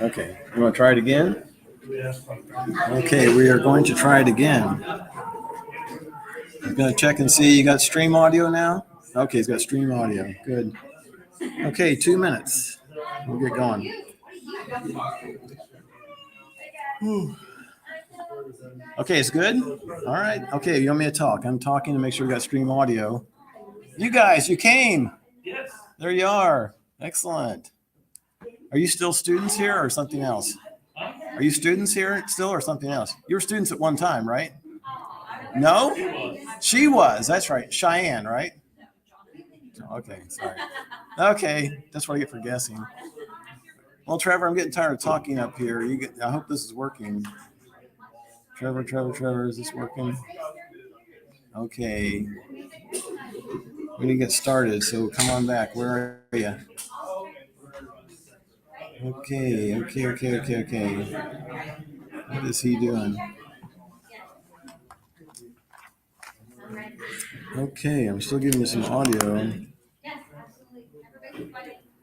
Okay, you want to try it again? Okay, we are going to try it again. I'm going to check and see. You got stream audio now? Okay, he's got stream audio. Good. Okay, 2 minutes. We'll get going. Whew. Okay, it's good? All right. Okay, you want me to talk? I'm talking to make sure we got stream audio. You guys, you came. Yes. There you are. Excellent. Are you still students here or something else? Are you students here still or something else? You were students at one time, right? No? She was. That's right. Cheyenne, right? Okay, sorry. Okay, that's what I get for guessing. Well, Trevor, I'm getting tired of talking up here. I hope this is working. Trevor, is this working? Okay. We need to get started, so come on back. Where are you? Okay. What is he doing? Okay, I'm still giving you some audio.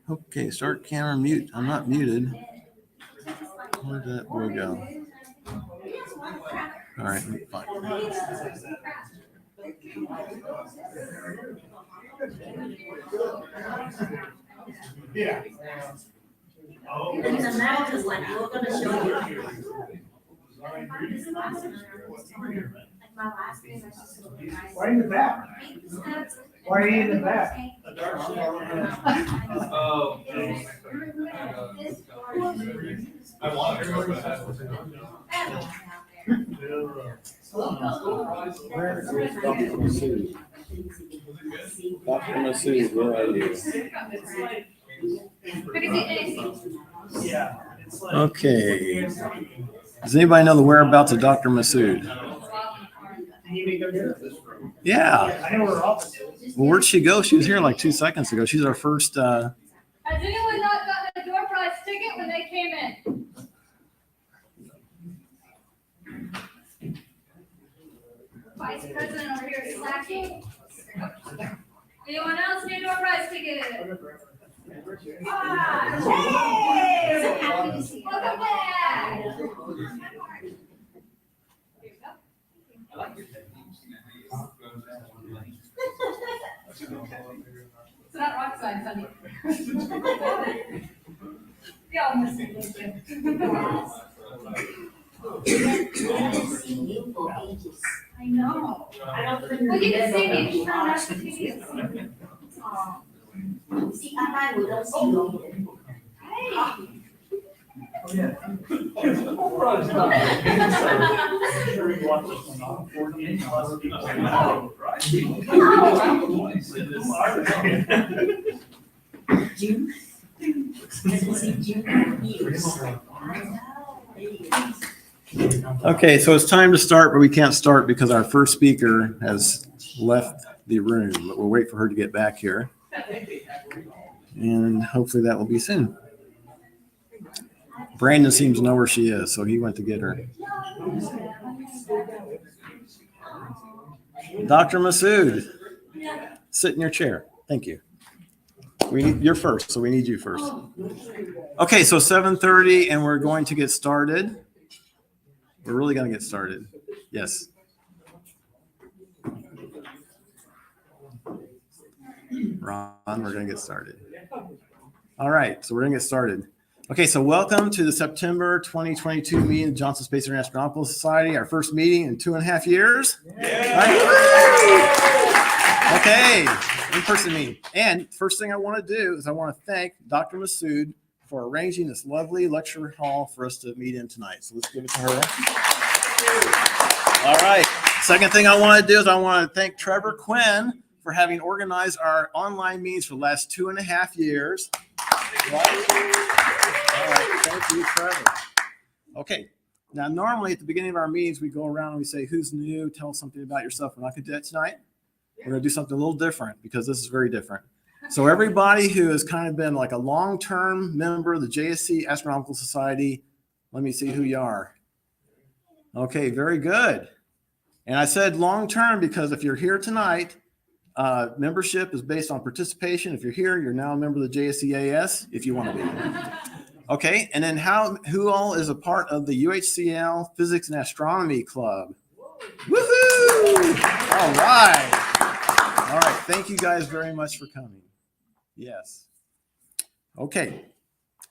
Okay, start camera mute. I'm not muted. Where'd that boy go? All right, fine. Yeah. In America's like we're going to show you. Why in the back? Why are you in the back? I want to. Where is Dr. Masood? Dr. Masood, where are you? Okay. Does anybody know the whereabouts of Dr. Masood? Yeah. Well, where'd she go? She was here like 2 seconds ago. She's our first. Has anyone not gotten a door prize ticket when they came in? Vice President over here slacking. Anyone else need a door prize ticket? Hey! Happy to see you. Welcome back. It's not rock science, honey. Yeah, I'll miss it. I know. Well, you can see me if you turn on the TV. See, I will see you. Hey. Oh, yeah. Okay, so it's time to start, but we can't start because our first speaker has left the room, but we'll wait for her to get back here. And hopefully that will be soon. Brandon seems to know where she is, so he went to get her. Dr. Masood, sit in your chair. Thank you. You're first, so we need you first. Okay, so 7:30, and we're going to get started. We're really going to get started. Yes. Ron, we're going to get started. All right, so we're going to get started. Okay, so welcome to the September 2022 meeting of Johnson Space and Astronomical Society, our first meeting in 2.5 years. Yeah. Okay, in-person meeting. And first thing I want to do is I want to thank Dr. Masood for arranging this lovely lecture hall for us to meet in tonight. So let's give it to her. All right, second thing I want to do is I want to thank Trevor Quinn for having organized our online meetings for the last 2.5 years. All right, thank you, Trevor. Okay, now normally at the beginning of our meetings, we go around and we say, who's new? Tell us something about yourself. We're not going to do that tonight. We're going to do something a little different because this is very different. So everybody who has kind of been like a long-term member of the JSC Astronomical Society, let me see who you are. Okay, very good. And I said long-term because if you're here tonight Membership is based on participation. If you're here, you're now a member of the JSCAS if you want to be. Okay, and then who all is a part of the UHCL Physics and Astronomy Club? Woohoo! All right. All right, thank you guys very much for coming. Yes. Okay,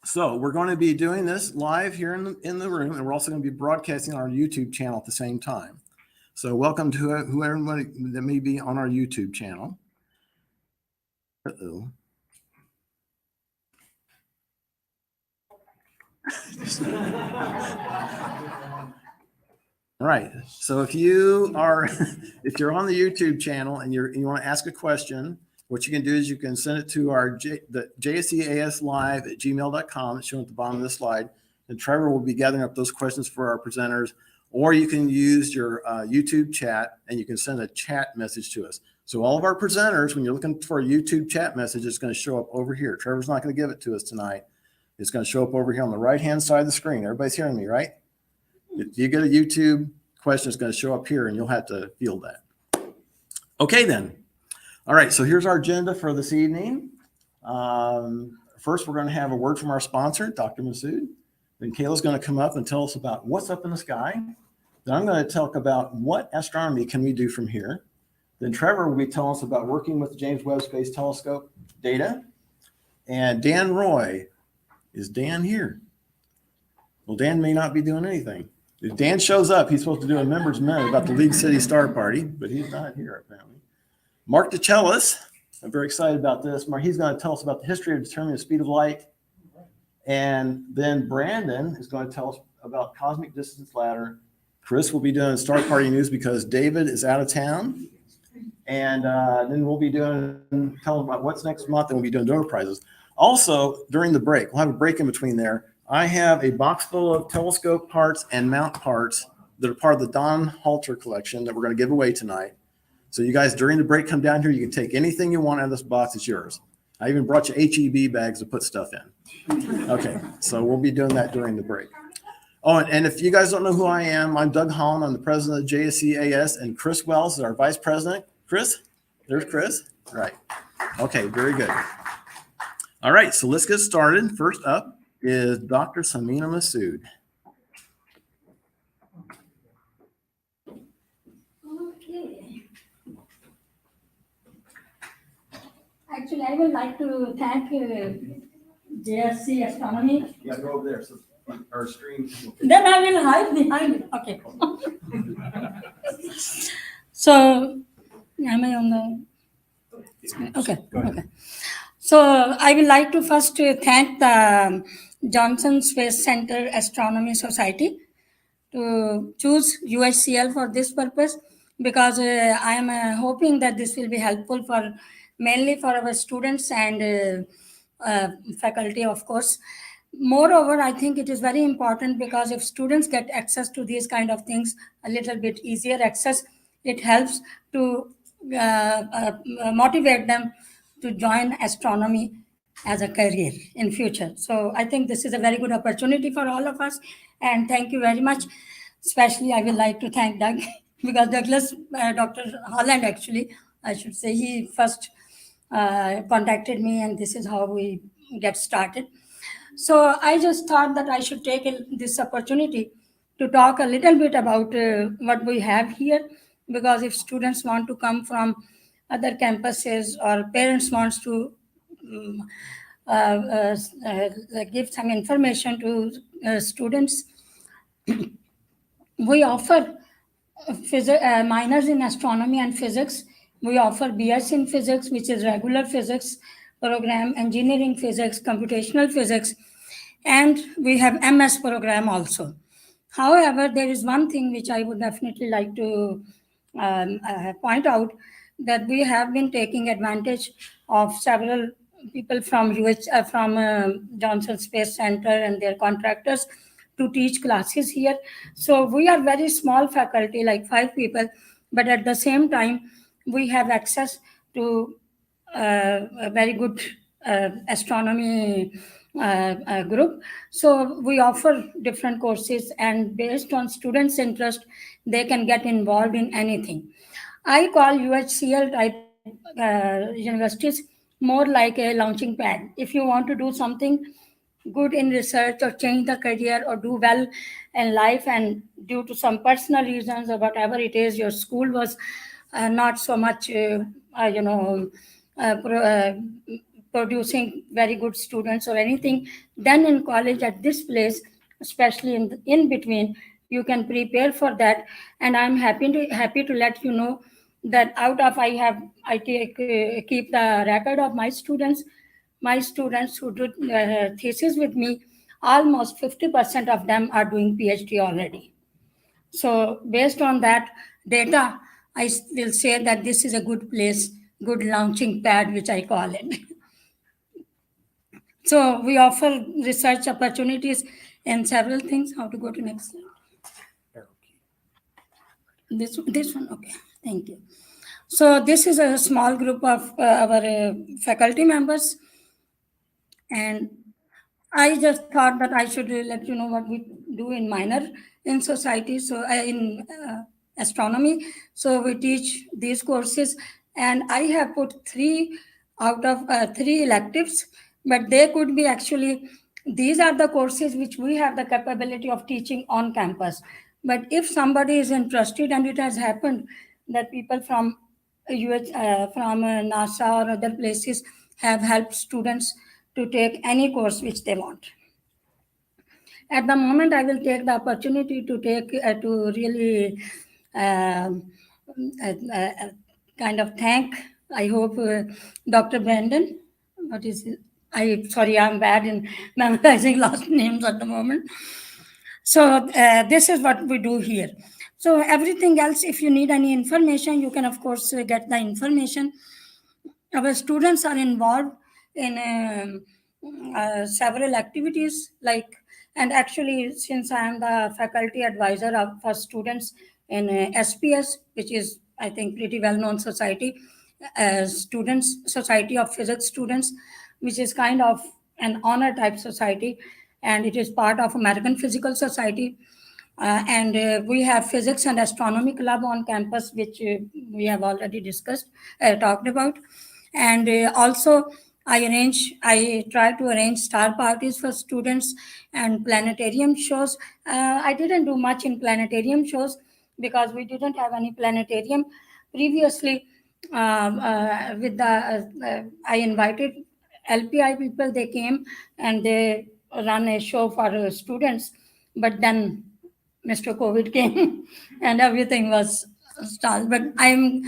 so we're going to be doing this live here in the room, and we're also going to be broadcasting on our YouTube channel at the same time. So welcome to whoever that may be on our YouTube channel. Uh-oh. All right. So if you're on the YouTube channel and you want to ask a question, what you can do is you can send it to the jscaslive@gmail.com. It's shown at the bottom of the slide. And Trevor will be gathering up those questions for our presenters. Or you can use your YouTube chat and you can send a chat message to us. So all of our presenters, when you're looking for a YouTube chat message, it's going to show up over here. Trevor's not going to give it to us tonight. It's going to show up over here on the right-hand side of the screen. Everybody's hearing me, right? If you get a YouTube question, it's going to show up here and you'll have to field that. Okay, then. All right, so here's our agenda for this evening. First, we're going to have a word from our sponsor, Dr. Masood. Then Kayla's going to come up and tell us about what's up in the sky. Then I'm going to talk about what astronomy can we do from here. Then Trevor will be telling us about working with the James Webb Space Telescope data. And Dan Roy, is Dan here? Well, Dan may not be doing anything. If Dan shows up, he's supposed to do a member's minute about the League City Star Party, but he's not here apparently. Mark DeCellis, I'm very excited about this. Mark, he's going to tell us about the history of determining the speed of light. And then Brandon is going to tell us about cosmic distance ladder. Chris will be doing Star Party news because David is out of town. And then we'll be telling about what's next month, and we'll be doing donor prizes. Also, during the break, we'll have a break in between there. I have a box full of telescope parts and mount parts that are part of the Don Halter collection that we're going to give away tonight. So you guys, during the break, come down here. You can take anything you want out of this box. It's yours. I even brought you HEB bags to put stuff in. Okay, so we'll be doing that during the break. Oh, and if you guys don't know who I am, I'm Doug Holland. I'm the president of JSCAS, and Chris Wells is our vice president. Chris? There's Chris. Right. Okay, very good. All right, so let's get started. First up is Dr. Samina Masood. Okay. Actually, I would like to thank JSC Astronomy. Yeah, go over there. So our screen. Then I will hide behind it. Okay. So, am I on the? Okay. Okay. So, I would like to first thank the Johnson Space Center Astronomy Society to choose UHCL for this purpose, because I am hoping that this will be helpful for mainly for our students and faculty, of course. Moreover, I think it is very important because if students get access to these kind of things, a little bit easier access, it helps to motivate them to join astronomy as a career in future. So I think this is a very good opportunity for all of us. And thank you very much. Especially, I would like to thank Doug because Douglas, Dr. Holland, actually, I should say, he first contacted me, and this is how we get started. So I just thought that I should take this opportunity to talk a little bit about what we have here, because if students want to come from other campuses or parents wants to give some information to students, we offer minors in astronomy and physics. We offer BS in physics, which is regular physics program, engineering physics, computational physics, and we have MS program also. However, there is one thing which I would definitely like to point out, that we have been taking advantage of several people from Johnson Space Center and their contractors to teach classes here. So we are very small faculty, like 5 people, but at the same time, we have access to a very good astronomy group. So we offer different courses, and based on students' interest, they can get involved in anything. I call UHCL type universities more like a launching pad. If you want to do something good in research or change the career or do well in life, and due to some personal reasons or whatever it is, your school was not so much, producing very good students or anything, then in college at this place, especially in between, you can prepare for that. And I'm happy to let you know that I keep the record of my students. My students who did thesis with me, almost 50% of them are doing PhD already. So based on that data, will say that this is a good place, good launching pad, which I call it. So we offer research opportunities in several things. How to go to next slide? This one, okay. Thank you. So this is a small group of our faculty members, and I just thought that I should let you know what we do in minor in society. So in astronomy, so we teach these courses, and I have put 3 out of 3 electives, but they could be actually, these are the courses which we have the capability of teaching on campus. But if somebody is interested, and it has happened that people from NASA or other places have helped students to take any course which they want. At the moment, I will take the opportunity to really kind of thank, I hope, Dr. Brandon. What is it? Sorry, I'm bad in memorizing last names at the moment. So this is what we do here. So everything else, if you need any information, you can of course get the information. Our students are involved in several activities, and actually, since I am the faculty advisor for students in SPS, which is, I think, pretty well-known society, Society of Physics Students, which is kind of an honor type society, and it is part of American Physical Society. And we have Physics and Astronomy Club on campus, which we have already talked about. And also, I try to arrange star parties for students and planetarium shows. I didn't do much in planetarium shows because we didn't have any planetarium previously. I invited LPI people. They came and they run a show for students, but then Mr. COVID came and everything was stalled. But I'm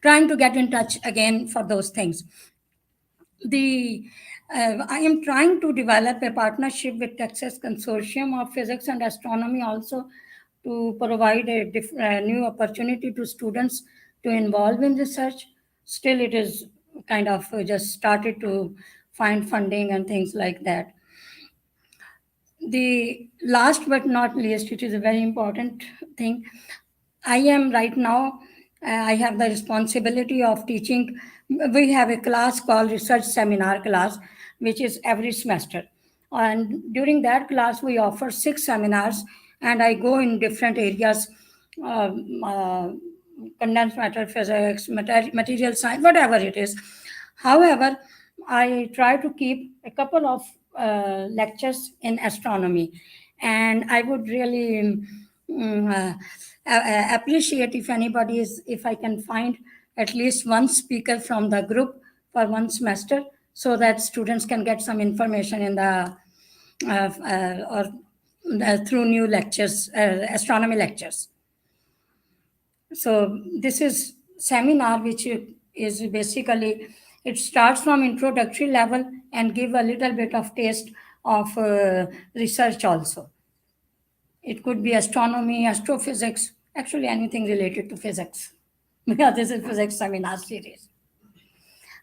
trying to get in touch again for those things. I am trying to develop a partnership with Texas Consortium of Physics and Astronomy also, to provide a new opportunity to students to involve in research. Still, it is kind of just started to find funding and things like that. The last but not least, it is a very important thing. I am right now, I have the responsibility of teaching. We have a class called Research Seminar class, which is every semester. And during that class, we offer 6 seminars, and I go in different areas, condensed matter physics, material science, whatever it is. However, I try to keep a couple of lectures in astronomy, and I would really appreciate if I can find at least one speaker from the group for one semester, so that students can get some information in the through new lectures, astronomy lectures. So this is seminar, which is basically, it starts from introductory level and give a little bit of taste of research also. It could be astronomy, astrophysics, actually anything related to physics, because this is physics seminar series.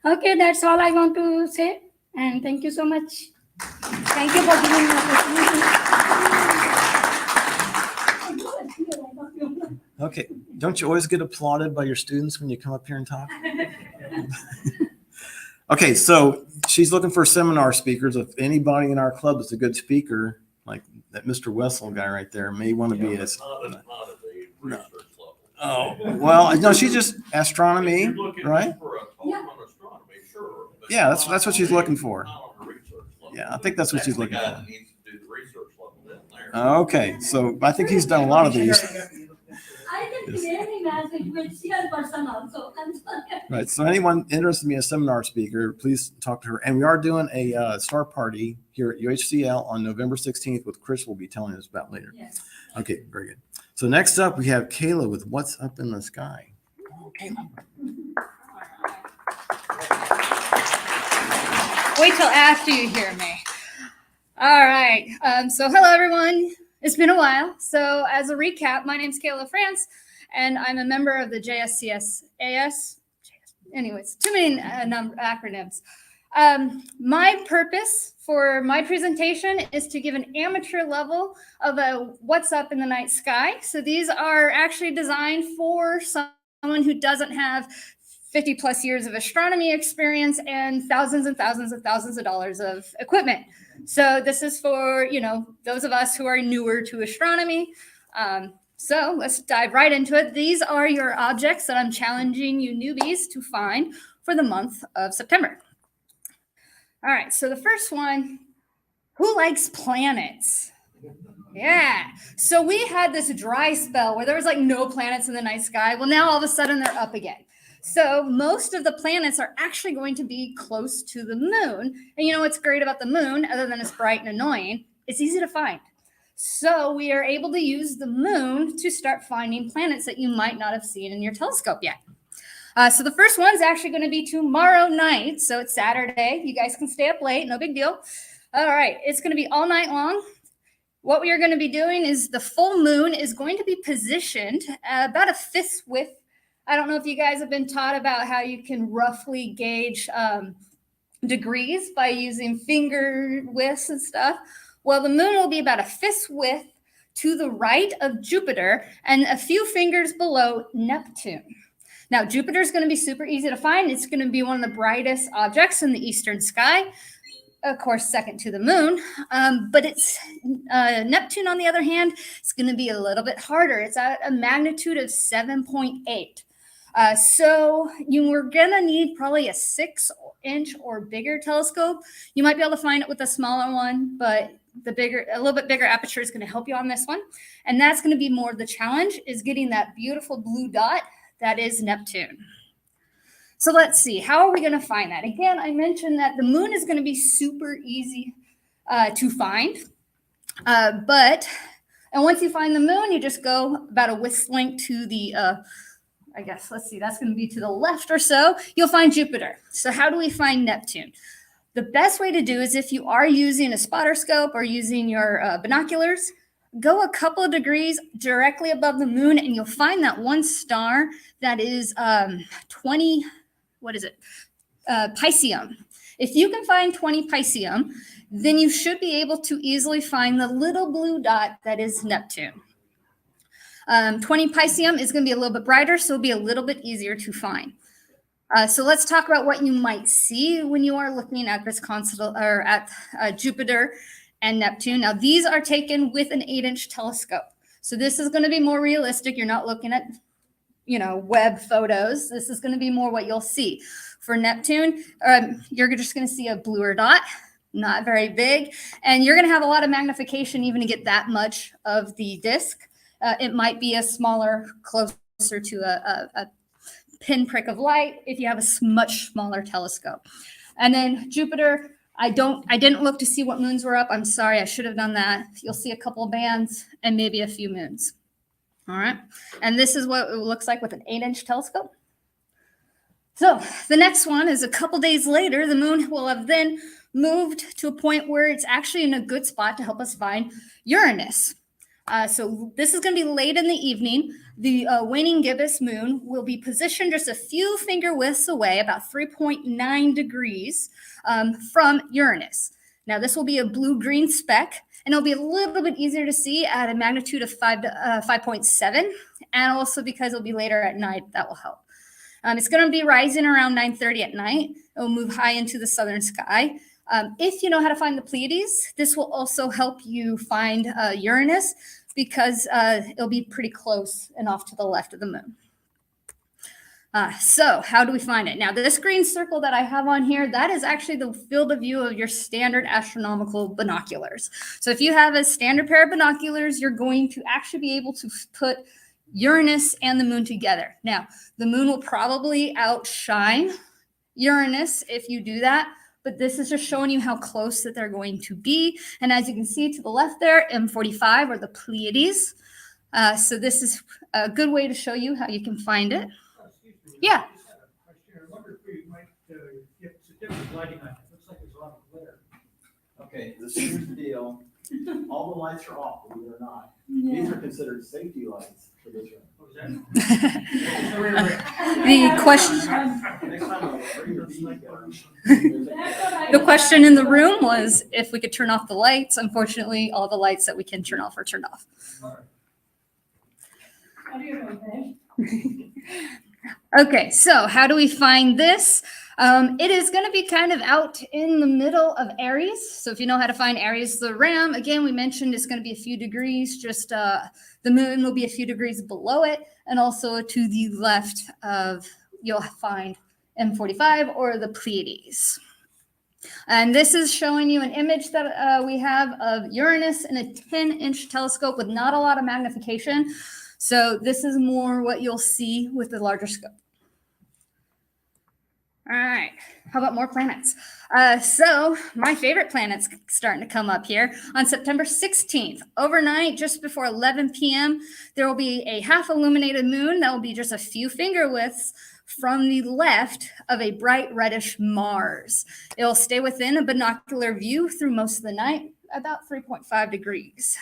Okay, that's all I want to say, and thank you so much. Thank you for giving me the opportunity. Okay. Don't you always get applauded by your students when you come up here and talk? Okay, so she's looking for seminar speakers. If anybody in our club is a good speaker, like that Mr. Wessel guy right there, may want to be a. Oh, well, no, she's just astronomy, right? For a Yeah, that's what she's looking for. Yeah, I think that's what she's looking for. Okay, so I think he's done a lot of these. I can clearly message with your person also. I'm sorry. Right. So anyone interested in being a seminar speaker, please talk to her. And we are doing a star party here at UHCL on November 16th, which Chris will be telling us about later. Yes. Okay, very good. So next up, we have Kayla with What's Up in the Sky. Kayla. Wait till after you hear me. All right. So hello, everyone. It's been a while. So as a recap, my name's Kayla France, and I'm a member of the JSC AS. Anyways, too many acronyms. My purpose for my presentation is to give an amateur level of a what's up in the night sky. So these are actually designed for someone who doesn't have 50 plus years of astronomy experience and thousands of dollars of equipment. So this is for, those of us who are newer to astronomy. So let's dive right into it. These are your objects that I'm challenging you newbies to find for the month of September. All right, so the first one, who likes planets? Yeah, so we had this dry spell where there was like no planets in the night sky. Well, now all of a sudden they're up again. So most of the planets are actually going to be close to the moon. And you know what's great about the moon, other than it's bright and annoying? It's easy to find. So we are able to use the moon to start finding planets that you might not have seen in your telescope yet. So the first one's actually going to be tomorrow night. So it's Saturday. You guys can stay up late. No big deal. All right. It's going to be all night long. What we are going to be doing is the full moon is going to be positioned about a fifth width. I don't know if you guys have been taught about how you can roughly gauge degrees by using finger widths and stuff. Well, the moon will be about a fifth width to the right of Jupiter and a few fingers below Neptune. Now, Jupiter is going to be super easy to find. It's going to be one of the brightest objects in the eastern sky. Of course, second to the moon, but it's Neptune, on the other hand, it's going to be a little bit harder. It's at a magnitude of 7.8. So you were going to need probably a 6-inch or bigger telescope. You might be able to find it with a smaller one, but a little bit bigger aperture is going to help you on this one. And that's going to be more of the challenge, is getting that beautiful blue dot that is Neptune. So let's see, how are we going to find that? Again, I mentioned that the moon is going to be super easy to find. And once you find the moon, you just go about a whisk length to the, let's see, that's going to be to the left or so. You'll find Jupiter. So how do we find Neptune? The best way to do is if you are using a spotter scope or using your binoculars, go a couple of degrees directly above the moon and you'll find that one star that is 20, Piscium. If you can find 20 Piscium, then you should be able to easily find the little blue dot that is Neptune. 20 Piscium is going to be a little bit brighter, so it'll be a little bit easier to find. So let's talk about what you might see when you are looking at this at Jupiter and Neptune. Now, these are taken with an 8-inch telescope. So this is going to be more realistic. You're not looking at web photos. This is going to be more what you'll see. For Neptune, you're just going to see a bluer dot, not very big, and you're going to have a lot of magnification even to get that much of the disk. It might be a smaller, closer to a pinprick of light if you have a much smaller telescope. And then Jupiter, I didn't look to see what moons were up. I'm sorry, I should have done that. You'll see a couple of bands and maybe a few moons. All right. And this is what it looks like with an 8-inch telescope. So the next one is a couple days later, the moon will have then moved to a point where it's actually in a good spot to help us find Uranus. So this is going to be late in the evening. The waning gibbous moon will be positioned just a few finger widths away, about 3.9 degrees from Uranus. Now, this will be a blue-green speck, and it'll be a little bit easier to see at a magnitude of 5.7, and also because it'll be later at night, that will help. It's going to be rising around 9:30 at night. It will move high into the southern sky. If you know how to find the Pleiades, this will also help you find Uranus because it'll be pretty close and off to the left of the moon. So how do we find it? Now, this green circle that I have on here, that is actually the field of view of your standard astronomical binoculars. So if you have a standard pair of binoculars, you're going to actually be able to put Uranus and the moon together. Now, the moon will probably outshine Uranus if you do that, but this is just showing you how close that they're going to be. And as you can see to the left there, M45 or the Pleiades. So this is a good way to show you how you can find it. Yeah. I wonder if we might get some different lighting on it. Looks like there's a lot of glare. Okay, here's the deal. All the lights are off, believe it or not. These are considered safety lights for this room. What was that? The question, Next time I'll bring your beacon. the question in the room was if we could turn off the lights. Unfortunately, all the lights that we can turn off are turned off. Okay, so how do we find this? It is going to be kind of out in the middle of Aries. So if you know how to find Aries, the ram, again, we mentioned it's going to be a few degrees, just the moon will be a few degrees below it. And also to the left of, you'll find M45 or the Pleiades. And this is showing you an image that we have of Uranus in a 10-inch telescope with not a lot of magnification. So this is more what you'll see with the larger scope. All right, how about more planets? So my favorite planet's starting to come up here. On September 16th, overnight, just before 11 p.m., there will be a half illuminated moon that will be just a few finger widths from the left of a bright reddish Mars. It will stay within a binocular view through most of the night, about 3.5 degrees.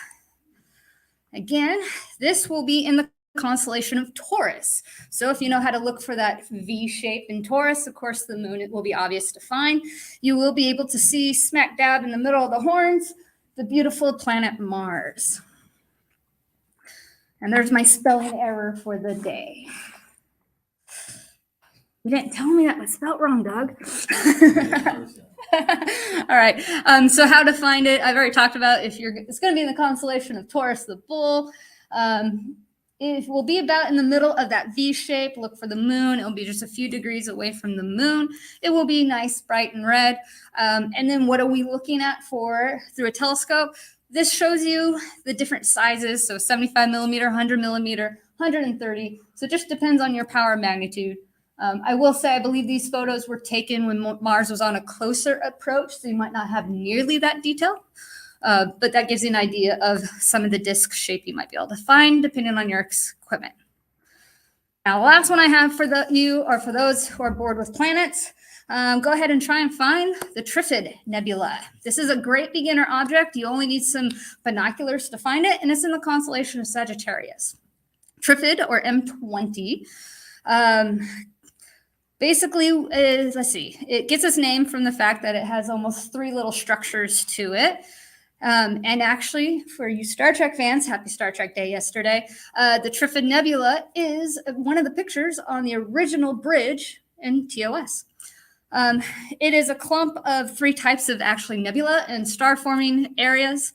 Again, this will be in the constellation of Taurus. So if you know how to look for that V shape in Taurus, of course, the moon, it will be obvious to find. You will be able to see smack dab in the middle of the horns, the beautiful planet Mars. And there's my spelling error for the day. You didn't tell me that was spelled wrong, Doug. All right. So how to find it? I've already talked about it's going to be in the constellation of Taurus, the bull. It will be about in the middle of that V shape. Look for the moon. It will be just a few degrees away from the moon. It will be nice, bright, and red. And then what are we looking at through a telescope? This shows you the different sizes. So 75 millimeter, 100 millimeter, 130. So it just depends on your power magnitude. I will say, I believe these photos were taken when Mars was on a closer approach, so you might not have nearly that detail. But that gives you an idea of some of the disk shape you might be able to find depending on your equipment. Now, the last one I have for those who are bored with planets, go ahead and try and find the Trifid Nebula. This is a great beginner object. You only need some binoculars to find it, and it's in the constellation of Sagittarius. Trifid, or M20, basically it gets its name from the fact that it has almost 3 little structures to it. And actually, for you Star Trek fans, happy Star Trek Day yesterday, the Trifid Nebula is one of the pictures on the original bridge in TOS. It is a clump of 3 types of actually nebula and star-forming areas.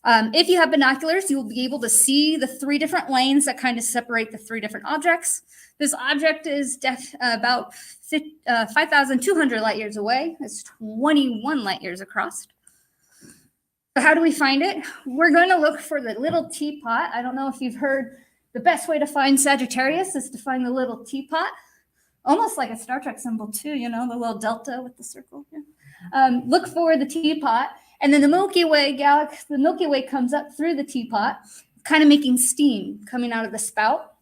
If you have binoculars, you will be able to see the 3 different lanes that kind of separate the 3 different objects. This object is about 5,200 light years away. It's 21 light years across. So how do we find it? We're going to look for the little teapot. I don't know if you've heard the best way to find Sagittarius is to find the little teapot. Almost like a Star Trek symbol too, you know, the little delta with the circle. Yeah. Look for the teapot. And then the Milky Way galaxy, the Milky Way comes up through the teapot, kind of making steam coming out of the spout.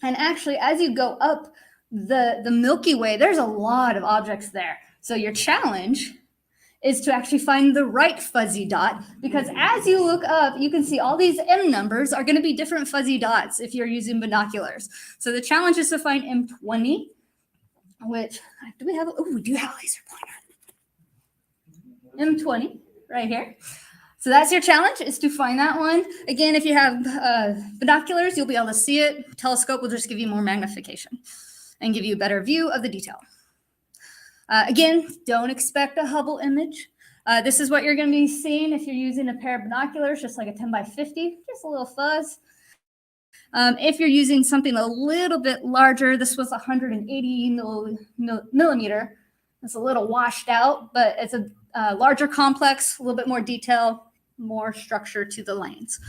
And actually, as you go up the Milky Way, there's a lot of objects there. So your challenge is to actually find the right fuzzy dot, because as you look up, you can see all these M numbers are going to be different fuzzy dots if you're using binoculars. So the challenge is to find M20, which, we do have a laser pointer. M20, right here. So that's your challenge, is to find that one. Again, if you have binoculars, you'll be able to see it. Telescope will just give you more magnification and give you a better view of the detail. Again, don't expect a Hubble image. This is what you're going to be seeing if you're using a pair of binoculars, just like a 10 by 50, just a little fuzz. If you're using something a little bit larger, this was 180 millimeter. It's a little washed out, but it's a larger complex, a little bit more detail, more structure to the lanes.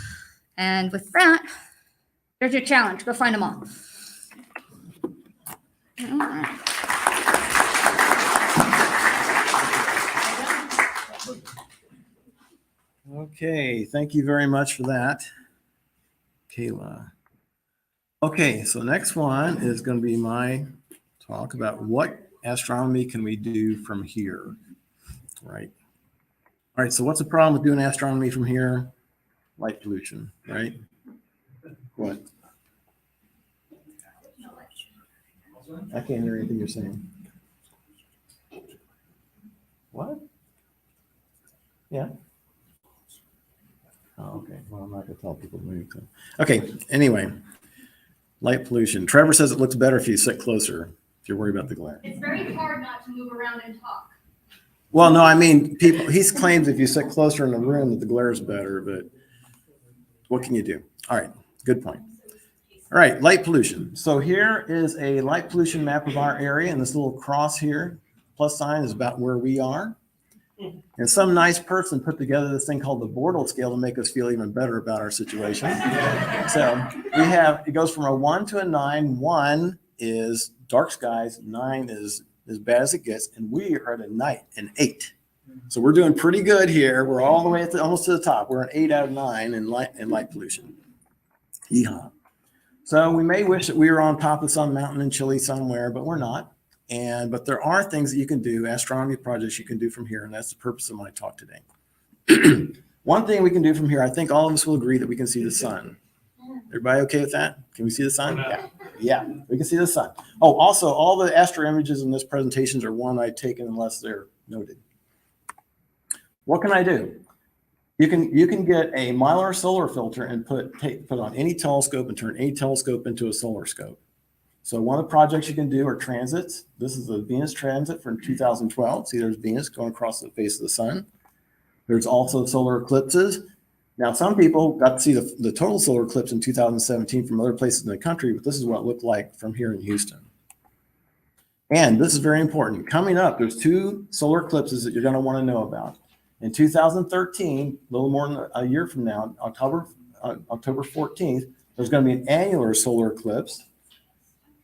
And with that, there's your challenge. Go find them all. All right. Okay, thank you very much for that, Kayla. Okay, so next one is going to be my talk about what astronomy can we do from here, right? All right, so what's the problem with doing astronomy from here? Light pollution, right? What? I can't hear anything you're saying. What? Yeah. Oh, okay. Well, I'm not going to tell people to move. So. Okay. Anyway, light pollution. Trevor says it looks better if you sit closer, if you're worried about the glare. It's very hard not to move around and talk. Well, no, I mean, people, he claims if you sit closer in the room that the glare is better, but what can you do? All right. Good point. All right. Light pollution. So here is a light pollution map of our area, and this little cross here, plus sign, is about where we are. And some nice person put together this thing called the Bortle scale to make us feel even better about our situation. So we have, it goes from a 1 to a 9. 1 is dark skies, 9 is as bad as it gets, and we are at a night, an 8. So we're doing pretty good here. We're all the way at almost to the top. We're an 8 out of 9 in light pollution. Yeehaw. So we may wish that we were on top of some mountain in Chile somewhere, but we're not. But there are things that you can do, astronomy projects you can do from here, and that's the purpose of my talk today. One thing we can do from here, I think all of us will agree that we can see the sun. Everybody okay with that? Can we see the sun? Yeah, we can see the sun. Oh, also, all the astro images in this presentation are one I've taken unless they're noted. What can I do? You can get a Mylar solar filter and put on any telescope and turn any telescope into a solar scope. So one of the projects you can do are transits. This is the Venus transit from 2012. See, there's Venus going across the face of the sun. There's also solar eclipses. Now, some people got to see the total solar eclipse in 2017 from other places in the country, but this is what it looked like from here in Houston. And this is very important. Coming up, there's 2 solar eclipses that you're going to want to know about. In 2013, a little more than a year from now, October 14th, there's going to be an annular solar eclipse.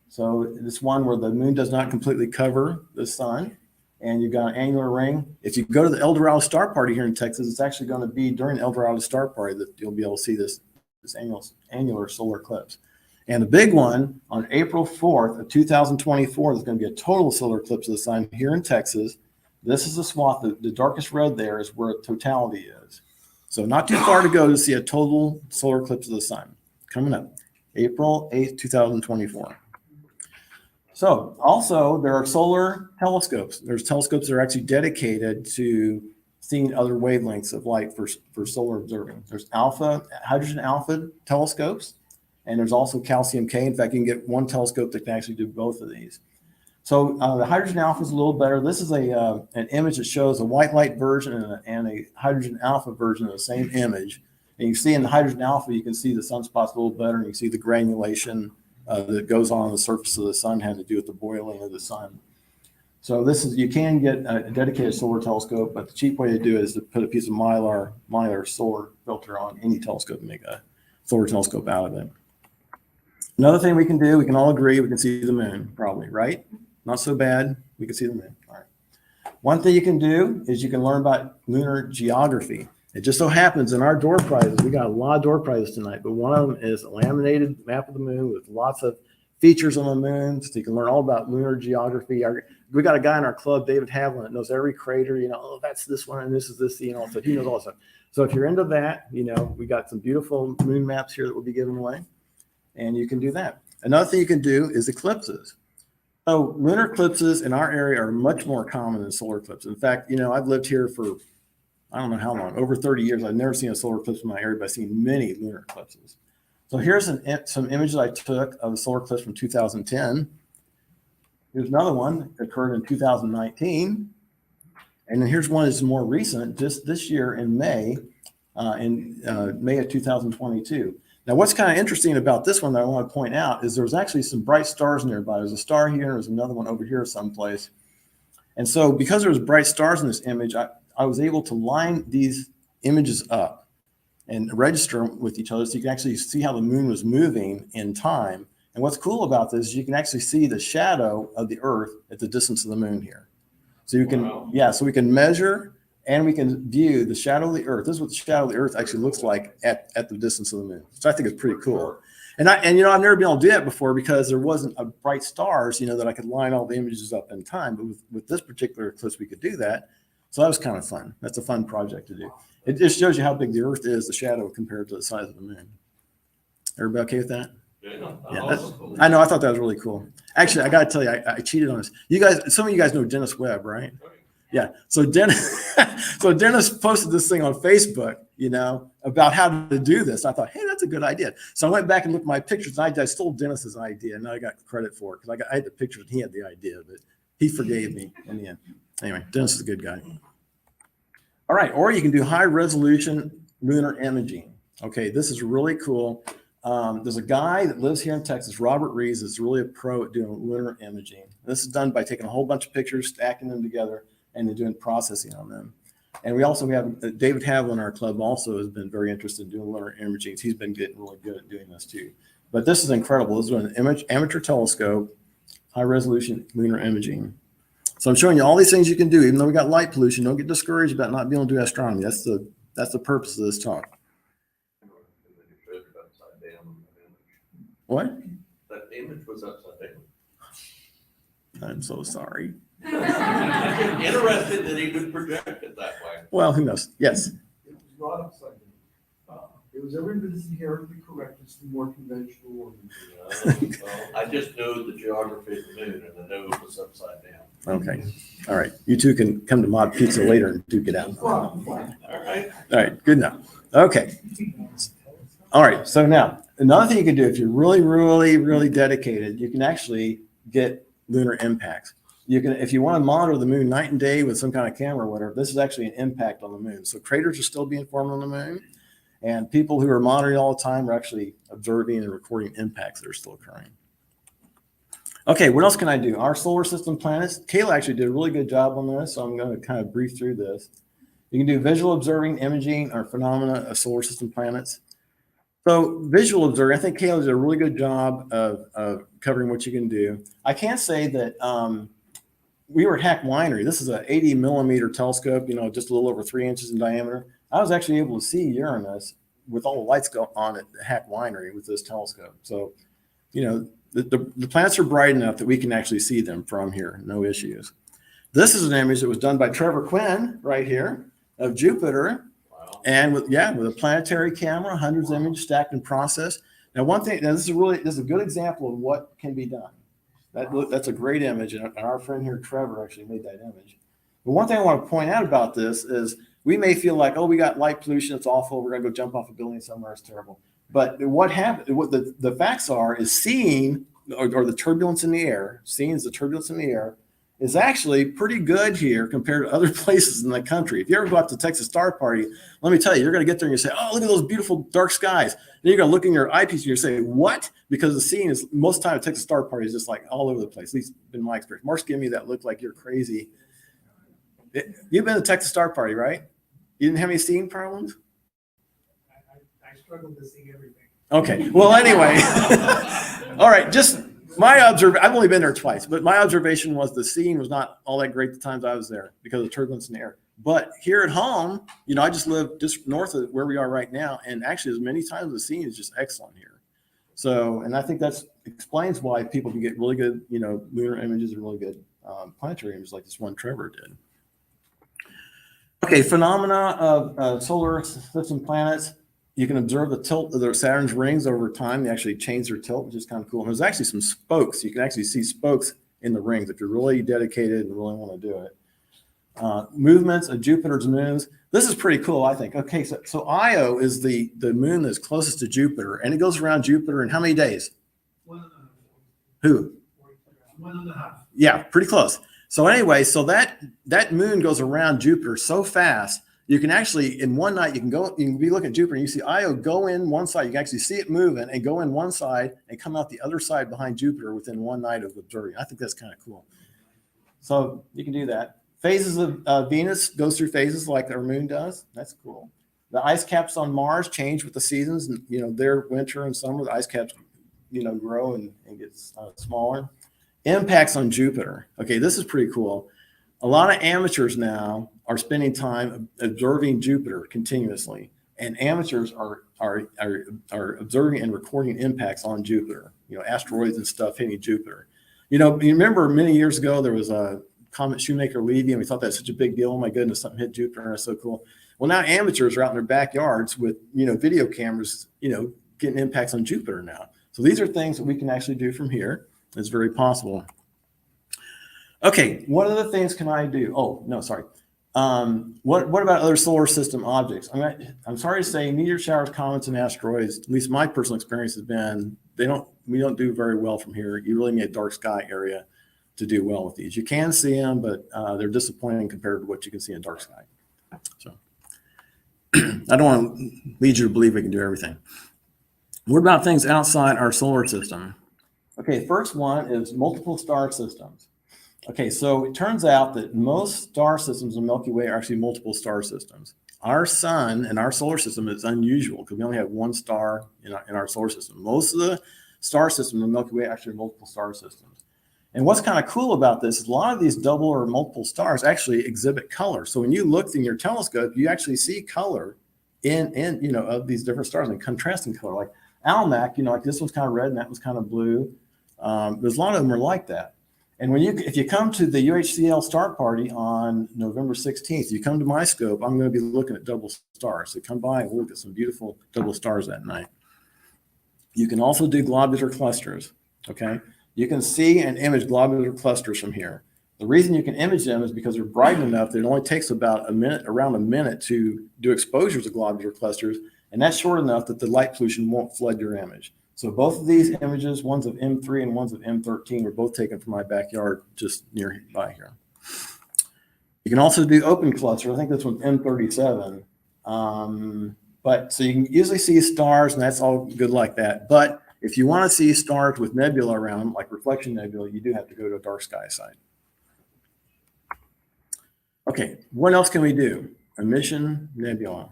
So this one where the moon does not completely cover the sun, and you've got an annular ring. If you go to the El Dorado Star Party here in Texas, it's actually going to be during El Dorado Star Party that you'll be able to see this annular solar eclipse. And the big one on April 4th of 2024, there's going to be a total solar eclipse of the sun here in Texas. This is the swath. The darkest red there is where totality is. So not too far to go to see a total solar eclipse of the sun. Coming up, April 8th, 2024. So also there are solar telescopes. There's telescopes that are actually dedicated to seeing other wavelengths of light for solar observing. There's hydrogen alpha telescopes, and there's also calcium K. In fact, you can get one telescope that can actually do both of these. So the hydrogen alpha is a little better. This is an image that shows a white light version and a hydrogen alpha version of the same image. And you see in the hydrogen alpha, you can see the sunspots a little better, and you can see the granulation that goes on the surface of the sun having to do with the boiling of the sun. So you can get a dedicated solar telescope, but the cheap way to do it is to put a piece of Mylar solar filter on any telescope and make a solar telescope out of it. Another thing we can do, we can all agree, we can see the moon, probably, right? Not so bad. We can see the moon. All right. One thing you can do is you can learn about lunar geography. It just so happens in our door prizes, we got a lot of door prizes tonight, but one of them is a laminated map of the moon with lots of features on the moon, so you can learn all about lunar geography. We got a guy in our club, David Havlin, that knows every crater, oh, that's this one, and this is this, so he knows all this stuff. So if you're into that, we got some beautiful moon maps here that we'll be giving away, and you can do that. Another thing you can do is eclipses. So lunar eclipses in our area are much more common than solar eclipses. In fact, I've lived here for, I don't know how long, over 30 years. I've never seen a solar eclipse in my area, but I've seen many lunar eclipses. So here's some images I took of the solar eclipse from 2010. Here's another one that occurred in 2019. And then here's one that's more recent, just this year in May of 2022. Now, what's kind of interesting about this one that I want to point out is there's actually some bright stars nearby. There's a star here, there's another one over here someplace. And so because there's bright stars in this image, I was able to line these images up and register them with each other so you can actually see how the moon was moving in time. And what's cool about this is you can actually see the shadow of the Earth at the distance of the moon here. So you can, yeah, so we can measure and we can view the shadow of the Earth. This is what the shadow of the Earth actually looks like at the distance of the moon. So I think it's pretty cool. And you know, I've never been able to do that before because there wasn't a bright stars, you know, that I could line all the images up in time. But with this particular eclipse, we could do that. So that was kind of fun. That's a fun project to do. It just shows you how big the Earth is, the shadow compared to the size of the moon. Everybody okay with that? Yeah, I know. I thought that was really cool. Actually, I got to tell you, I cheated on this. You guys, some of you guys know Dennis Webb, right? Yeah. So Dennis posted this thing on Facebook, you know, about how to do this. I thought, hey, that's a good idea. So I went back and looked at my pictures, and I stole Dennis's idea, and I got credit for it because I had the pictures and he had the idea, but he forgave me in the end. Anyway, Dennis is a good guy. All right, or you can do high resolution lunar imaging. Okay, this is really cool. There's a guy that lives here in Texas, Robert Reeves, is really a pro at doing lunar imaging. This is done by taking a whole bunch of pictures, stacking them together, and then doing processing on them. And we also have David Haviland in our club also has been very interested in doing lunar imaging. He's been getting really good at doing this too. But this is incredible. This is an amateur telescope, high resolution lunar imaging. So I'm showing you all these things you can do, even though we got light pollution. Don't get discouraged about not being able to do astronomy. That's the purpose of this talk. What? That image was upside down. I'm so sorry. Interested that he would project it that way. Well, who knows? Yes. It was not upside down. It was every bit as inherently correct as the more conventional one. Well, I just know the geography of the moon and I know it was upside down. Okay. All right. You two can come to Mod Pizza later and duke it out. All right. All right. Good enough. Okay. All right. So now another thing you can do if you're really, really, really dedicated, you can actually get lunar impacts. You can, if you want to monitor the moon night and day with some kind of camera or whatever, this is actually an impact on the moon. So craters are still being formed on the moon, and people who are monitoring all the time are actually observing and recording impacts that are still occurring. Okay, what else can I do? Our solar system planets. Kayla actually did a really good job on this, so I'm going to kind of brief through this. You can do visual observing, imaging, or phenomena of solar system planets. So visual observing, I think Kayla did a really good job of covering what you can do. I can't say that we were at Hack Winery. This is an 80 millimeter telescope, you know, just a little over 3 inches in diameter. I was actually able to see Uranus with all the lights go on at Hack Winery with this telescope. So, you know, the planets are bright enough that we can actually see them from here, no issues. This is an image that was done by Trevor Quinn right here of Jupiter. Wow. And with a planetary camera, hundreds of images stacked and processed. Now, one thing, this is a good example of what can be done. That's a great image, and our friend here, Trevor, actually made that image. But one thing I want to point out about this is we may feel like, oh, we got light pollution, it's awful, we're going to go jump off a building somewhere, it's terrible. But what happened? What the facts are is seeing or the turbulence in the air, seeing the turbulence in the air is actually pretty good here compared to other places in the country. If you ever go out to Texas Star Party, let me tell you, you're going to get there and you say, oh, look at those beautiful dark skies. Then you're going to look in your eyepiece and you're saying, what? Because the scene is, most of the time at Texas Star Party is just like all over the place, at least in my experience. Mark's giving me that look like you're crazy. You've been to Texas Star Party, right? You didn't have any seeing problems? I struggle to see everything. Okay. Well, anyway. All right. Just my observation, I've only been there twice, but my observation was the seeing was not all that great the times I was there because of turbulence in the air. But here at home, you know, I just live just north of where we are right now. And actually, as many times the seeing is just excellent here. So, and I think that explains why people can get really good, you know, lunar images and really good planetary images like this one Trevor did. Okay, phenomena of solar system planets. You can observe the tilt of Saturn's rings over time. They actually change their tilt, which is kind of cool. And there's actually some spokes. You can actually see spokes in the rings if you're really dedicated and really want to do it. Movements of Jupiter's moons. This is pretty cool, I think. Okay, so Io is the moon that's closest to Jupiter, and it goes around Jupiter in how many days? 1.5. Who? 1.5. Yeah, pretty close. So anyway, so that moon goes around Jupiter so fast, you can actually, in one night, you can be looking at Jupiter and you see Io go in one side. You can actually see it moving and go in one side and come out the other side behind Jupiter within one night of observing. I think that's kind of cool. So you can do that. Phases of Venus goes through phases like our moon does. That's cool. The ice caps on Mars change with the seasons. And, their winter and summer, the ice caps, grow and get smaller. Impacts on Jupiter. Okay, this is pretty cool. A lot of amateurs now are spending time observing Jupiter continuously, and amateurs are observing and recording impacts on Jupiter. Asteroids and stuff hitting Jupiter. You remember many years ago there was a comet Shoemaker-Levy, and we thought that's such a big deal. Oh my goodness, something hit Jupiter, and that's so cool. Well, now amateurs are out in their backyards with video cameras, getting impacts on Jupiter now. So these are things that we can actually do from here. It's very possible. Okay, what other things can I do? Oh, no, sorry. What about other solar system objects? I'm sorry to say, meteor showers, comets, and asteroids, at least my personal experience has been, we don't do very well from here. You really need a dark sky area to do well with these. You can see them, but they're disappointing compared to what you can see in dark sky. So I don't want to lead you to believe we can do everything. What about things outside our solar system? Okay, first one is multiple star systems. Okay, so it turns out that most star systems in the Milky Way are actually multiple star systems. Our sun and our solar system is unusual because we only have one star in our solar system. Most of the star systems in the Milky Way are actually multiple star systems. And what's kind of cool about this is a lot of these double or multiple stars actually exhibit color. So when you look in your telescope, you actually see color in of these different stars and contrasting color. Like Almach, like this one's kind of red and that one's kind of blue. There's a lot of them are like that. And if you come to the UHCL star party on November 16th, you come to my scope, I'm going to be looking at double stars. So come by and we'll look at some beautiful double stars that night. You can also do globular clusters, okay? You can see and image globular clusters from here. The reason you can image them is because they're bright enough that it only takes about around a minute to do exposures of globular clusters, and that's short enough that the light pollution won't flood your image. So both of these images, one's of M3 and one's of M13, were both taken from my backyard just nearby here. You can also do open cluster. I think this one's M37. But so you can usually see stars, and that's all good like that. But if you want to see stars with nebula around them, like reflection nebula, you do have to go to a dark sky site. Okay, what else can we do? Emission nebula.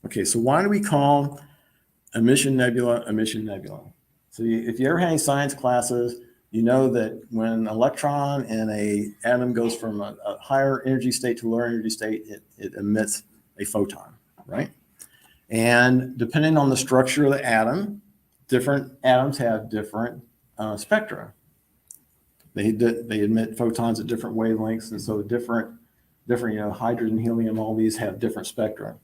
Okay, so why do we call emission nebula? So if you ever had any science classes, you know that when an electron in an atom goes from a higher energy state to a lower energy state, it emits a photon, right? And depending on the structure of the atom, different atoms have different spectra. They emit photons at different wavelengths, and so different hydrogen, helium, all these have different spectra.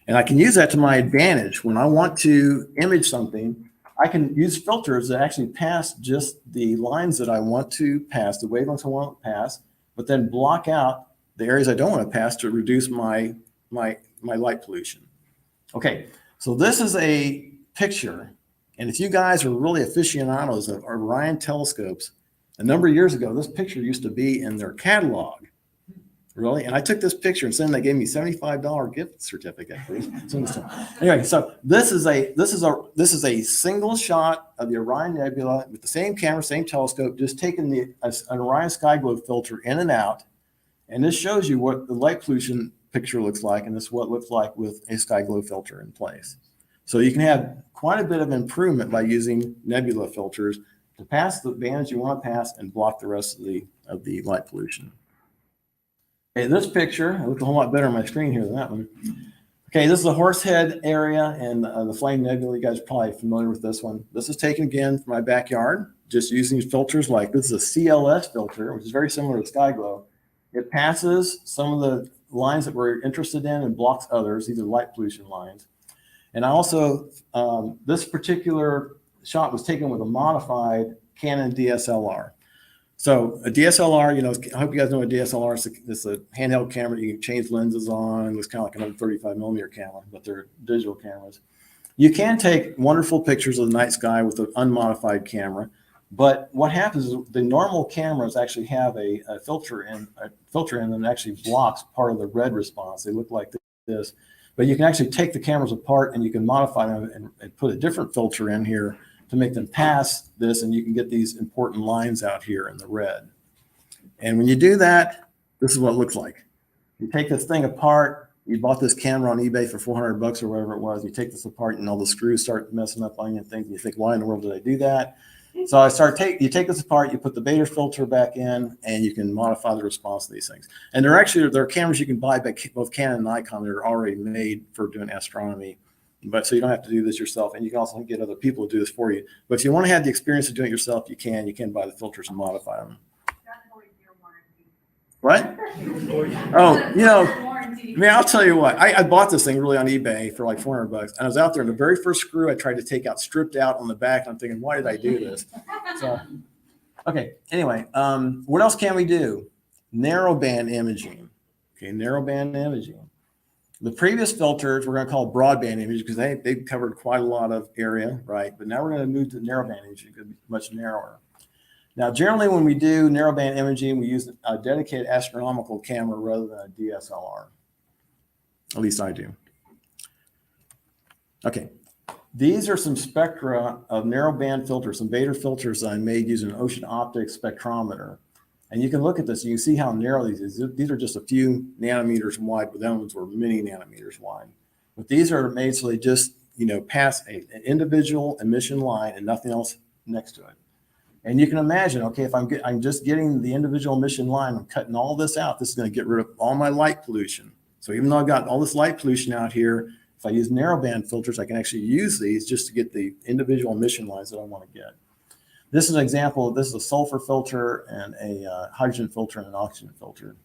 And I can use that to my advantage. When I want to image something, I can use filters that actually pass just the lines that I want to pass, the wavelengths I want to pass, but then block out the areas I don't want to pass to reduce my light pollution. Okay, so this is a picture. And if you guys are really aficionados of Orion telescopes, a number of years ago, this picture used to be in their catalog. Really? And I took this picture and then they gave me $75 gift certificate. Anyway, so this is a single shot of the Orion Nebula with the same camera, same telescope, just taking an Orion sky globe filter in and out. And this shows you what the light pollution picture looks like, and this is what it looks like with a sky globe filter in place. So you can have quite a bit of improvement by using nebula filters to pass the bands you want to pass and block the rest of the light pollution. Okay, this picture, it looks a whole lot better on my screen here than that one. Okay, this is the Horsehead area and the Flame Nebula. You guys are probably familiar with this one. This is taken again from my backyard, just using filters like this is a CLS filter, which is very similar to Sky Glow. It passes some of the lines that we're interested in and blocks others. These are light pollution lines. And I also, this particular shot was taken with a modified Canon DSLR. So a DSLR, I hope you guys know what DSLR is. It's a handheld camera you can change lenses on. It's kind of like another 35 millimeter camera, but they're digital cameras. You can take wonderful pictures of the night sky with an unmodified camera, but what happens is the normal cameras actually have a filter in them that actually blocks part of the red response. They look like this. But you can actually take the cameras apart and you can modify them and put a different filter in here to make them pass this, and you can get these important lines out here in the red. And when you do that, this is what it looks like. You take this thing apart. You bought this camera on eBay for 400 bucks or whatever it was. You take this apart and all the screws start messing up on you and things. And you think, why in the world did I do that? So you take this apart, you put the beta filter back in, and you can modify the response to these things. And there are cameras you can buy by both Canon and Nikon that are already made for doing astronomy. But so you don't have to do this yourself, and you can also get other people to do this for you. But if you want to have the experience of doing it yourself, you can buy the filters and modify them. What? Oh, I mean, I'll tell you what, I bought this thing really on eBay for like 400 bucks. And I was out there, and the very first screw I tried to take out stripped out on the back. And I'm thinking, why did I do this? So, okay. Anyway, what else can we do? Narrowband imaging. Okay, narrowband imaging. The previous filters we're going to call broadband imaging because they covered quite a lot of area, right? But now we're going to move to narrowband imaging. It could be much narrower. Now, generally, when we do narrowband imaging, we use a dedicated astronomical camera rather than a DSLR. At least I do. Okay. These are some spectra of narrowband filters, some beta filters that I made using an ocean optics spectrometer. And you can look at this and you see how narrow these are. These are just a few nanometers wide, but them ones were many nanometers wide. But these are made so they just, pass an individual emission line and nothing else next to it. And you can imagine, okay, if I'm just getting the individual emission line, I'm cutting all this out. This is going to get rid of all my light pollution. So even though I've got all this light pollution out here, if I use narrowband filters, I can actually use these just to get the individual emission lines that I want to get. This is an example. This is a sulfur filter and a hydrogen filter and an oxygen filter.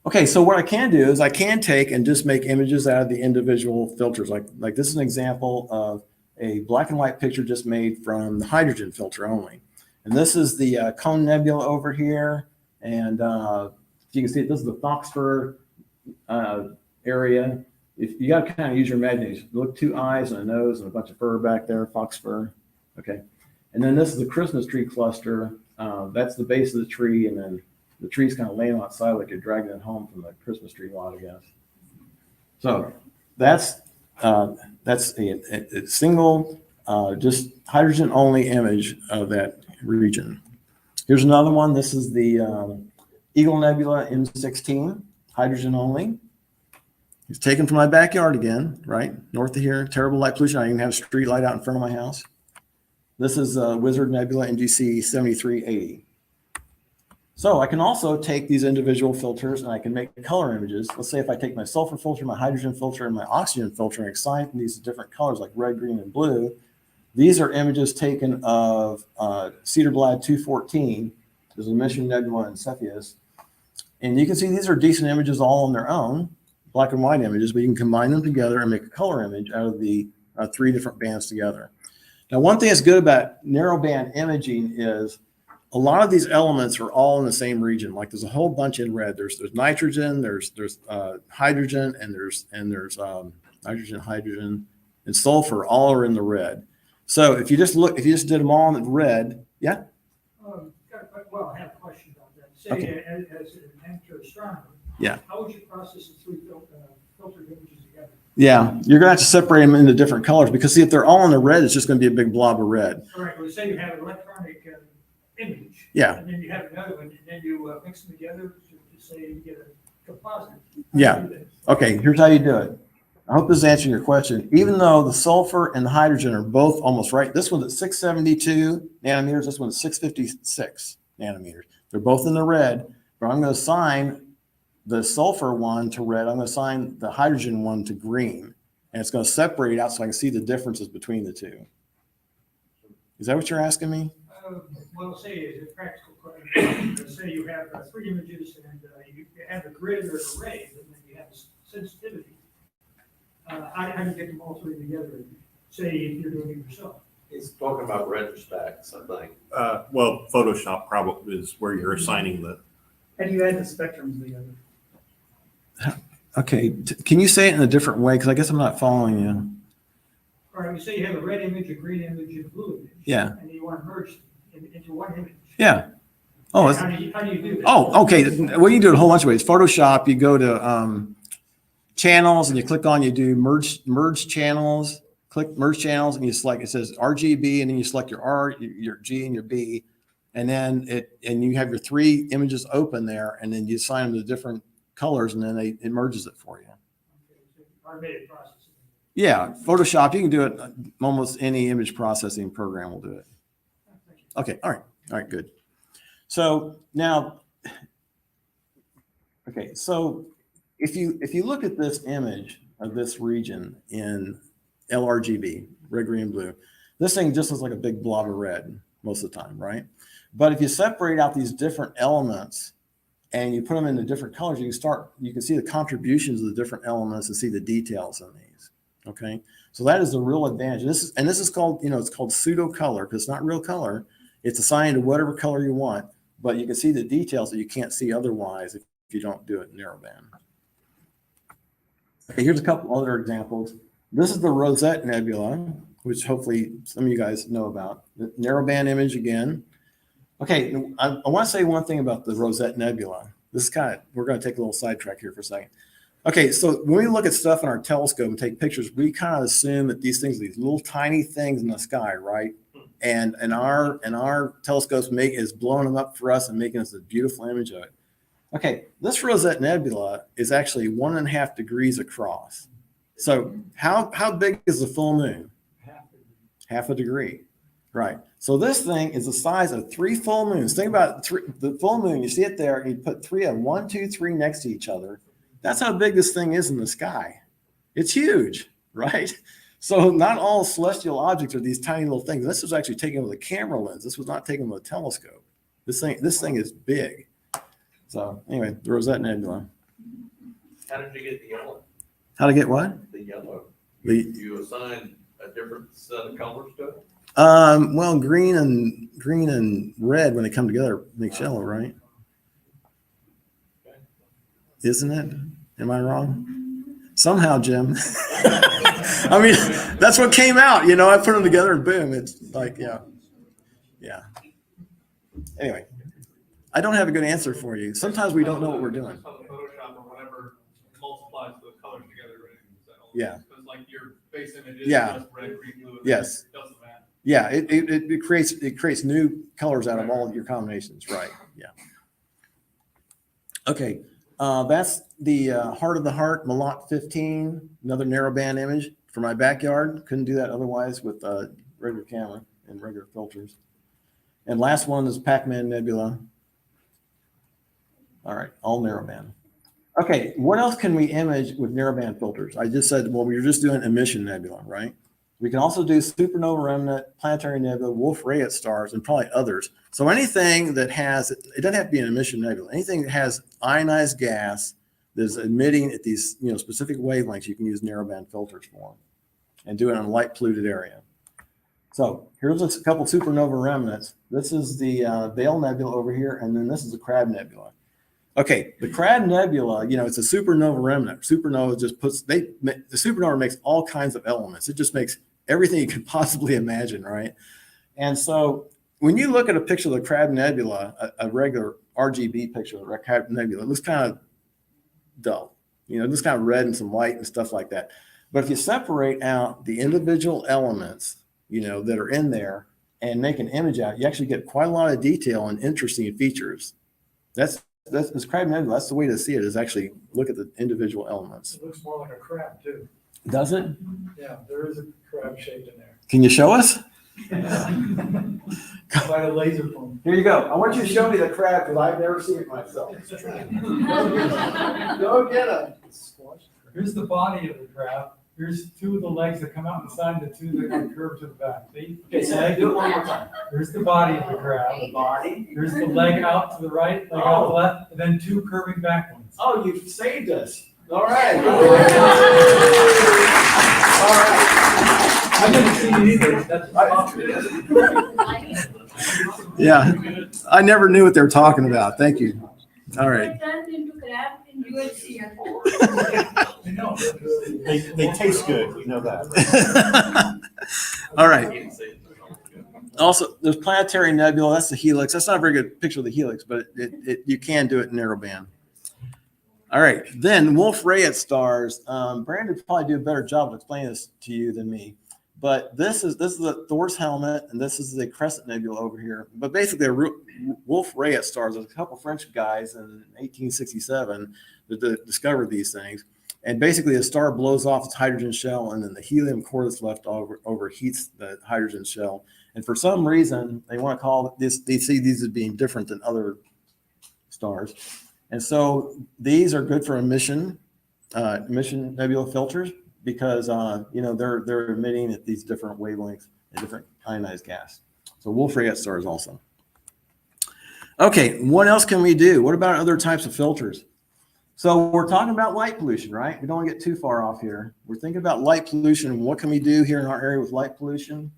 Okay, so what I can do is I can take and just make images out of the individual filters. Like this is an example of a black and white picture just made from the hydrogen filter only. And this is the Cone Nebula over here. And you can see this is the Fox fir area. If you got to kind of use your imagination, look, 2 eyes and a nose and a bunch of fur back there, fox fur. Okay. And then this is the Christmas tree cluster. That's the base of the tree. And then the tree's kind of laying outside like you're dragging it home from the Christmas tree lot, I guess. So that's a single, just hydrogen only image of that region. Here's another one. This is the Eagle Nebula M16, hydrogen only. It's taken from my backyard again, right? North of here, terrible light pollution. I even have a street light out in front of my house. This is Wizard Nebula NGC 7380. So I can also take these individual filters and I can make color images. Let's say if I take my sulfur filter, my hydrogen filter, and my oxygen filter and assign these different colors like red, green, and blue. These are images taken of Cedar Blad 214. There's a Mission Nebula in Cepheus. And you can see these are decent images all on their own, black and white images, but you can combine them together and make a color image out of the 3 different bands together. Now, one thing that's good about narrowband imaging is a lot of these elements are all in the same region. Like there's a whole bunch in red. There's nitrogen, there's hydrogen, and there's nitrogen, hydrogen, and sulfur. All are in the red. So if you just did them all in red, yeah. Well, I have a question about that. Say, Okay. as an amateur astronomer, Yeah. how would you process the 3 filtered images together? Yeah, you're gonna have to separate them into different colors because see, if they're all in the red, it's just gonna be a big blob of red. All right, well, say you have an electronic image. Yeah. And then you have another one, and then you mix them together to say you get a composite. Yeah. Okay, here's how you do it. I hope this is answering your question. Even though the sulfur and the hydrogen are both almost right, this one's at 672 nanometers, this one's 656 nanometers. They're both in the red, but I'm going to assign the sulfur one to red. I'm going to assign the hydrogen one to green, and it's going to separate it out so I can see the differences between the two. Is that what you're asking me? Well, say as a practical question, say you have 3 images and you have a grid or an array, and then you have sensitivity. How do you get them all 3 together? Say if you're doing it yourself. He's talking about retrospects, I think. Well, Photoshop probably is where you're assigning the. How do you add the spectrums together? Okay, can you say it in a different way? Because I guess I'm not following you. All right, you say you have a red image, a green image, and a blue image. Yeah. And you want to merge them into one image. Yeah. Oh, How do you do that? oh, okay. Well, you can do it a whole bunch of ways. Photoshop, you go to channels, and you click on, you do merge channels, click merge channels, and you select, it says RGB, and then you select your R, your G, and your B, and then you have your 3 images open there, and then you assign them to different colors, and then it merges it for you. Automated processing. Yeah, Photoshop, you can do it. Almost any image processing program will do it. Okay, all right, good. So now, okay, so if you look at this image of this region in LRGB, red, green, blue, this thing just looks like a big blob of red most of the time, right? But if you separate out these different elements and you put them into different colors, you can see the contributions of the different elements and see the details in these. Okay, so that is the real advantage. This is called, it's called pseudo color because it's not real color. It's assigned to whatever color you want, but you can see the details that you can't see otherwise if you don't do it narrowband. Okay, here's a couple other examples. This is the Rosette Nebula, which hopefully some of you guys know about. The narrowband image again. Okay, I want to say one thing about the Rosette Nebula. This is we're going to take a little sidetrack here for a second. Okay, so when we look at stuff in our telescope and take pictures, we kind of assume that these things are these little tiny things in the sky, right? And our telescopes is blowing them up for us and making us a beautiful image of it. Okay, this Rosette Nebula is actually 1.5 degrees across. So how big is the full moon? Half a degree, right? So this thing is the size of 3 full moons. Think about the full moon. You see it there. You put 3 of 1, 2, 3 next to each other. That's how big this thing is in the sky. It's huge, right? So not all celestial objects are these tiny little things. This was actually taken with a camera lens. This was not taken with a telescope. This thing is big. So anyway, the Rosette Nebula. How did you get the yellow? How to get what? The yellow. The You assign a different set of colors to it? well, green and red when they come together makes yellow, right? Isn't it? Am I wrong? Somehow, Jim. I mean, that's what came out. I put them together and boom, it's like, yeah. Anyway, I don't have a good answer for you. Sometimes we don't know what we're doing. Photoshop or whatever multiplies the colors together. Right? Yeah. It's like your base image is Yeah. just red, green, blue. Yes. It doesn't matter. Yeah, it creates new colors out of all of your combinations, right? Yeah. Okay, that's the Heart of the Heart Malot 15, another narrowband image for my backyard. Couldn't do that otherwise with a regular camera and regular filters. And last one is Pac-Man Nebula. All right, all narrowband. Okay, what else can we image with narrowband filters? I just said, well, we were just doing emission nebula, right? We can also do supernova remnant, planetary nebula, Wolf-Rayet stars, and probably others. So anything that has, it doesn't have to be an emission nebula, anything that has ionized gas that's emitting at these specific wavelengths, you can use narrowband filters for them and do it in a light polluted area. So here's a couple supernova remnants. This is the Veil Nebula over here, and then this is the Crab Nebula. Okay, the Crab Nebula, it's a supernova remnant. Supernova just the supernova makes all kinds of elements. It just makes everything you could possibly imagine, right? And so when you look at a picture of the Crab Nebula, a regular RGB picture of the Crab Nebula, it looks kind of dull. It looks kind of red and some white and stuff like that. But if you separate out the individual elements, that are in there and make an image out, you actually get quite a lot of detail and interesting features. That's this Crab Nebula. That's the way to see it, is actually look at the individual elements. It looks more like a crab too. Does it? Yeah, there is a crab shaped in there. Can you show us? By a laser pointer. Here you go. I want you to show me the crab because I've never seen it myself. Go get it. Here's the body of the crab. Here's 2 of the legs that come out inside, the 2 that are curved to the back. See? Okay, so do it one more time. Here's the body of the crab. The body. Here's the leg out to the right, leg out to the left, and then 2 curving back ones. Oh, you've saved us. All right. All right. I've never seen it either. That's awesome. Yeah, I never knew what they were talking about. Thank you. All right. Turned into crab in UHCL. They taste good, you know that. All right. Also, there's planetary nebula. That's the helix. That's not a very good picture of the helix, but you can do it in narrowband. All right, then Wolf-Rayet stars. Brandon would probably do a better job of explaining this to you than me. But this is a Thor's helmet, and this is the Crescent Nebula over here. But basically, Wolf-Rayet stars. There's a couple French guys in 1867 that discovered these things. And basically, a star blows off its hydrogen shell, and then the helium core that's left over heats the hydrogen shell. And for some reason, they want to call this. They see these as being different than other stars, and so these are good for emission nebula filters. Because they're emitting at these different wavelengths and different ionized gas. So Wolf-Rayet stars also. Okay, what else can we do? What about other types of filters? So we're talking about light pollution, right? We don't want to get too far off here. We're thinking about light pollution. What can we do here in our area with light pollution?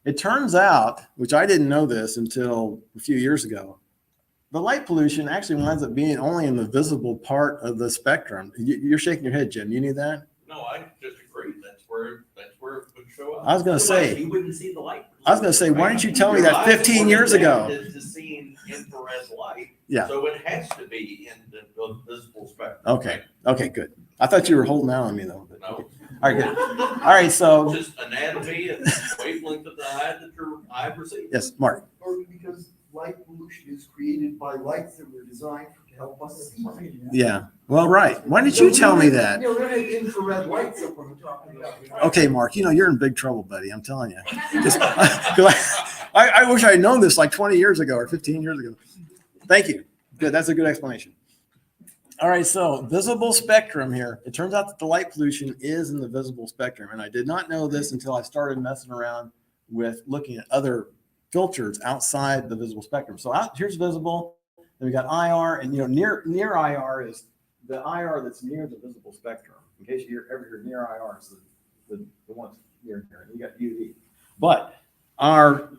It turns out, which I didn't know this until a few years ago, the light pollution actually winds up being only in the visible part of the spectrum. You're shaking your head, Jim. You knew that? No, I just agree. That's where it would show up. I was going to say, You wouldn't see the light. I was going to say, why didn't you tell me that 15 years ago? Is to seeing infrared light. Yeah. So it has to be in the visible spectrum. Okay. Okay, good. I thought you were holding out on me though. But, No. okay. All right, good. All right, so Just anatomy and wavelength of the eye that your eye perceives. yes, Mark. Or because light pollution is created by lights that were designed to help us see. Yeah. Well, right. Why didn't you tell me that? You know, we have infrared lights up on the top of the. Okay, Mark, you're in big trouble, buddy. I'm telling you. Just, 'cause I wish I had known this like 20 years ago or 15 years ago. Thank you. Good. That's a good explanation. All right. So visible spectrum here. It turns out that the light pollution is in the visible spectrum. And I did not know this until I started messing around with looking at other filters outside the visible spectrum. So here's visible. Then we got IR, and near IR is the IR that's near the visible spectrum. In case you ever hear near IR, is the ones near here. You got UV. But our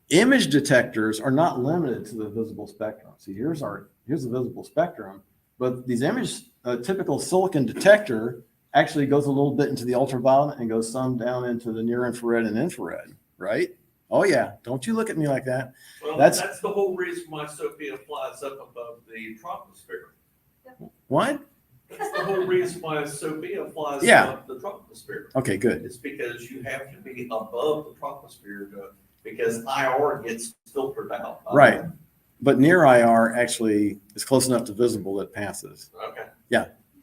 image detectors are not limited to the visible spectrum. See, here's the visible spectrum, but these typical silicon detector actually goes a little bit into the ultraviolet and goes some down into the near infrared and infrared, right? Oh yeah, don't you look at me like that. Well, That's the whole reason why Sophia flies up above the troposphere. what? That's the whole reason why Sophia flies Yeah. above the troposphere. Okay, good. It's because you have to be above the troposphere because IR gets filtered out. Right. But near IR actually is close enough to visible that passes. Okay.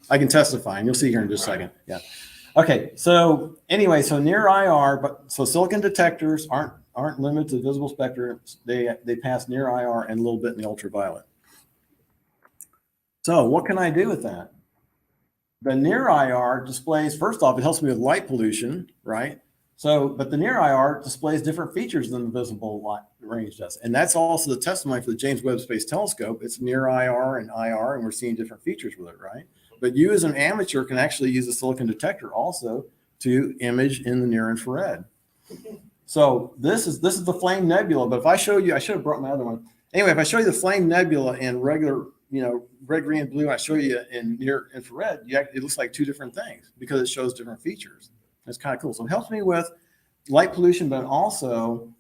I can testify, and you'll see here in just a second. Yeah. Okay. So anyway, so near IR, so silicon detectors aren't limited to visible spectrum. They pass near IR and a little bit in the ultraviolet. So what can I do with that? The near IR displays, first off, it helps me with light pollution, right? So, but the near IR displays different features than the visible light range does. And that's also the testimony for the James Webb Space Telescope. It's near IR, and we're seeing different features with it, right? But you as an amateur can actually use a silicon detector also to image in the near infrared. So this is the Flame Nebula. But if I show you, I should have brought my other one. Anyway, if I show you the Flame Nebula in regular, red, green, and blue, I show you in near infrared, it looks like two different things because it shows different features. That's kind of cool. So it helps me with light pollution, but also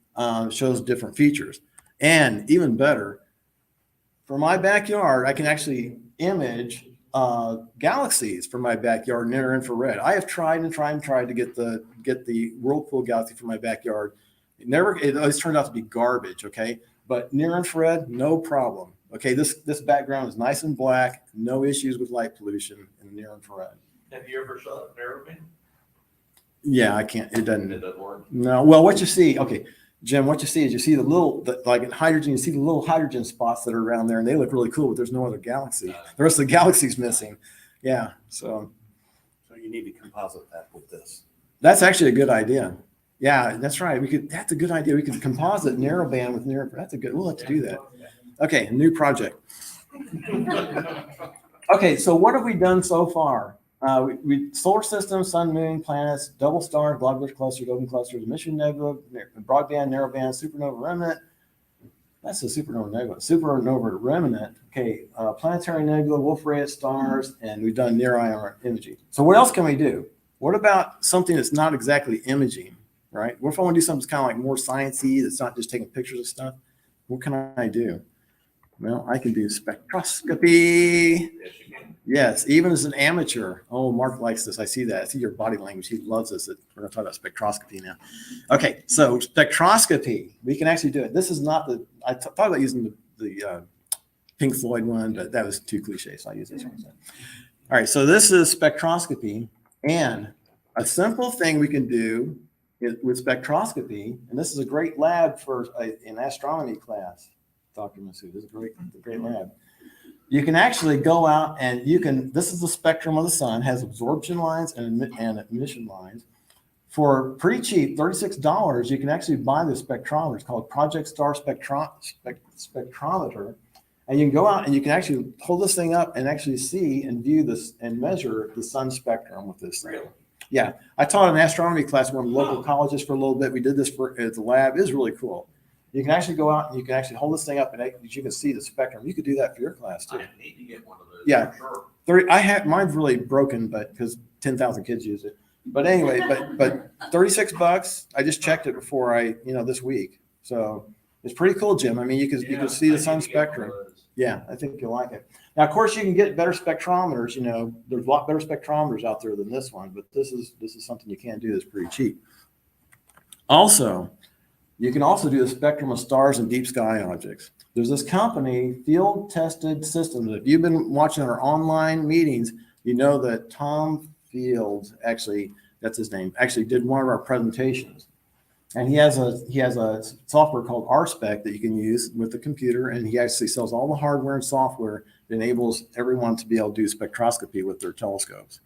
shows different features. And even better, for my backyard, I can actually image galaxies from my backyard near infrared. I have tried to get the Whirlpool galaxy from my backyard. It always turned out to be garbage. Okay, but near infrared, no problem. Okay, this background is nice and black, no issues with light pollution in near infrared. Have you ever shot a narrowband? Yeah, I can't. It doesn't work. No. Well, what you see, okay, Jim, what you see is you see like in hydrogen, you see the little hydrogen spots that are around there, and they look really cool, but there's no other galaxy. The rest of the galaxy's missing. Yeah. So you need to composite that with this. that's actually a good idea. Yeah, that's right. That's a good idea. We could composite narrowband with near. We'll have to do that. Okay, new project. Okay, so what have we done so far? We solar system, sun, moon, planets, double stars, globular clusters, open clusters, emission nebula, broadband, narrowband, supernova remnant. That's a supernova nebula. Supernova remnant. Okay, planetary nebula, Wolf-Rayet stars, and we've done near IR imaging. So what else can we do? What about something that's not exactly imaging, right? What if I want to do something that's kind of like more sciencey, that's not just taking pictures of stuff? What can I do? Well, I can do spectroscopy. Yes, you can. Yes, even as an amateur. Oh, Mark likes this. I see that. I see your body language. He loves this. We're going to talk about spectroscopy now. Okay, so spectroscopy. We can actually do it. This is not the, thought about using the Pink Floyd one, but that was too cliche, so I use this one instead. All right, so this is spectroscopy, and a simple thing we can do with spectroscopy, and this is a great lab for an astronomy class. Dr. Masood, this is a great lab. You can actually go out and this is the spectrum of the sun, has absorption lines and emission lines. For pretty cheap, $36, you can actually buy this spectrometer. It's called Project Star Spectrometer. And you can go out and you can actually hold this thing up and actually see and view this and measure the sun spectrum with this thing. Really? Yeah, I taught an astronomy class at one of the local colleges for a little bit. We did this at the lab. It was really cool. You can actually go out and you can actually hold this thing up and you can see the spectrum. You could do that for your class too. I need to get one of those. Yeah. for sure. Mine's really broken, but because 10,000 kids use it. But anyway, but $36. I just checked it before this week. So it's pretty cool, Jim. I mean, you can see the sun spectrum. Yeah, I think you'll like it. Now, of course, you can get better spectrometers. There's a lot better spectrometers out there than this one, but this is something you can do that's pretty cheap. Also, you can also do the spectrum of stars and deep sky objects. There's this company, Field Tested Systems. If you've been watching our online meetings, you know that Tom Fields, actually, that's his name, actually did one of our presentations. And he has a software called RSpec that you can use with the computer, and he actually sells all the hardware and software that enables everyone to be able to do spectroscopy with their telescopes.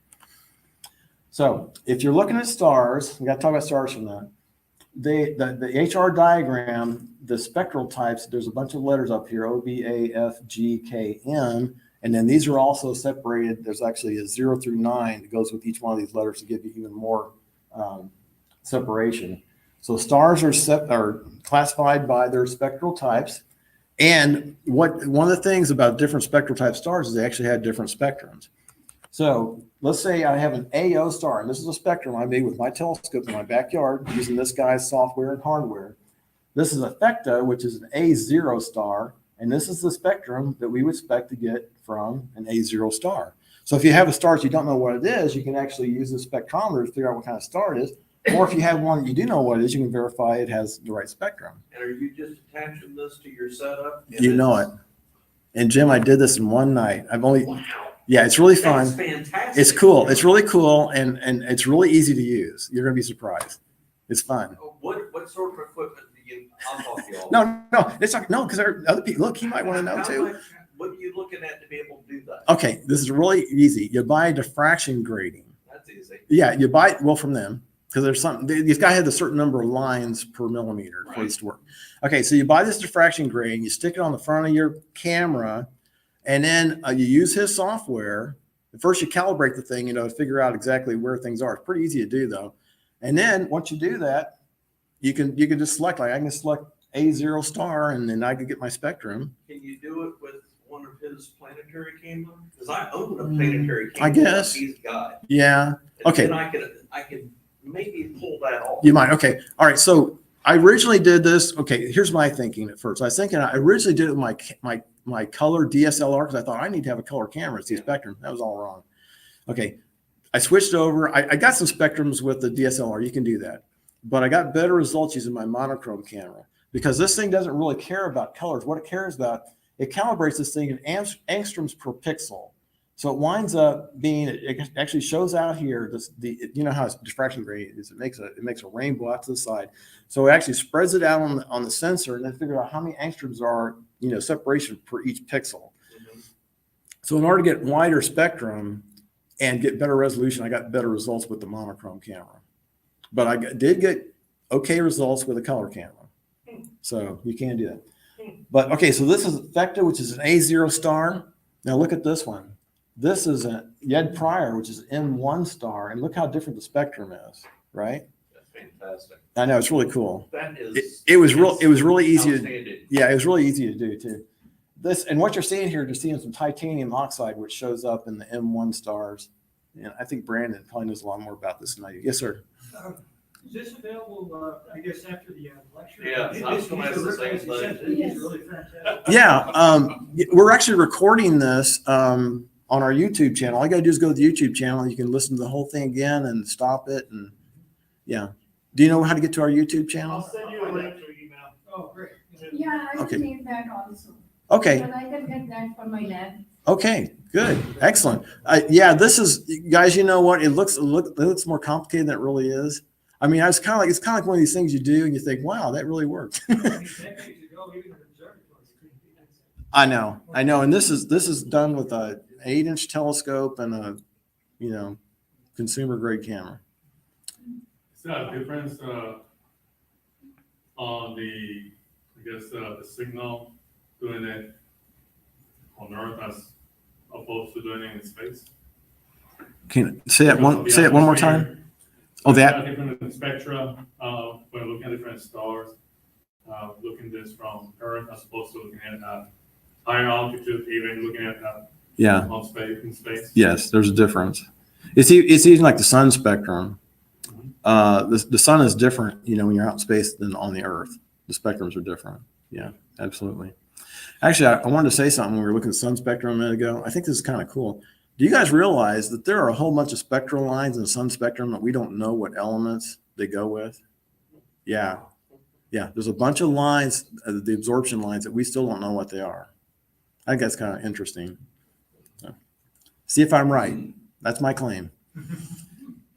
So if you're looking at stars, we got to talk about stars from that. The HR diagram, the spectral types, there's a bunch of letters up here, O, B, A, F, G, K, M, and then these are also separated. There's actually a 0 through 9 that goes with each one of these letters to give you even more separation. So stars are classified by their spectral types. And one of the things about different spectral type stars is they actually have different spectrums. So let's say I have an AO star, and this is a spectrum I made with my telescope in my backyard using this guy's software and hardware. This is a Theta, which is an A0 star, and this is the spectrum that we would expect to get from an A0 star. So if you have a star that you don't know what it is, you can actually use the spectrometer to figure out what kind of star it is. Or if you have one that you do know what it is, you can verify it has the right spectrum. And are you just attaching this to your setup? You know it. And Jim, I did this in one night. Wow. Yeah, it's really fun. That's fantastic. It's cool. It's really cool, and it's really easy to use. You're gonna be surprised. It's fun. What sort of equipment do you? I'll talk to you all. No, it's not. No, because there are other people. Look, you might want to know How too. much- What are you looking at to be able to do that? Okay, this is really easy. You buy diffraction grating. That's easy. Yeah, you buy it from them because there's something. These guys had a certain number of lines per millimeter for this to work. Okay, so you buy this diffraction grating, you stick it on the front of your camera, and then you use his software. First, you calibrate the thing, to figure out exactly where things are. It's pretty easy to do, though. And then once you do that, you can just select. Like I can select A0 star, and then I can get my spectrum. Can you do it with one of his planetary cameras? Because I own a planetary camera. I guess. He's got. Yeah. Okay. And I could maybe pull that off. You might. Okay. All right. So I originally did this. Okay. Here's my thinking at first. I was thinking I originally did it with my color DSLR because I thought I need to have a color camera to see spectrum. That was all wrong. Okay. I switched over. I got some spectrums with the DSLR. You can do that. But I got better results using my monochrome camera because this thing doesn't really care about colors. What it cares about, it calibrates this thing in angstroms per pixel. So it winds up being, it actually shows out here, you know how diffraction gradient is. It makes a rainbow out to the side. So it actually spreads it out on the sensor and then figure out how many angstroms are, separation per each pixel. Mm-hmm. So in order to get wider spectrum and get better resolution, I got better results with the monochrome camera. But I did get okay results with a color camera. So you can do that. But okay, so this is Theta, which is an A0 star. Now look at this one. This is a Yed Prior, which is an M1 star, and look how different the spectrum is, right? That's fantastic. I know, it's really cool. That is. It was really easy outstanding. it was really easy to do too. And what you're seeing here, you're seeing some titanium oxide, which shows up in the M1 stars. And I think Brandon probably knows a lot more about this than I do. Yes, sir. Is this available, I guess, after the lecture? Yeah, I was gonna ask the same thing. These are really fantastic. Yeah, we're actually recording this on our YouTube channel. All you gotta do is go to the YouTube channel. You can listen to the whole thing again and stop it. And yeah, do you know how to get to our YouTube I'll channel? send you a link to email. Oh, great. Yeah, I Okay. will need that also. Okay. But I can get that for my lab. Okay, good, excellent. Yeah, this is, guys, you know what? It looks more complicated than it really is. I mean, it's kind of like one of these things you do and you think, wow, that really worked. I mean, decades ago, even an observatory couldn't be that. I know, and this is done with a 8-inch telescope and a, consumer grade camera. Is there a difference on the, I guess, the signal doing it on Earth as opposed to doing it in space? Can you say it one more time? Oh, that. Different spectra when looking at different stars, looking this from Earth as opposed to looking at higher altitude, even looking at Yeah. on space in space. Yes, there's a difference. It's even like the sun spectrum. The sun is different, when you're out in space than on the Earth. The spectrums are different. Yeah, absolutely. Actually, I wanted to say something when we were looking at the sun spectrum a minute ago. I think this is kind of cool. Do you guys realize that there are a whole bunch of spectral lines in the sun spectrum that we don't know what elements they go with? Yeah. Yeah, there's a bunch of lines, the absorption lines, that we still don't know what they are. I think that's kind of interesting. So, see if I'm right. That's my claim.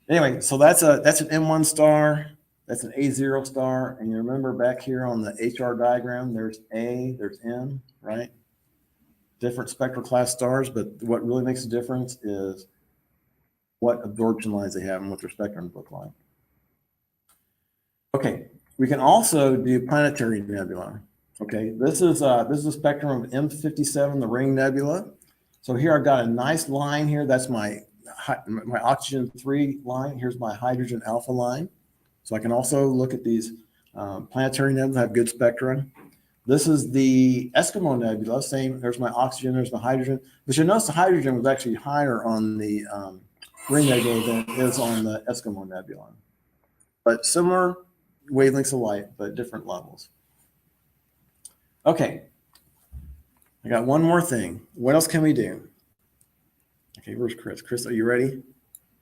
Anyway, so that's an M1 star, that's an A0 star, and you remember back here on the HR diagram, there's A, there's M, right? Different spectral class stars, but what really makes a difference is what absorption lines they have and what their spectrums look like. Okay, we can also do planetary nebula. Okay, this is a spectrum of M57, the ring nebula. So here I've got a nice line here. That's my oxygen 3 line. Here's my hydrogen alpha line. So I can also look at these planetary nebula, have good spectra. This is the Eskimo Nebula, same, there's my oxygen, there's my hydrogen. But you'll notice the hydrogen was actually higher on the Ring Nebula than it is on the Eskimo Nebula. But similar wavelengths of light, but different levels. Okay, I got one more thing. What else can we do? Okay, where's Chris? Chris, are you ready?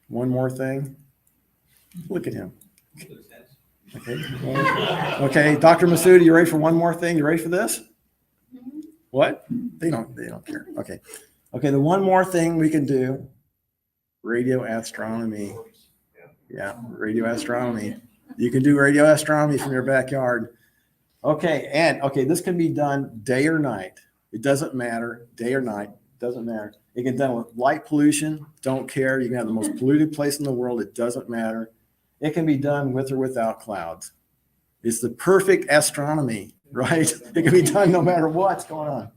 One more thing. Look at him. Okay. Okay, Dr. Masood, you ready for one more thing? You ready for this? What? They don't care. Okay. Okay, the one more thing we can do, radio astronomy. Yeah, radio astronomy. You can do radio astronomy from your backyard. Okay, and this can be done day or night. It doesn't matter, day or night, doesn't matter. It can be done with light pollution, don't care. You can have the most polluted place in the world, it doesn't matter. It can be done with or without clouds. It's the perfect astronomy, right? It can be done no matter what's going on.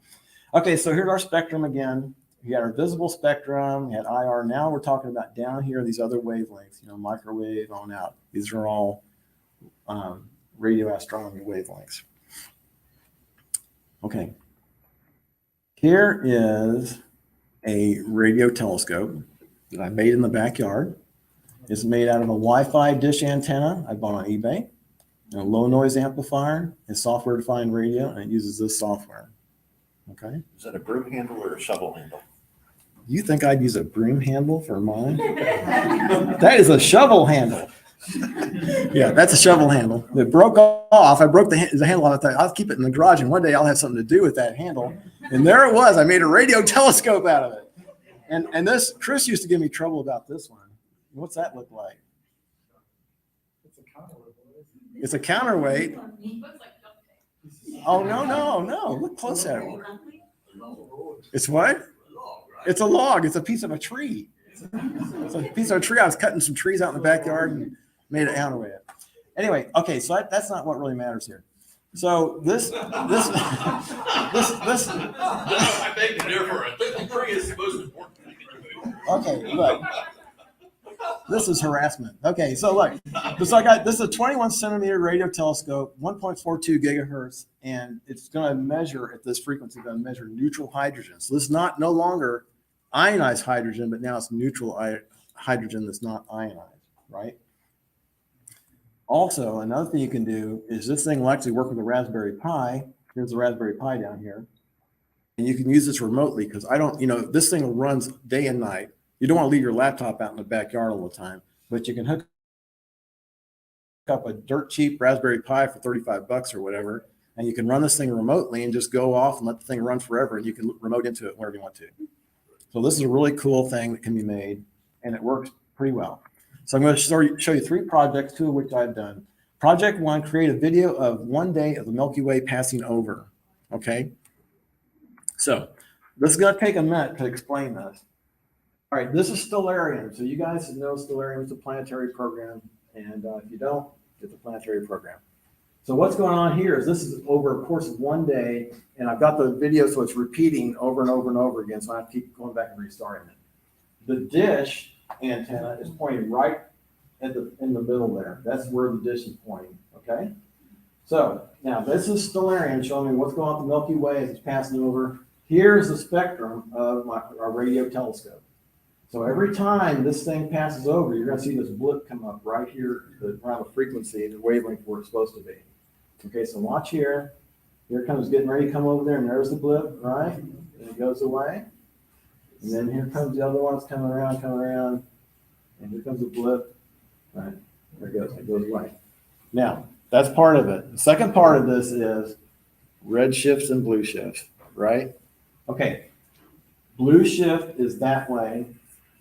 Okay, so here's our spectrum again. We got our visible spectrum, we had IR. Now we're talking about down here, these other wavelengths, microwave on out. These are all radio astronomy wavelengths. Okay. Here is a radio telescope that I made in the backyard. It's made out of a Wi-Fi dish antenna I bought on eBay, and a low noise amplifier, and software defined radio, and it uses this software. Okay. Is that a broom handle or a shovel handle? You think I'd use a broom handle for mine? That is a shovel handle. Yeah, that's a shovel handle. It broke off. I broke the handle off. I thought I'll keep it in the garage, and one day I'll have something to do with that handle. And there it was. I made a radio telescope out of it. And this, Chris used to give me trouble about this one. What's that look like? It's a counterweight. Oh, no. Look close at it. It's what? It's a log. It's a piece of a tree. It's a piece of a tree. I was cutting some trees out in the backyard and made a counterweight. Anyway, okay, so that's not what really matters here. So this. I beg to differ. I think the tree is the most important thing to do. Okay, look. This is harassment. Okay, so look. So this is a 21 centimeter radio telescope, 1.42 gigahertz, and it's going to measure at this frequency. Going to measure neutral hydrogen. So this is no longer ionized hydrogen, but now it's neutral hydrogen that's not ionized, right? Also, another thing you can do is this thing will actually work with a Raspberry Pi. Here's the Raspberry Pi down here. And you can use this remotely because this thing runs day and night. You don't want to leave your laptop out in the backyard all the time, but you can hook up a dirt cheap Raspberry Pi for 35 bucks or whatever, and you can run this thing remotely and just go off and let the thing run forever, and you can remote into it wherever you want to. So this is a really cool thing that can be made, and it works pretty well. So I'm going to show you 3 projects, 2 of which I've done. Project 1, create a video of 1 day of the Milky Way passing over. Okay. So this is going to take a minute to explain this. All right, this is Stellarium. So you guys know Stellarium is a planetary program, and if you don't, it's a planetary program. So what's going on here is this is over a course of 1 day, and I've got the video so it's repeating over and over and over again, so I have to keep going back and restarting it. The dish antenna is pointing right in the middle there. That's where the dish is pointing, okay? So now this is Stellarium showing me what's going on with the Milky Way as it's passing over. Here's the spectrum of our radio telescope. So every time this thing passes over, you're going to see this blip come up right here around the frequency, the wavelength where it's supposed to be. Okay, so watch here. Here it comes, getting ready to come over there, and there's the blip, right? And it goes away. And then here comes the other ones coming around, and here comes the blip. Right, there it goes away. Now, that's part of it. The second part of this is red shifts and blue shifts, right? Okay, blue shift is that way,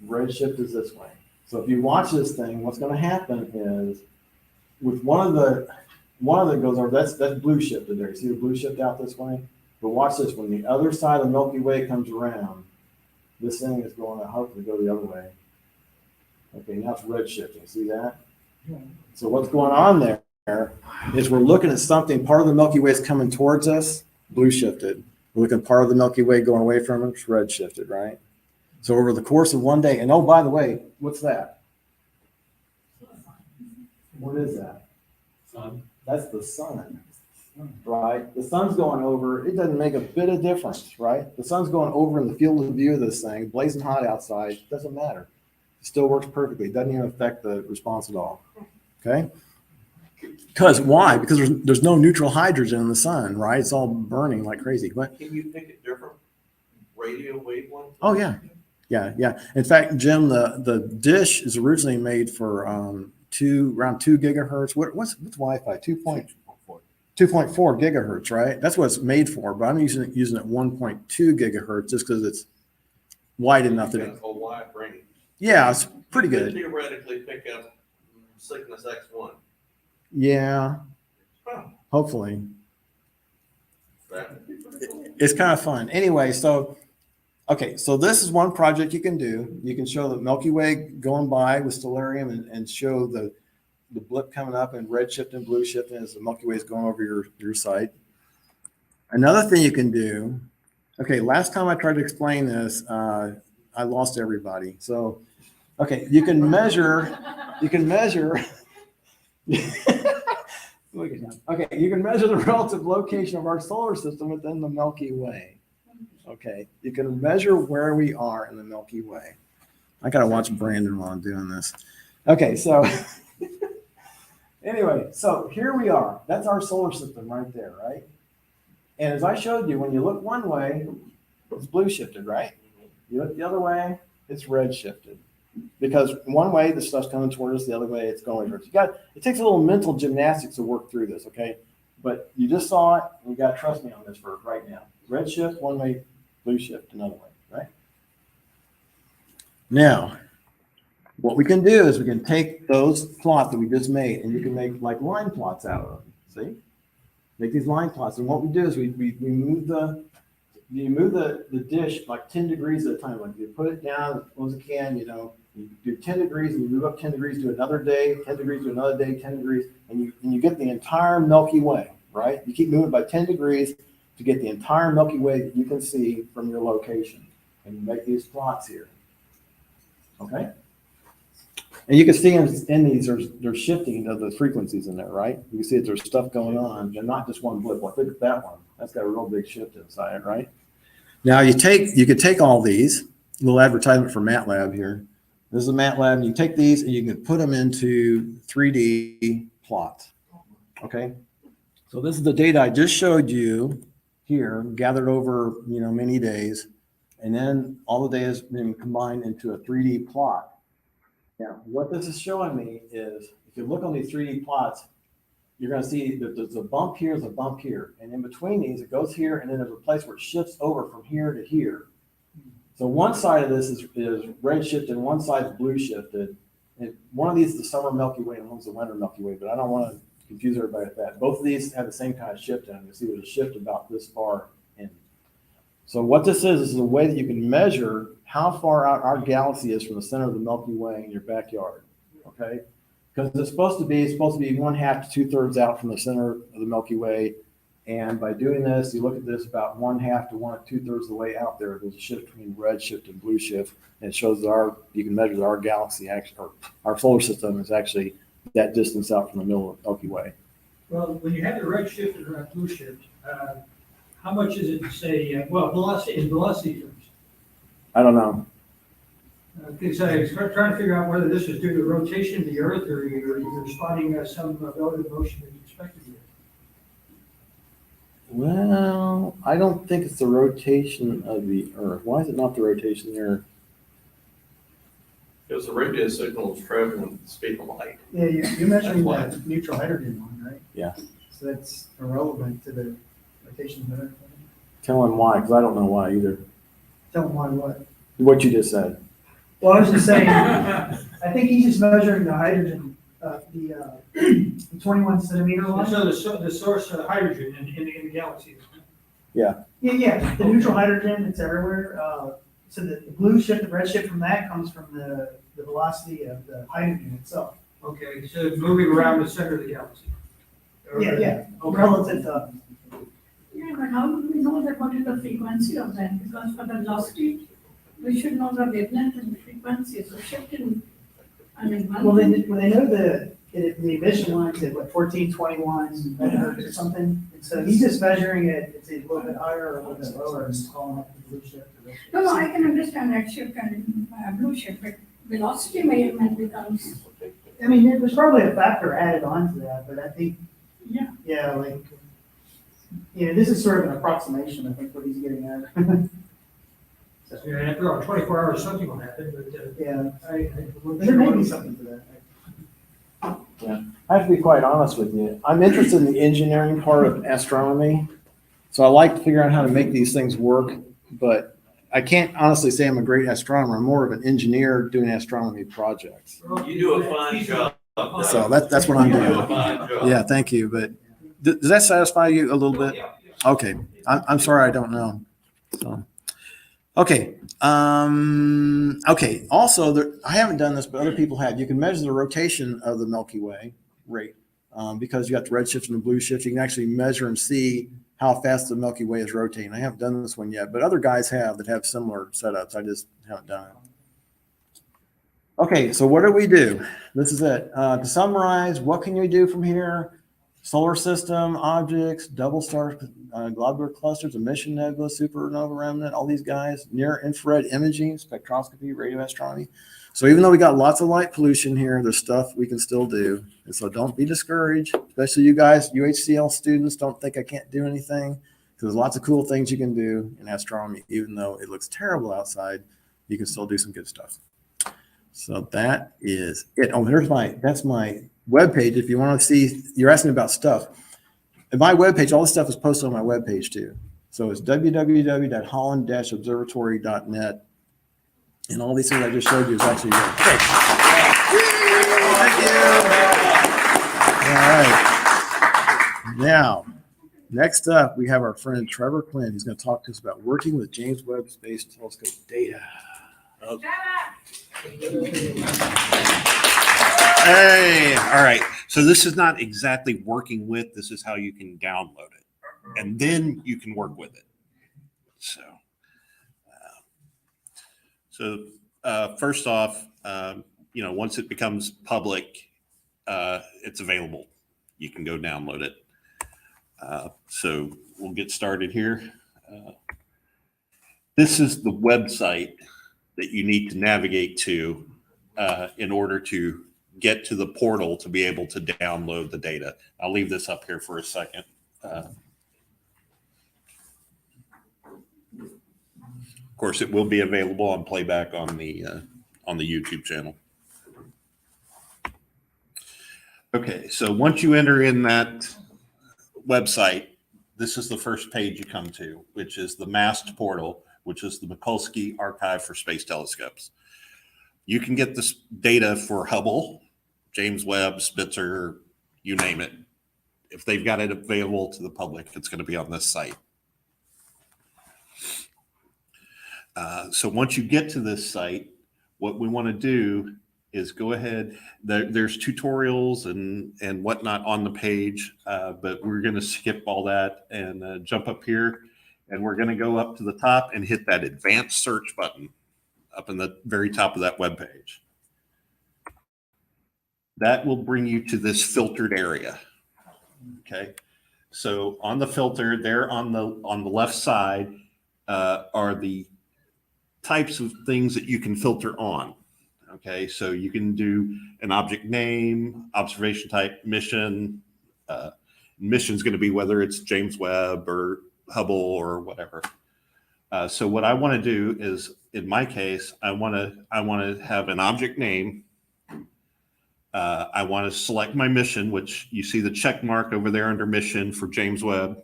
red shift is this way. So if you watch this thing, what's going to happen is with one of the goes over, that's blue shifted there. You see the blue shift out this way? But watch this, when the other side of the Milky Way comes around, this thing is going to hopefully go the other way. Okay, now it's red shifting. See that? So what's going on there is we're looking at something, part of the Milky Way is coming towards us, blue shifted. We're looking at part of the Milky Way going away from us, red shifted, right? So over the course of 1 day, and oh, by the way, what's that? What is that? Sun. That's the sun, right? The sun's going over. It doesn't make a bit of difference, right? The sun's going over in the field of view of this thing, blazing hot outside. It doesn't matter. It still works perfectly. It doesn't even affect the response at all. Okay? Because why? Because there's no neutral hydrogen in the sun, right? It's all burning like crazy. But Can you pick a different radio wavelength? oh yeah. Yeah. In fact, Jim, the dish is originally made for around 2 gigahertz. What's Wi-Fi? 2.4 gigahertz, right? That's what it's made for. But I'm using it 1.2 gigahertz just because it's wide enough that A wide range. yeah, it's pretty You could good. theoretically pick up Cygnus X1. Yeah, Huh. hopefully. That would be pretty cool. It's kind of fun. Anyway, so this is one project you can do. You can show the Milky Way going by with Stellarium and show the blip coming up and red shift and blue shift as the Milky Way is going over your site. Another thing you can do, okay, last time I tried to explain this, I lost everybody. So, okay, you can measure. Okay, you can measure the relative location of our solar system within the Milky Way. Okay, you can measure where we are in the Milky Way. I gotta watch Brandon while I'm doing this. Okay, so anyway, so here we are. That's our solar system right there, right? And as I showed you, when you look one way, it's blue shifted, right? You look the other way, it's red shifted. Because one way the stuff's coming towards us, the other way it's going towards us. It takes a little mental gymnastics to work through this, okay? But you just saw it, and you got to trust me on this for right now. Red shift one way, blue shift another way, right? Now, what we can do is we can take those plots that we just made, and you can make like line plots out of them. See? Make these line plots, and what we do is we move the dish like 10 degrees at a time. Like you put it down as close as you can, you do 10 degrees and you move up 10 degrees to another day, 10 degrees to another day, 10 degrees, and you get the entire Milky Way, right? You keep moving by 10 degrees to get the entire Milky Way that you can see from your location. And you make these plots here. Okay? And you can see in these, there's shifting of the frequencies in there, right? You can see that there's stuff going on, and not just one blip. Like, look at that one. That's got a real big shift inside it, right? Now you could take all these, little advertisement for MATLAB here. This is a MATLAB, and you take these and you can put them into 3D plot. Okay, so this is the data I just showed you here, gathered over many days, and then all the data has been combined into a 3D plot. Now, what this is showing me is, if you look on these 3D plots, you're going to see that there's a bump here, there's a bump here, and in between these, it goes here, and then there's a place where it shifts over from here to here. So one side of this is red shifted, and one side is blue shifted. And one of these is the summer Milky Way, and one's the winter Milky Way, but I don't want to confuse everybody with that. Both of these have the same kind of shift in them. You see there's a shift about this far in. So what this is a way that you can measure how far out our galaxy is from the center of the Milky Way in your backyard. Okay? Because it's supposed to be 1/2 to 2/3 out from the center of the Milky Way. And by doing this, you look at this about 1/2 to 2/3 of the way out there. There's a shift between red shift and blue shift. And it shows that you can measure that our galaxy, or our solar system, is actually that distance out from the middle of the Milky Way. Well, when you have the red shift and blue shift, how much is it to say, velocity terms? I don't know. Because I was trying to figure out whether this is due to rotation of the Earth or you're spotting some relative motion that you expected here. Well, I don't think it's the rotation of the Earth. Why is it not the rotation of the Earth? Because the radio signal is traveling at the speed of light. Yeah, you're measuring That's that neutral hydrogen one, right? Yeah. So that's irrelevant to the rotation of Earth. Tell him why, because I don't know why either. Tell them why what? What you just said. Well, I was just saying, I think he's just measuring the hydrogen, the 21 centimeter And line. so the source of hydrogen in the galaxy. Yeah, the neutral hydrogen, it's everywhere. So the blue shift, the red shift from that comes from the velocity of the hydrogen itself. Okay, so it's moving around the center of the galaxy. Yeah, Okay. relative to. Yeah, but how do we know that what is the frequency of that? Because for the velocity, we should know the wavelength and the frequency, so shifting, Well, they know the emission lines at 1421 megahertz or something. And so he's just measuring it, it's a little bit higher or a little bit lower, and calling it the blue shift. or red shift. No, I can understand red shift and blue shift, but velocity measurement becomes, I mean, there's probably a factor added on to that, but I think, yeah. This is sort of an approximation, I think, what he's getting at. So, Yeah, after all, 24 hours, something will happen, but, yeah, but there may be something to that. I have to be quite honest with you. I'm interested in the engineering part of astronomy. So I like to figure out how to make these things work, but I can't honestly say I'm a great astronomer. I'm more of an engineer doing astronomy projects. You do a fine job. Doug. So that's what I'm You do doing. a fine job. Yeah, thank you. But does that satisfy you a little bit? Okay. I'm sorry, I don't know. So, okay. Okay. Also, I haven't done this, but other people have. You can measure the rotation of the Milky Way rate because you got the red shift and the blue shift. You can actually measure and see how fast the Milky Way is rotating. I haven't done this one yet, but other guys have that have similar setups. I just haven't done it. Okay, so what do we do? This is it. To summarize, what can you do from here? Solar system, objects, double star, globular clusters, emission nebula, supernova remnant, all these guys, near infrared imaging, spectroscopy, radio astronomy. So even though we got lots of light pollution here, there's stuff we can still do. And so don't be discouraged, especially you guys, UHCL students, don't think I can't do anything. Because there's lots of cool things you can do in astronomy. Even though it looks terrible outside, you can still do some good stuff. So that is it. Oh, that's my webpage. If you want to see, you're asking about stuff. At my webpage, all this stuff is posted on my webpage too. So it's www.holland-observatory.net. And all these things I just showed you is actually there. Okay. Thank you. All right. Now, next up, we have our friend Trevor Quinn. He's going to talk to us about working with James Webb Space Telescope data. Okay. Hey, all right. So this is not exactly working with, this is how you can download it. And then you can work with it. So first off, once it becomes public, it's available. You can go download it. So we'll get started here. This is the website that you need to navigate to in order to get to the portal to be able to download the data. I'll leave this up here for a second. Of course, it will be available on playback on the YouTube channel. Okay, so once you enter in that website, this is the first page you come to, which is the MAST portal, which is the Mikulski Archive for Space Telescopes. You can get this data for Hubble, James Webb, Spitzer, you name it. If they've got it available to the public, it's going to be on this site. So once you get to this site, what we want to do is go ahead. There's tutorials and whatnot on the page, but we're going to skip all that and jump up here. And we're going to go up to the top and hit that advanced search button up in the very top of that web page. That will bring you to this filtered area. Okay. So on the filter there on the left side are the types of things that you can filter on. Okay, so you can do an object name, observation type, mission. Mission is going to be whether it's James Webb or Hubble or whatever. So what I want to do is, in my case, I want to have an object name. I want to select my mission, which you see the check mark over there under mission for James Webb.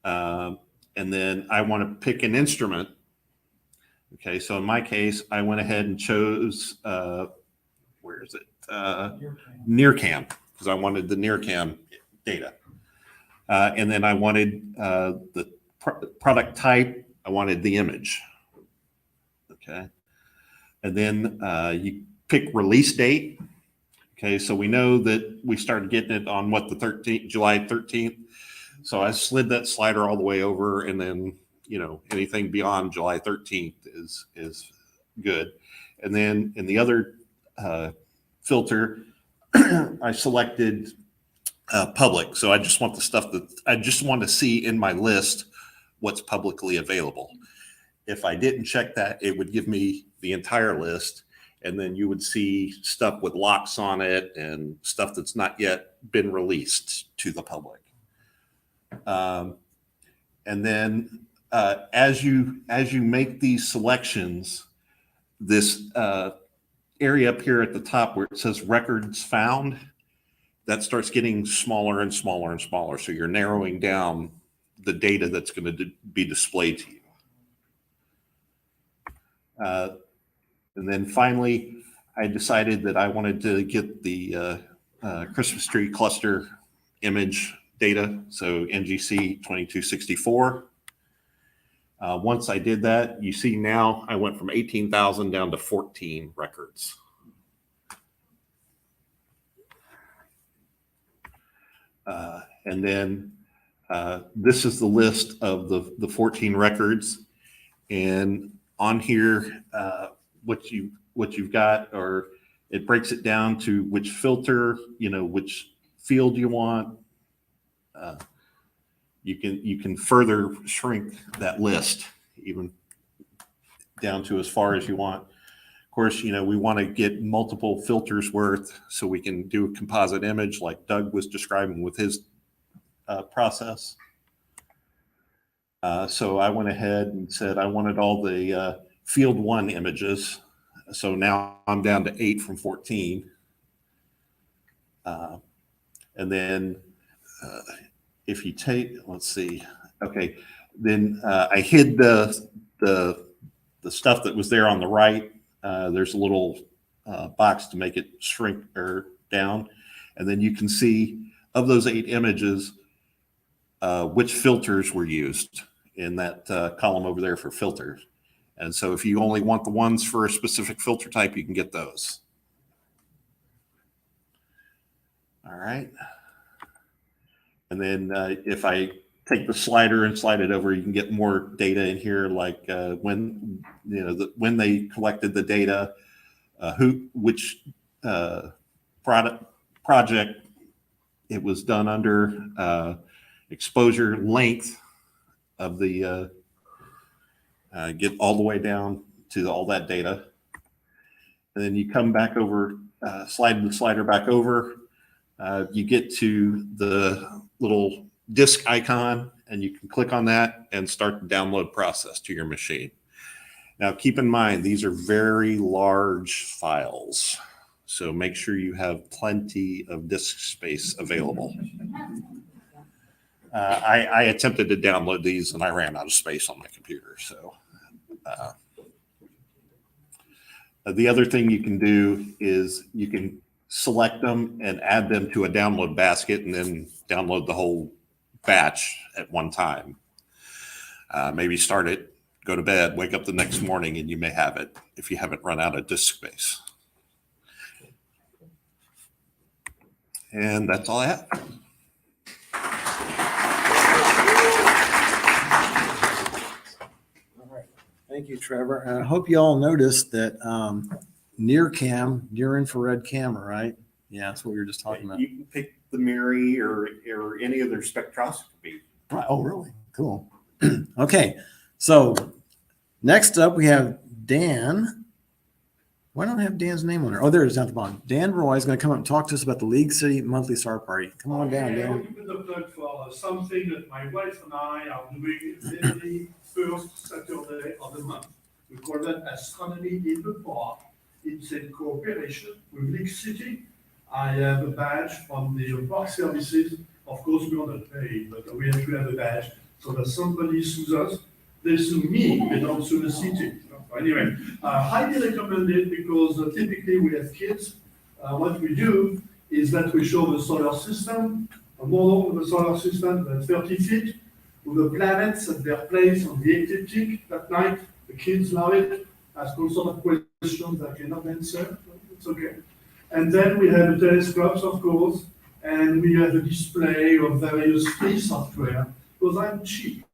And then I want to pick an instrument. Okay, so in my case, I went ahead and chose, where is it? NIRCam, because I wanted the NIRCam data. And then I wanted the product type, I wanted the image. Okay, and then you pick release date. Okay, so we know that we started getting it on what, the 13th, July 13th. So I slid that slider all the way over, and then anything beyond July 13th is good. And then in the other filter, I selected public. So I just want the stuff that I just want to see in my list what's publicly available. If I didn't check that, it would give me the entire list. And then you would see stuff with locks on it and stuff that's not yet been released to the public. And then as you make these selections, this area up here at the top where it says records found, that starts getting smaller and smaller and smaller. So you're narrowing down the data that's going to be displayed to you. And then finally, I decided that I wanted to get the Christmas tree cluster image data, so NGC 2264. Once I did that, you see now I went from 18,000 down to 14 records. And then this is the list of the 14 records. And on here, what you've got, or it breaks it down to which filter, which field you want. You can further shrink that list even down to as far as you want. Of course, we want to get multiple filters worth so we can do a composite image like Doug was describing with his process. So I went ahead and said I wanted all the field 1 images. So now I'm down to 8 from 14. And then if you take, let's see, okay, then I hid the stuff that was there on the right. There's a little box to make it shrink or down. And then you can see of those 8 images, which filters were used in that column over there for filters. And so if you only want the ones for a specific filter type, you can get those. All right. And then if I take the slider and slide it over, you can get more data in here, like when they collected the data, which project it was done under, exposure length of the get all the way down to all that data. And then you come back over slide the slider back over. You get to the little disk icon, and you can click on that and start the download process to your machine. Now, keep in mind, these are very large files, so make sure you have plenty of disk space available. I attempted to download these, and I ran out of space on my computer. So the other thing you can do is you can select them and add them to a download basket, and then download the whole batch at one time. Maybe start it, go to bed, wake up the next morning, and you may have it if you haven't run out of disk space. And that's all I have. All right. Thank you, Trevor. And I hope you all noticed that near infrared camera, right? Yeah, that's what we were just talking about. You can pick the MIRI or any other spectroscopy. Right. Oh, really? Cool. Okay. So next up, we have Dan. Why don't I have Dan's name on there? Oh, there it is down at the bottom. Dan Roy is going to come up and talk to us about the League City Monthly Star Party. Come on down, I Dan. want to put the plug for something that my wife and I are doing every first Saturday of the month. We call that Astronomy in the Park. It's in cooperation with League City. I have a badge from the park services. Of course, we are not paid, but we have to have a badge so that somebody sues us. They sue me, they don't sue the city. Anyway, highly recommended because typically we have kids. What we do is that we show the solar system, a model of the solar system at 30 feet, with the planets at their place on the ecliptic that night. The kids love it, ask all sorts of questions I cannot answer. It's okay. And then we have the telescopes, of course, and we have a display of various free software, because I'm cheap.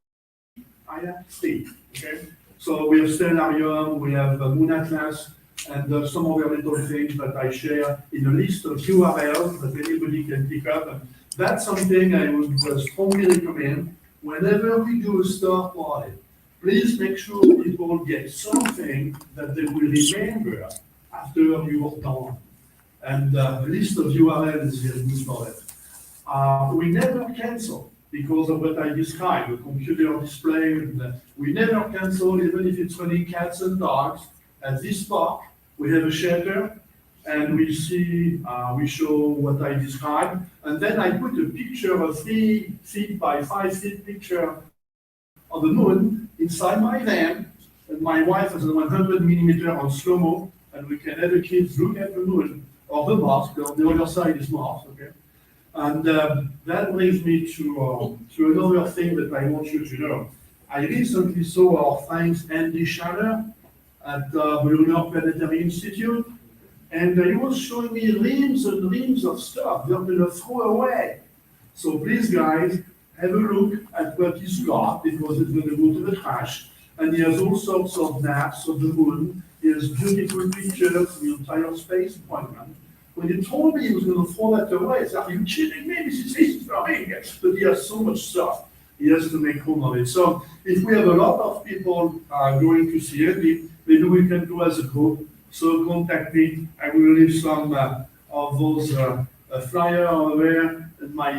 I am free, okay? So we have Stellarium, we have Moon Atlas, and some other little things that I share in a list of URLs that anybody can pick up. And that's something I would strongly recommend whenever we do a star party. Please make sure people get something that they will remember after you are done. And the list of URLs is very good for that. We never cancel because of what I described, the computer display. We never cancel, even if it's running cats and dogs. At this park, we have a shelter, and we show what I described. And then I put a picture, a 3 feet by 5 feet picture of the moon inside my van. And my wife has a 100 millimeter on slow-mo, and we can have the kids look at the moon, or the Mars, because the other side is Mars, okay? And that brings me to another thing that I want you to know. I recently saw our thanks Andy Shanner at the Lunar Planetary Institute, and he was showing me reams and reams of stuff they're going to throw away. So please, guys, have a look at what he's got, because it's going to go to the trash. And he has all sorts of maps of the moon. He has beautiful pictures of the entire space appointment. When he told me he was going to throw that away, I said, are you kidding me? This is his drawing. But he has so much stuff. He has to make room of it. So if we have a lot of people going to see it, maybe we can do as a group. So contact me. I will leave some of those flyer over there, and my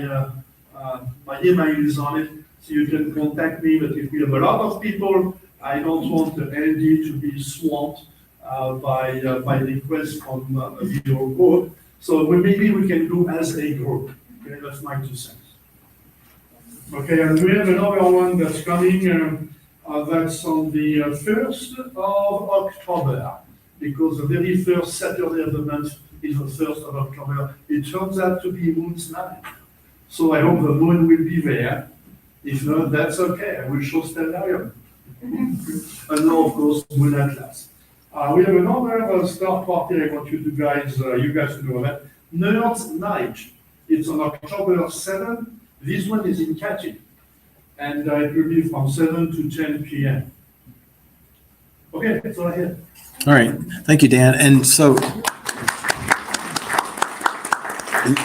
email is on it, so you can contact me. But if we have a lot of people, I don't want Andy to be swamped by requests from a video group. So maybe we can do as a group. Okay, that's my 2 cents. Okay, and we have another one that's coming. That's on the 1st of October, because the very first Saturday of the month is the 1st of October. It turns out to be Moon's night. So I hope the moon will be there. If not, that's okay. I will show Stellarium. And now, of course, Moon Atlas. We have another star party I want you guys to know about. Nerds Night. It's on October 7th. This one is in Katy. And it will be from 7 to 10 p.m. Okay, that's all I have. All right. Thank you, Dan. And so,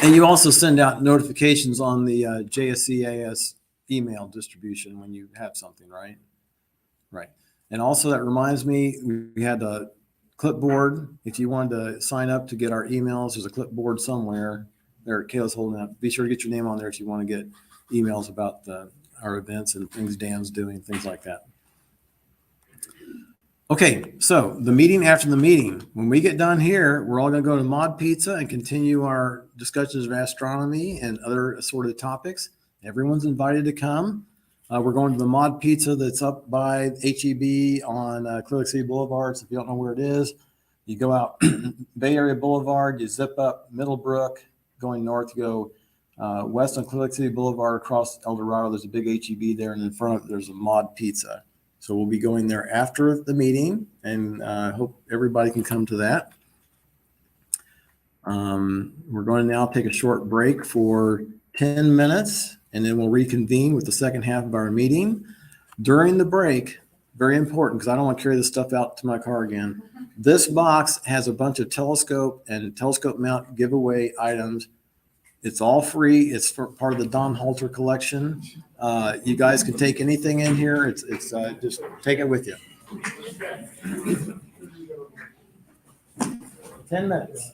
and you also send out notifications on the JSC AS email distribution when you have something, right? Right. And also that reminds me, we had clipboard. If you wanted to sign up to get our emails, there's a clipboard somewhere there. Kayla's holding up. Be sure to get your name on there if you want to get emails about our events and things Dan's doing, things like that. Okay, so the meeting after the meeting, when we get done here, we're all going to go to Mod Pizza and continue our discussions of astronomy and other assorted topics. Everyone's invited to come. We're going to the Mod Pizza that's up by HEB on Clear Lake City Boulevard. So if you don't know where it is, you go out Bay Area Boulevard, you zip up Middlebrook, going north, you go west on Clear Lake City Boulevard across El Dorado. There's a big HEB there, and in front of it, there's a Mod Pizza. So we'll be going there after the meeting, and I hope everybody can come to that. We're going to now take a short break for 10 minutes, and then we'll reconvene with the second half of our meeting. During the break, very important, because I don't want to carry this stuff out to my car again. This box has a bunch of telescope and telescope mount giveaway items. It's all free. It's for part of the Don Halter collection. You guys can take anything in here. It's just take it with you. 10 minutes.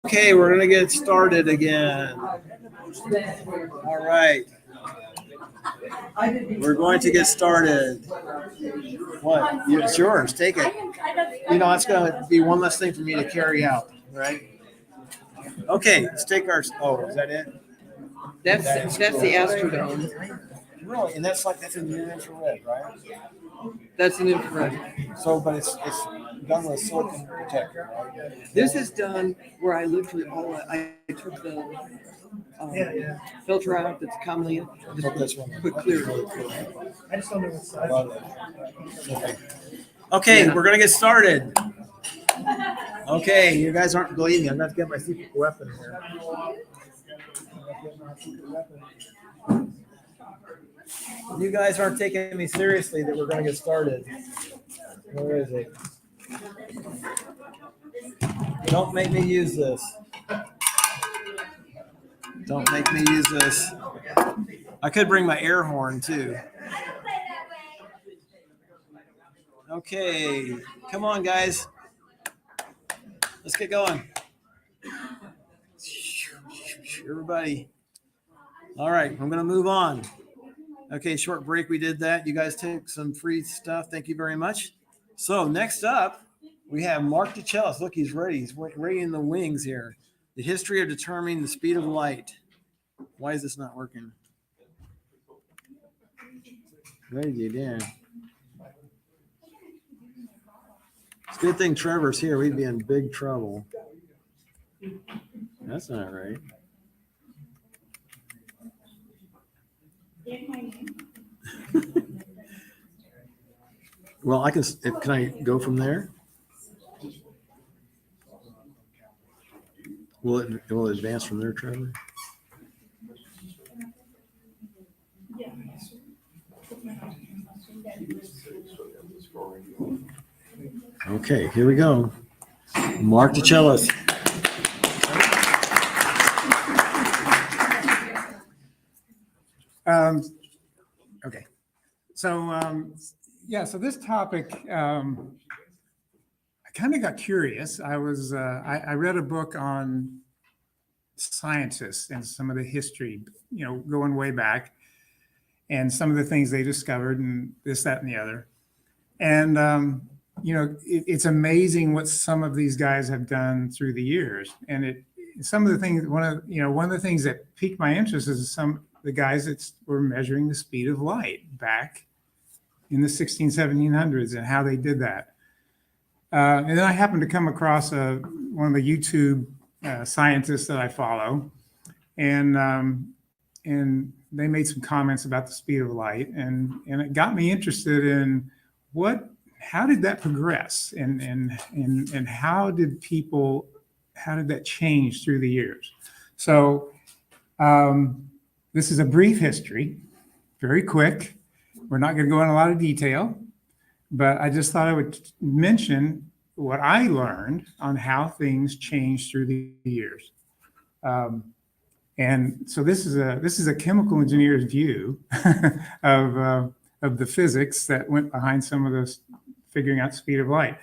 Okay, we're gonna get started again. All right. We're going to get started. What? It's yours. Take it. You know, it's gonna be one less thing for me to carry out, right? Okay, let's take our. Oh, is that it? That's the Astrodome. Really, and that's in near infrared, right? That's an infrared. So, but it's done with a silicon detector, right? This is done where I literally I took the filter out that's commonly Put this one. put clear. I just don't know what's. I love it. Okay, we're gonna get started. Okay, you guys aren't believing me. I'm about to get my secret weapon here. You guys aren't taking me seriously that we're going to get started. Where is it? Don't make me use this. Don't make me use this. I could bring my air horn too. Okay, come on, guys. Let's get going. Everybody. All right, I'm going to move on. Okay, short break. We did that. You guys take some free stuff. Thank you very much. So next up, we have Mark DeCellis. Look, he's ready. He's ready in the wings here. The history of determining the speed of light. Why is this not working? Ready to get in. It's a good thing Trevor's here. We'd be in big trouble. That's not right. Well, can I go from there? Will it advance from there, Trevor? Okay, here we go. Mark DeCellis. Okay. So this topic, I kind of got curious. I read a book on scientists and some of the history, going way back, and some of the things they discovered and this, that, and the other. And, it's amazing what some of these guys have done through the years. And some of the things, one of the things that piqued my interest is the guys that were measuring the speed of light back in the 1700s and how they did that. And then I happened to come across one of the YouTube scientists that I follow, and they made some comments about the speed of light, and it got me interested in how did that progress, and how did that change through the years? So this is a brief history, very quick. We're not going to go into a lot of detail, but I just thought I would mention what I learned on how things changed through the years. And so this is a chemical engineer's view of the physics that went behind some of this figuring out the speed of light.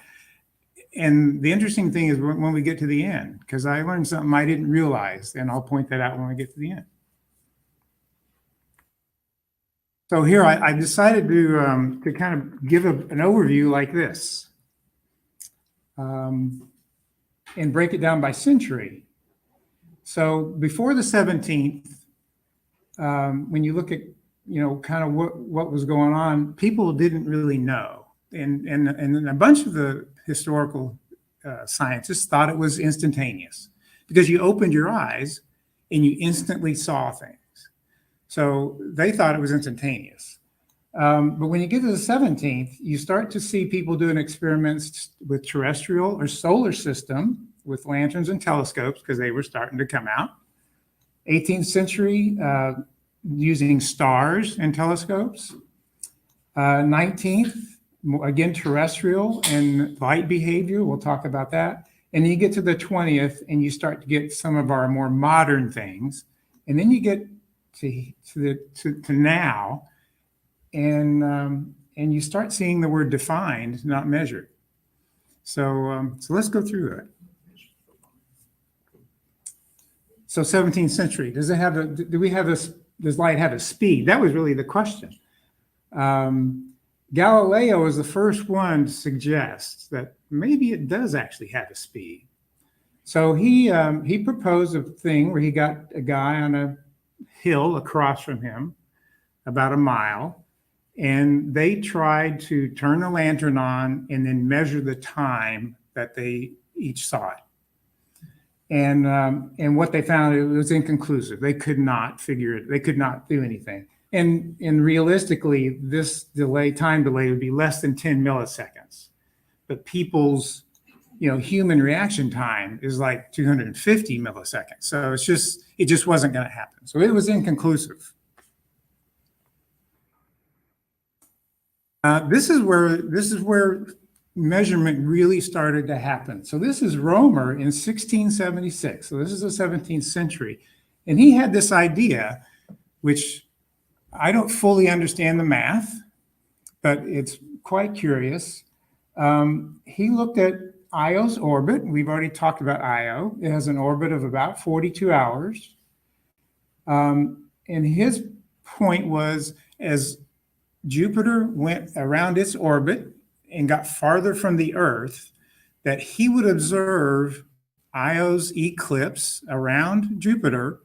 And the interesting thing is when we get to the end, because I learned something I didn't realize, and I'll point that out when we get to the end. So here I decided to kind of give an overview like this, and break it down by century. So before the 17th, when you look at kind of what was going on, people didn't really know, and a bunch of the historical scientists thought it was instantaneous because you opened your eyes and you instantly saw things. So they thought it was instantaneous. But when you get to the 17th, you start to see people doing experiments with terrestrial or solar system with lanterns and telescopes because they were starting to come out. 18th century, using stars and telescopes. 19th, again, terrestrial and light behavior. We'll talk about that. And then you get to the 20th and you start to get some of our more modern things. And then you get to now, and you start seeing the word defined, not measured. So let's go through it. So 17th century, does light have a speed? That was really the question. Galileo was the first one to suggest that maybe it does actually have a speed. So he proposed a thing where he got a guy on a hill across from him, about a mile, and they tried to turn the lantern on and then measure the time that they each saw it. And what they found, it was inconclusive. They could not figure it. They could not do anything. And realistically, this time delay would be less than 10 milliseconds. But people's, human reaction time is like 250 milliseconds. So it just wasn't going to happen. So it was inconclusive. This is where measurement really started to happen. So this is Romer in 1676. So this is the 17th century. And he had this idea, which I don't fully understand the math, but it's quite curious. He looked at Io's orbit. We've already talked about Io. It has an orbit of about 42 hours. And his point was, as Jupiter went around its orbit and got farther from the Earth, that he would observe Io's eclipse around Jupiter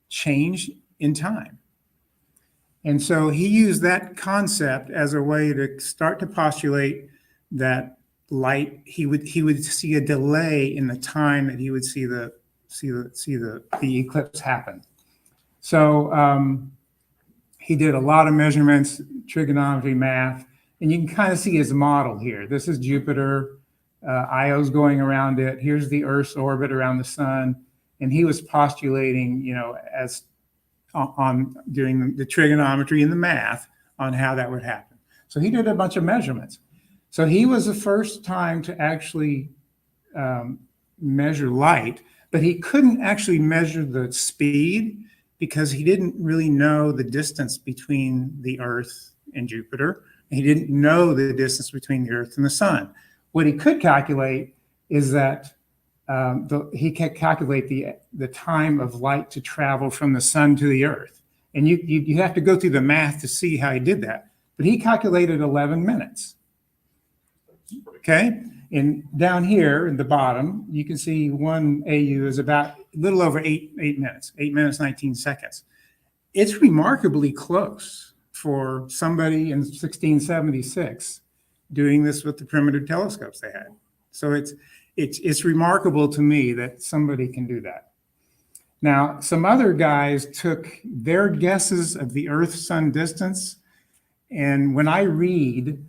change in time. And so he used that concept as a way to start to postulate that light, he would see a delay in the time that he would see the eclipse happen. So he did a lot of measurements, trigonometry, math, and you can kind of see his model here. This is Jupiter, Io's going around it. Here's the Earth's orbit around the sun. And he was postulating, as on doing the trigonometry and the math on how that would happen. So he did a bunch of measurements. So he was the first time to actually measure light, but he couldn't actually measure the speed because he didn't really know the distance between the Earth and Jupiter. He didn't know the distance between the Earth and the sun. What he could calculate is that he could calculate the time of light to travel from the sun to the Earth. And you have to go through the math to see how he did that. But he calculated 11 minutes. Okay? And down here in the bottom, you can see 1 AU is about a little over 8 minutes, 8 minutes, 19 seconds. It's remarkably close for somebody in 1676 doing this with the primitive telescopes they had. So it's remarkable to me that somebody can do that. Now, some other guys took their guesses of the Earth-Sun distance, and when I read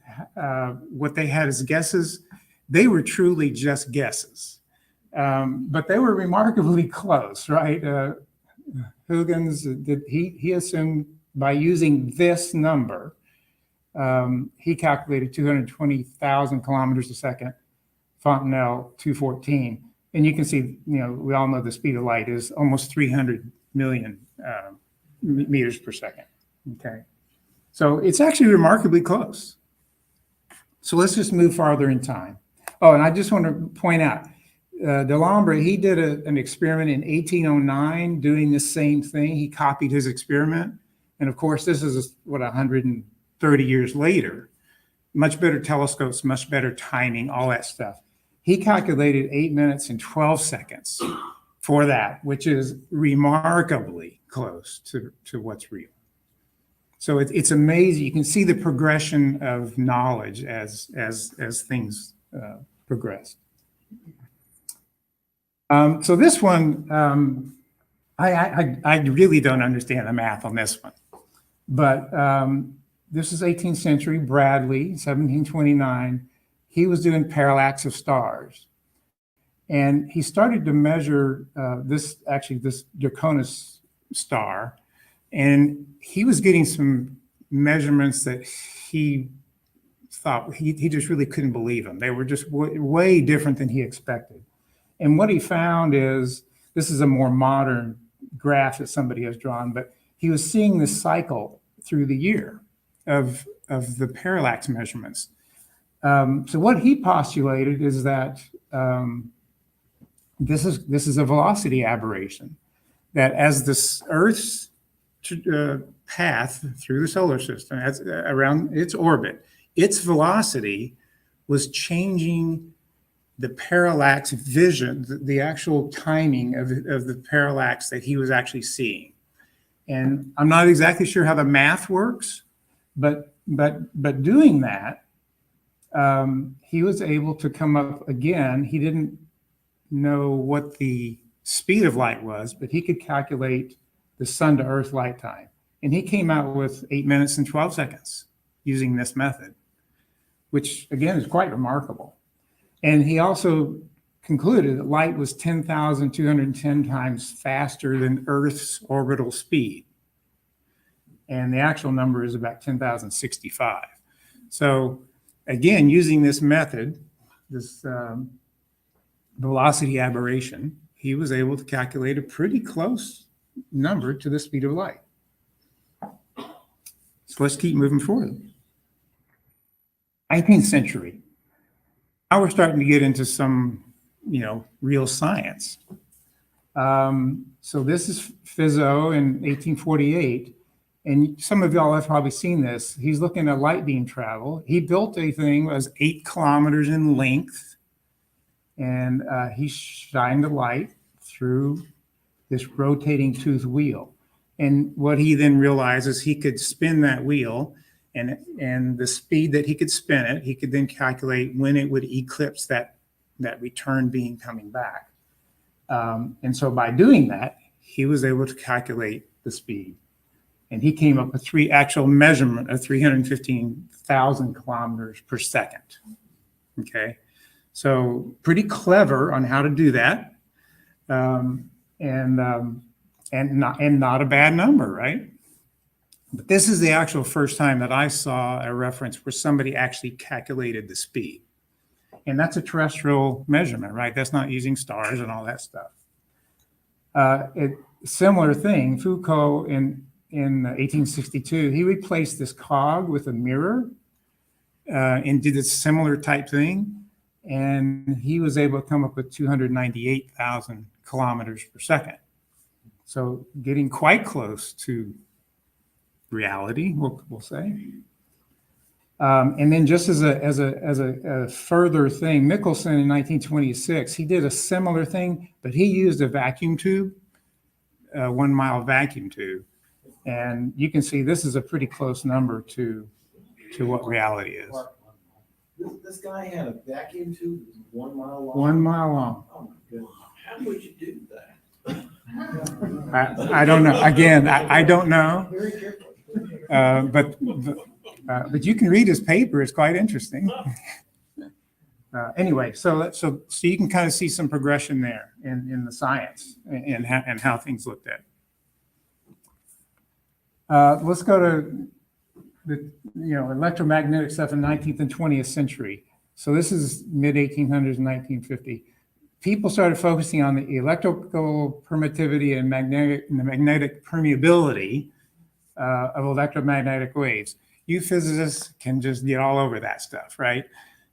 what they had as guesses, they were truly just guesses. But they were remarkably close, right? Huygens, he assumed by using this number, he calculated 220,000 kilometers a second, Fontenelle 214. And you can see, we all know the speed of light is almost 300 million meters per second, okay? So it's actually remarkably close. So let's just move farther in time. Oh, and I just want to point out, Delambre, he did an experiment in 1809 doing the same thing. He copied his experiment. And of course, this is 130 years later. Much better telescopes, much better timing, all that stuff. He calculated 8 minutes and 12 seconds for that, which is remarkably close to what's real. So it's amazing. You can see the progression of knowledge as things progress. So this one, I really don't understand the math on this one, but this is 18th century, Bradley, 1729. He was doing parallax of stars, and he started to measure this Draconis star, and he was getting some measurements that he thought he just really couldn't believe them. They were just way different than he expected. And what he found is, this is a more modern graph that somebody has drawn, but he was seeing this cycle through the year of the parallax measurements. So what he postulated is that this is a velocity aberration, that as this Earth's path through the solar system, as, around its orbit, its velocity was changing the parallax vision, the actual timing of the parallax that he was actually seeing. And I'm not exactly sure how the math works, but doing that, he was able to come up again. He didn't know what the speed of light was, but he could calculate the sun to earth light time. And he came out with 8 minutes and 12 seconds using this method, which again is quite remarkable. And he also concluded that light was 10,210 times faster than Earth's orbital speed. And the actual number is about 10,065. So again, using this method, this velocity aberration, he was able to calculate a pretty close number to the speed of light. So let's keep moving forward. 19th century. Now we're starting to get into some, real science. So this is Fizeau in 1848. And some of y'all have probably seen this. He's looking at light beam travel. He built a thing that was 8 kilometers in length. And he shined the light through this rotating tooth wheel. And what he then realized is he could spin that wheel, and the speed that he could spin it, he could then calculate when it would eclipse that return beam coming back. And so by doing that, he was able to calculate the speed. And he came up with actual measurement of 315,000 kilometers per second. Okay, so pretty clever on how to do that, and not a bad number, right? But this is the actual first time that I saw a reference where somebody actually calculated the speed. And that's a terrestrial measurement, right? That's not using stars and all that stuff. Similar thing, Foucault in 1862, he replaced this cog with a mirror and did a similar type thing. And he was able to come up with 298,000 kilometers per second. So getting quite close to reality, we'll say. And then just as a further thing, Michelson in 1926, he did a similar thing, but he used a vacuum tube, a 1 mile vacuum tube. And you can see this is a pretty close number to what reality is. This guy had a vacuum tube 1 mile long? 1 mile long. Oh my goodness. How would you do that? I don't know. Again, I don't know. But you can read his paper. It's quite interesting. Anyway, so you can kind of see some progression there in the science and how things looked at. Let's go to the electromagnetic stuff in 19th and 20th century. So this is mid 1800s and 1950. People started focusing on the electrical permittivity and magnetic permeability of electromagnetic waves. You physicists can just get all over that stuff, right?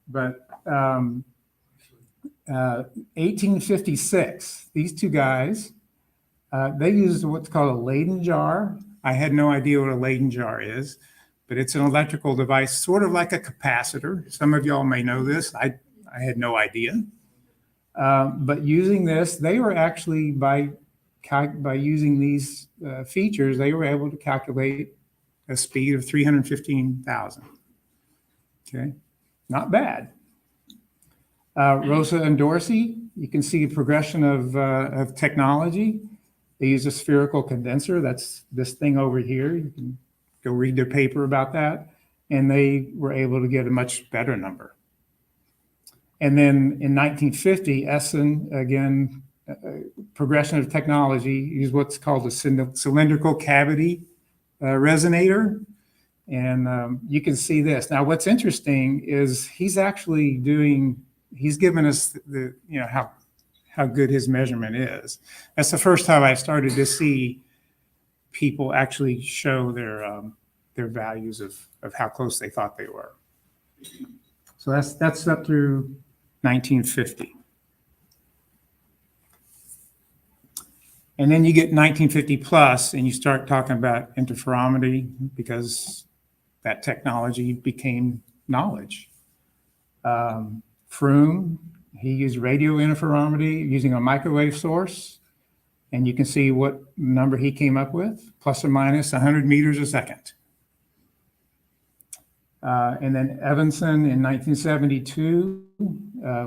But 1856, these two guys, they used what's called a Leyden jar. I had no idea what a Leyden jar is, but it's an electrical device, sort of like a capacitor. Some of y'all may know this. I had no idea. But using this, they were actually, by using these features, they were able to calculate a speed of 315,000. Okay, not bad. Rosa and Dorsey, you can see a progression of technology. They use a spherical condenser. That's this thing over here. You can go read their paper about that. And they were able to get a much better number. And then in 1950, Essen, again, progression of technology, used what's called a cylindrical cavity resonator. And you can see this. Now, what's interesting is he's given us how good his measurement is. That's the first time I started to see people actually show their values of how close they thought they were. So that's up through 1950. And then you get 1950 plus and you start talking about interferometry because that technology became knowledge. Froome, he used radio interferometry using a microwave source. And you can see what number he came up with, plus or minus 100 meters a second. And then Evanson in 1972,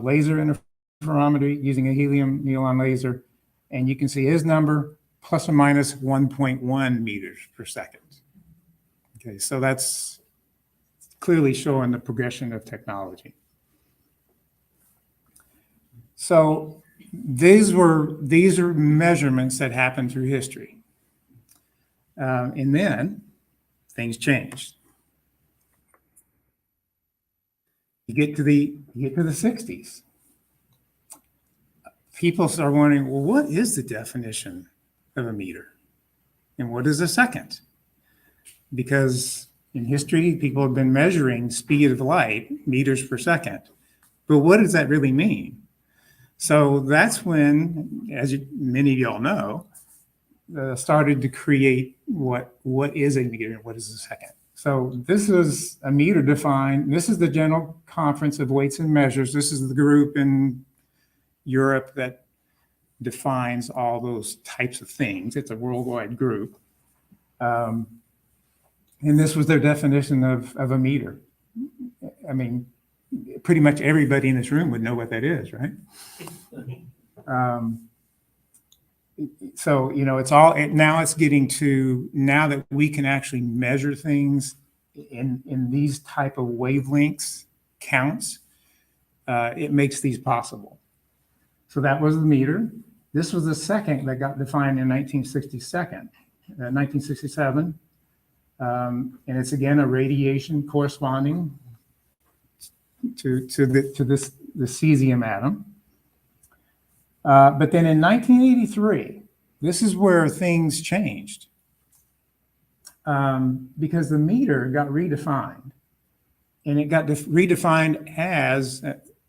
laser interferometry using a helium neon laser. And you can see his number, plus or minus 1.1 meters per second. Okay, so that's clearly showing the progression of technology. So these are measurements that happened through history. And then things changed. You get to the 60s. People start wondering, well, what is the definition of a meter? And what is a second? Because in history, people have been measuring speed of light, meters per second. But what does that really mean? So that's when, as many of y'all know, started to create what is a meter and what is a second. So this is a meter defined. This is the General Conference of Weights and Measures. This is the group in Europe that defines all those types of things. It's a worldwide group. And this was their definition of a meter. I mean, pretty much everybody in this room would know what that is, right? So, you know, now it's getting to, now that we can actually measure things in these type of wavelengths counts, it makes these possible. So that was the meter. This was the second that got defined in 1967. And it's again a radiation corresponding to the cesium atom. But then in 1983, this is where things changed, because the meter got redefined, and it got redefined as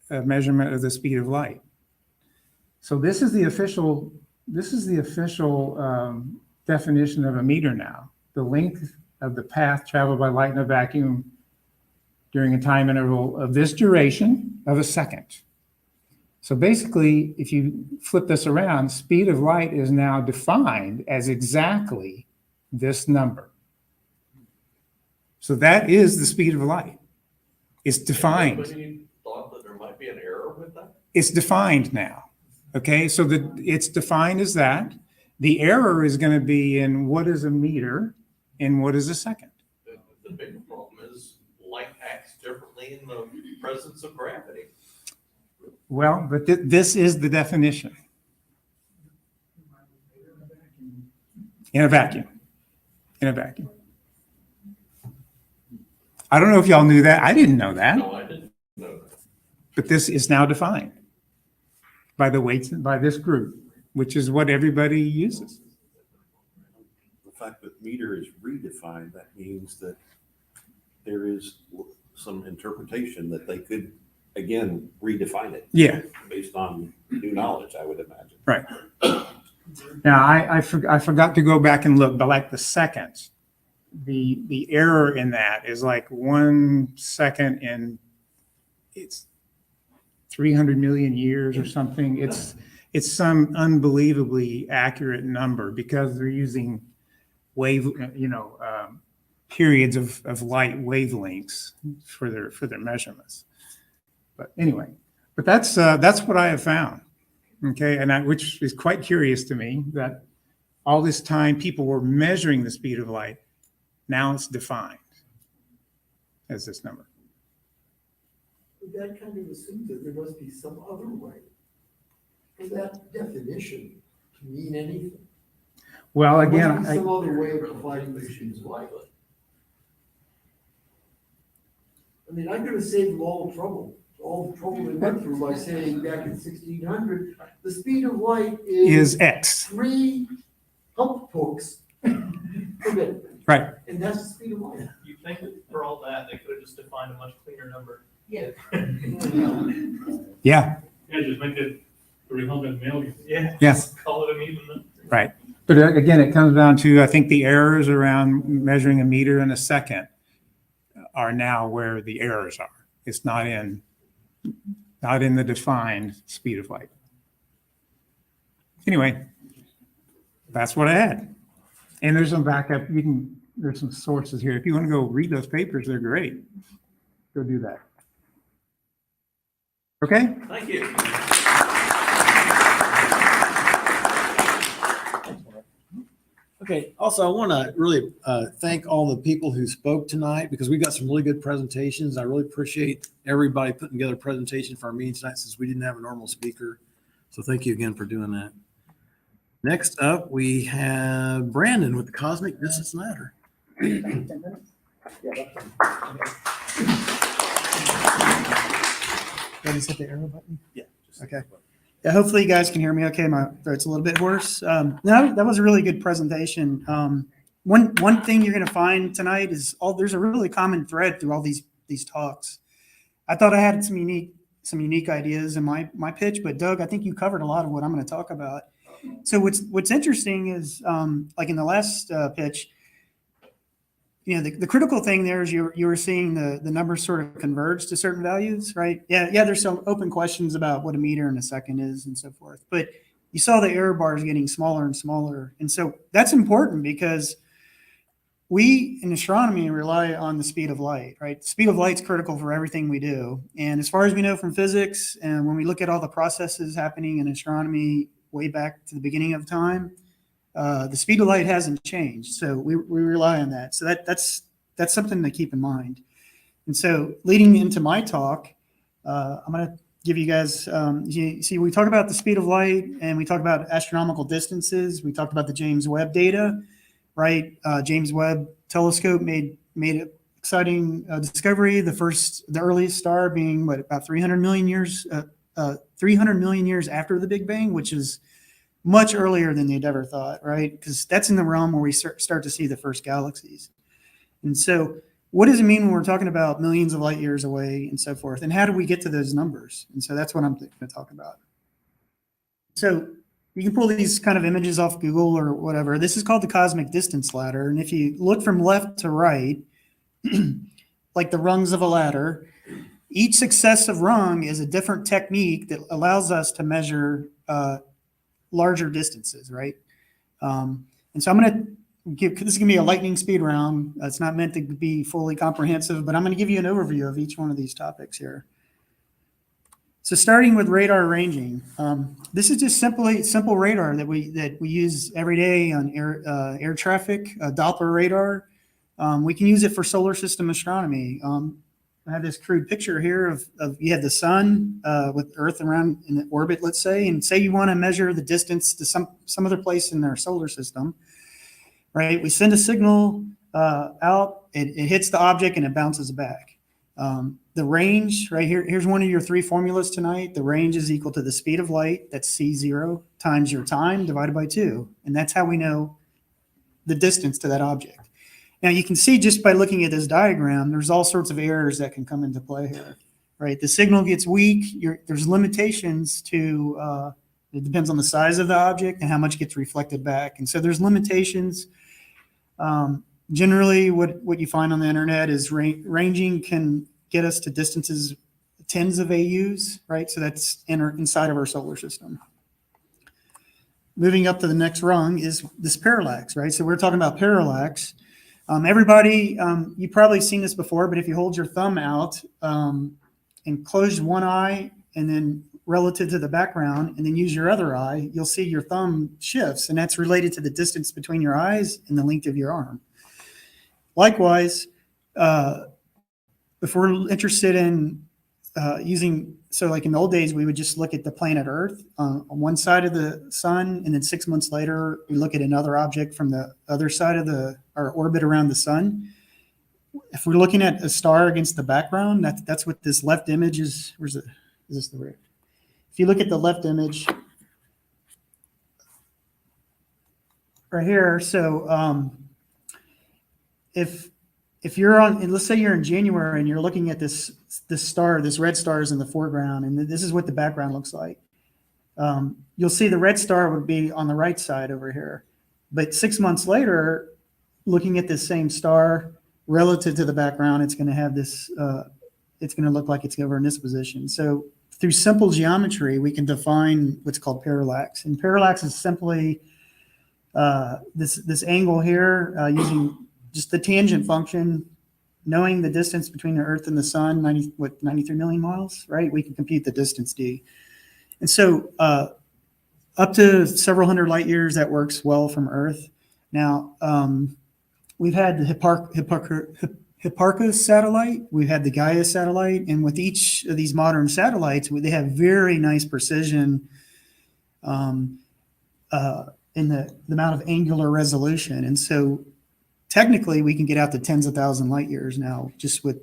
a measurement of the speed of light. So this is the official definition of a meter now: the length of the path traveled by light in a vacuum during a time interval of this duration of a second. So basically, if you flip this around, speed of light is now defined as exactly this number. So that is the speed of light. It's defined. Anybody thought that there might be an error with that? It's defined now. Okay, so it's defined as that. The error is going to be in what is a meter and what is a second. The bigger problem is light acts differently in the presence of gravity. Well, but this is the definition. In a vacuum. In a vacuum. I don't know if y'all knew that. I didn't know that. No, I didn't know that. But this is now defined by the weights, by this group, which is what everybody uses. The fact that meter is redefined, that means that there is some interpretation that they could, again, redefine it. Yeah. Based on new knowledge, I would imagine. Right. Now, I forgot to go back and look, but like the seconds, the error in that is like 1 second in it's 300 million years or something. It's some unbelievably accurate number because they're using periods of light wavelengths for their measurements. But anyway, but that's what I have found. Okay, and which is quite curious to me that all this time people were measuring the speed of light. Now it's defined as this number. That kind of assumes that there must be some other way for that definition to mean anything. Well, There again, must be some other way of defining the speed of light. I mean, I could have saved them all the trouble they went through by saying back in 1600, the speed of light is X. 3 hump hooks per minute. Right. And that's the speed of light. You think that for all that, they could have just defined a much cleaner number. Yeah. Yeah. Yeah, just make it 300 million. Yeah. Yes. Call it an even number. Right. But again, it comes down to, I think the errors around measuring a meter in a second are now where the errors are. It's not in the defined speed of light. Anyway, that's what I had. And there's some backup. There's some sources here. If you want to go read those papers, they're great. Go do that. Okay? Thank you. Okay, also, I want to really thank all the people who spoke tonight because we got some really good presentations. I really appreciate everybody putting together a presentation for our meeting tonight since we didn't have a normal speaker. So thank you again for doing that. Next up, we have Brandon with the Cosmic Distance Ladder. Just hit the arrow button? Yeah. Okay. Yeah, hopefully you guys can hear me okay. My throat's a little bit hoarse. No, that was a really good presentation. One thing you're going to find tonight is there's a really common thread through all these talks. I thought I had some unique ideas in my pitch, but Doug, I think you covered a lot of what I'm going to talk about. So what's interesting is like in the last pitch, the critical thing there is you were seeing the numbers sort of converge to certain values, right? Yeah. There's some open questions about what a meter in a second is and so forth, but you saw the error bars getting smaller and smaller, and so that's important because we in astronomy rely on the speed of light, right? The speed of light is critical for everything we do, and as far as we know from physics, and when we look at all the processes happening in astronomy way back to the beginning of time. The speed of light hasn't changed, so we rely on that. So that's something to keep in mind. And so leading into my talk, I'm going to give you guys, we talk about the speed of light and we talk about astronomical distances. We talked about the James Webb data, right? James Webb telescope made an exciting discovery. The earliest star being about 300 million years after the Big Bang, which is much earlier than they'd ever thought, right? Because that's in the realm where we start to see the first galaxies. And so what does it mean when we're talking about millions of light years away and so forth? And how do we get to those numbers? And so that's what I'm going to talk about. So you can pull these kind of images off Google or whatever. This is called the Cosmic Distance Ladder. And if you look from left to right, like the rungs of a ladder, each successive rung is a different technique that allows us to measure larger distances, right? And so I'm going to this is going to be a lightning speed round. It's not meant to be fully comprehensive, but I'm going to give you an overview of each one of these topics here. So starting with radar ranging, this is just simple radar that we use every day on air traffic, Doppler radar. We can use it for solar system astronomy. I have this crude picture here of you have the sun with Earth around in the orbit, let's say, and say you want to measure the distance to some other place in our solar system, right? We send a signal out, it hits the object and it bounces back. The range, right here, here's one of your three formulas tonight. The range is equal to the speed of light, that's C0, times your time divided by 2. And that's how we know the distance to that object. Now you can see just by looking at this diagram, there's all sorts of errors that can come into play here, right? The signal gets weak. There's limitations to, it depends on the size of the object and how much gets reflected back. And so there's limitations. Generally, what you find on the internet is ranging can get us to distances tens of AUs, right? So that's inside of our solar system. Moving up to the next rung is this parallax, right? So we're talking about parallax. Everybody, you've probably seen this before, but if you hold your thumb out and close one eye and then relative to the background and then use your other eye, you'll see your thumb shifts, and that's related to the distance between your eyes and the length of your arm. Likewise, if we're interested in so like in the old days, we would just look at the planet Earth on one side of the sun, and then 6 months later, we look at another object from the other side of our orbit around the sun. If we're looking at a star against the background, that's what this left image is. Where's it? Is this the right? If you look at the left image right here, so if you're on, and let's say you're in January and you're looking at this star, this red star is in the foreground, and this is what the background looks like. You'll see the red star would be on the right side over here. But 6 months later, looking at this same star relative to the background, it's going to have this, it's going to look like it's over in this position. So through simple geometry, we can define what's called parallax. And parallax is simply this angle here using just the tangent function, knowing the distance between the Earth and the Sun, 93 million miles, right? We can compute the distance d. And so up to several hundred light years, that works well from Earth. Now, we've had the Hipparcos satellite, we've had the Gaia satellite, and with each of these modern satellites, they have very nice precision in the amount of angular resolution. And so technically, we can get out to tens of thousand light years now, just with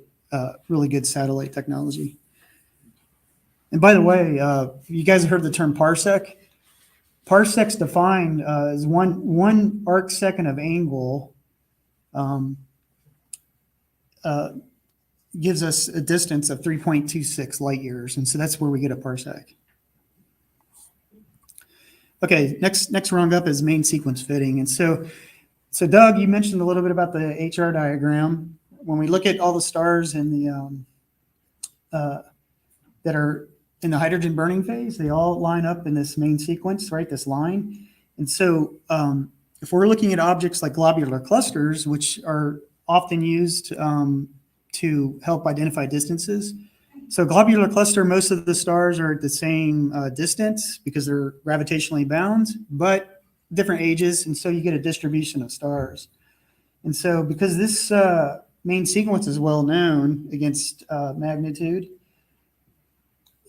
really good satellite technology. And by the way, you guys have heard the term parsec. Parsec's defined as one arc second of angle gives us a distance of 3.26 light years. And so that's where we get a parsec. Okay, next rung up is main sequence fitting. And so Doug, you mentioned a little bit about the HR diagram. When we look at all the stars in the that are in the hydrogen burning phase, they all line up in this main sequence, right? This line. And so if we're looking at objects like globular clusters, which are often used to help identify distances. So globular cluster, most of the stars are at the same distance because they're gravitationally bound, but different ages. And so you get a distribution of stars. And so because this main sequence is well known against magnitude,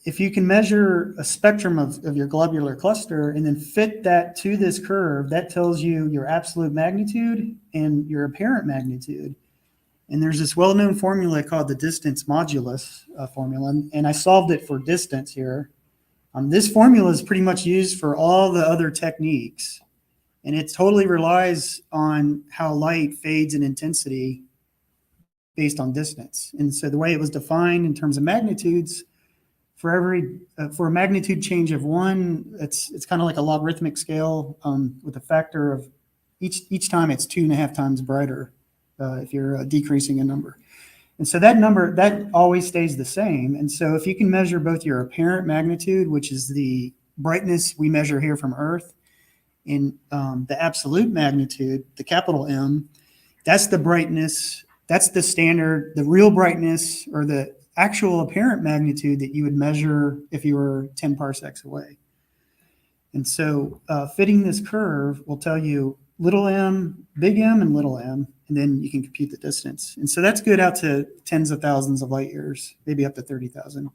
if you can measure a spectrum of your globular cluster and then fit that to this curve, that tells you your absolute magnitude and your apparent magnitude. And there's this well-known formula called the distance modulus formula, and I solved it for distance here. This formula is pretty much used for all the other techniques, and it totally relies on how light fades in intensity based on distance. And so the way it was defined in terms of magnitudes, for a magnitude change of 1, it's kind of like a logarithmic scale with a factor of each time it's 2.5 times brighter if you're decreasing a number. And so that number, that always stays the same. And so if you can measure both your apparent magnitude, which is the brightness we measure here from Earth, and the absolute magnitude, the capital M, that's the brightness, that's the standard, the real brightness or the actual apparent magnitude that you would measure if you were 10 parsecs away. And so fitting this curve will tell you little m, big M, and little m, and then you can compute the distance. And so that's good out to tens of thousands of light years, maybe up to 30,000.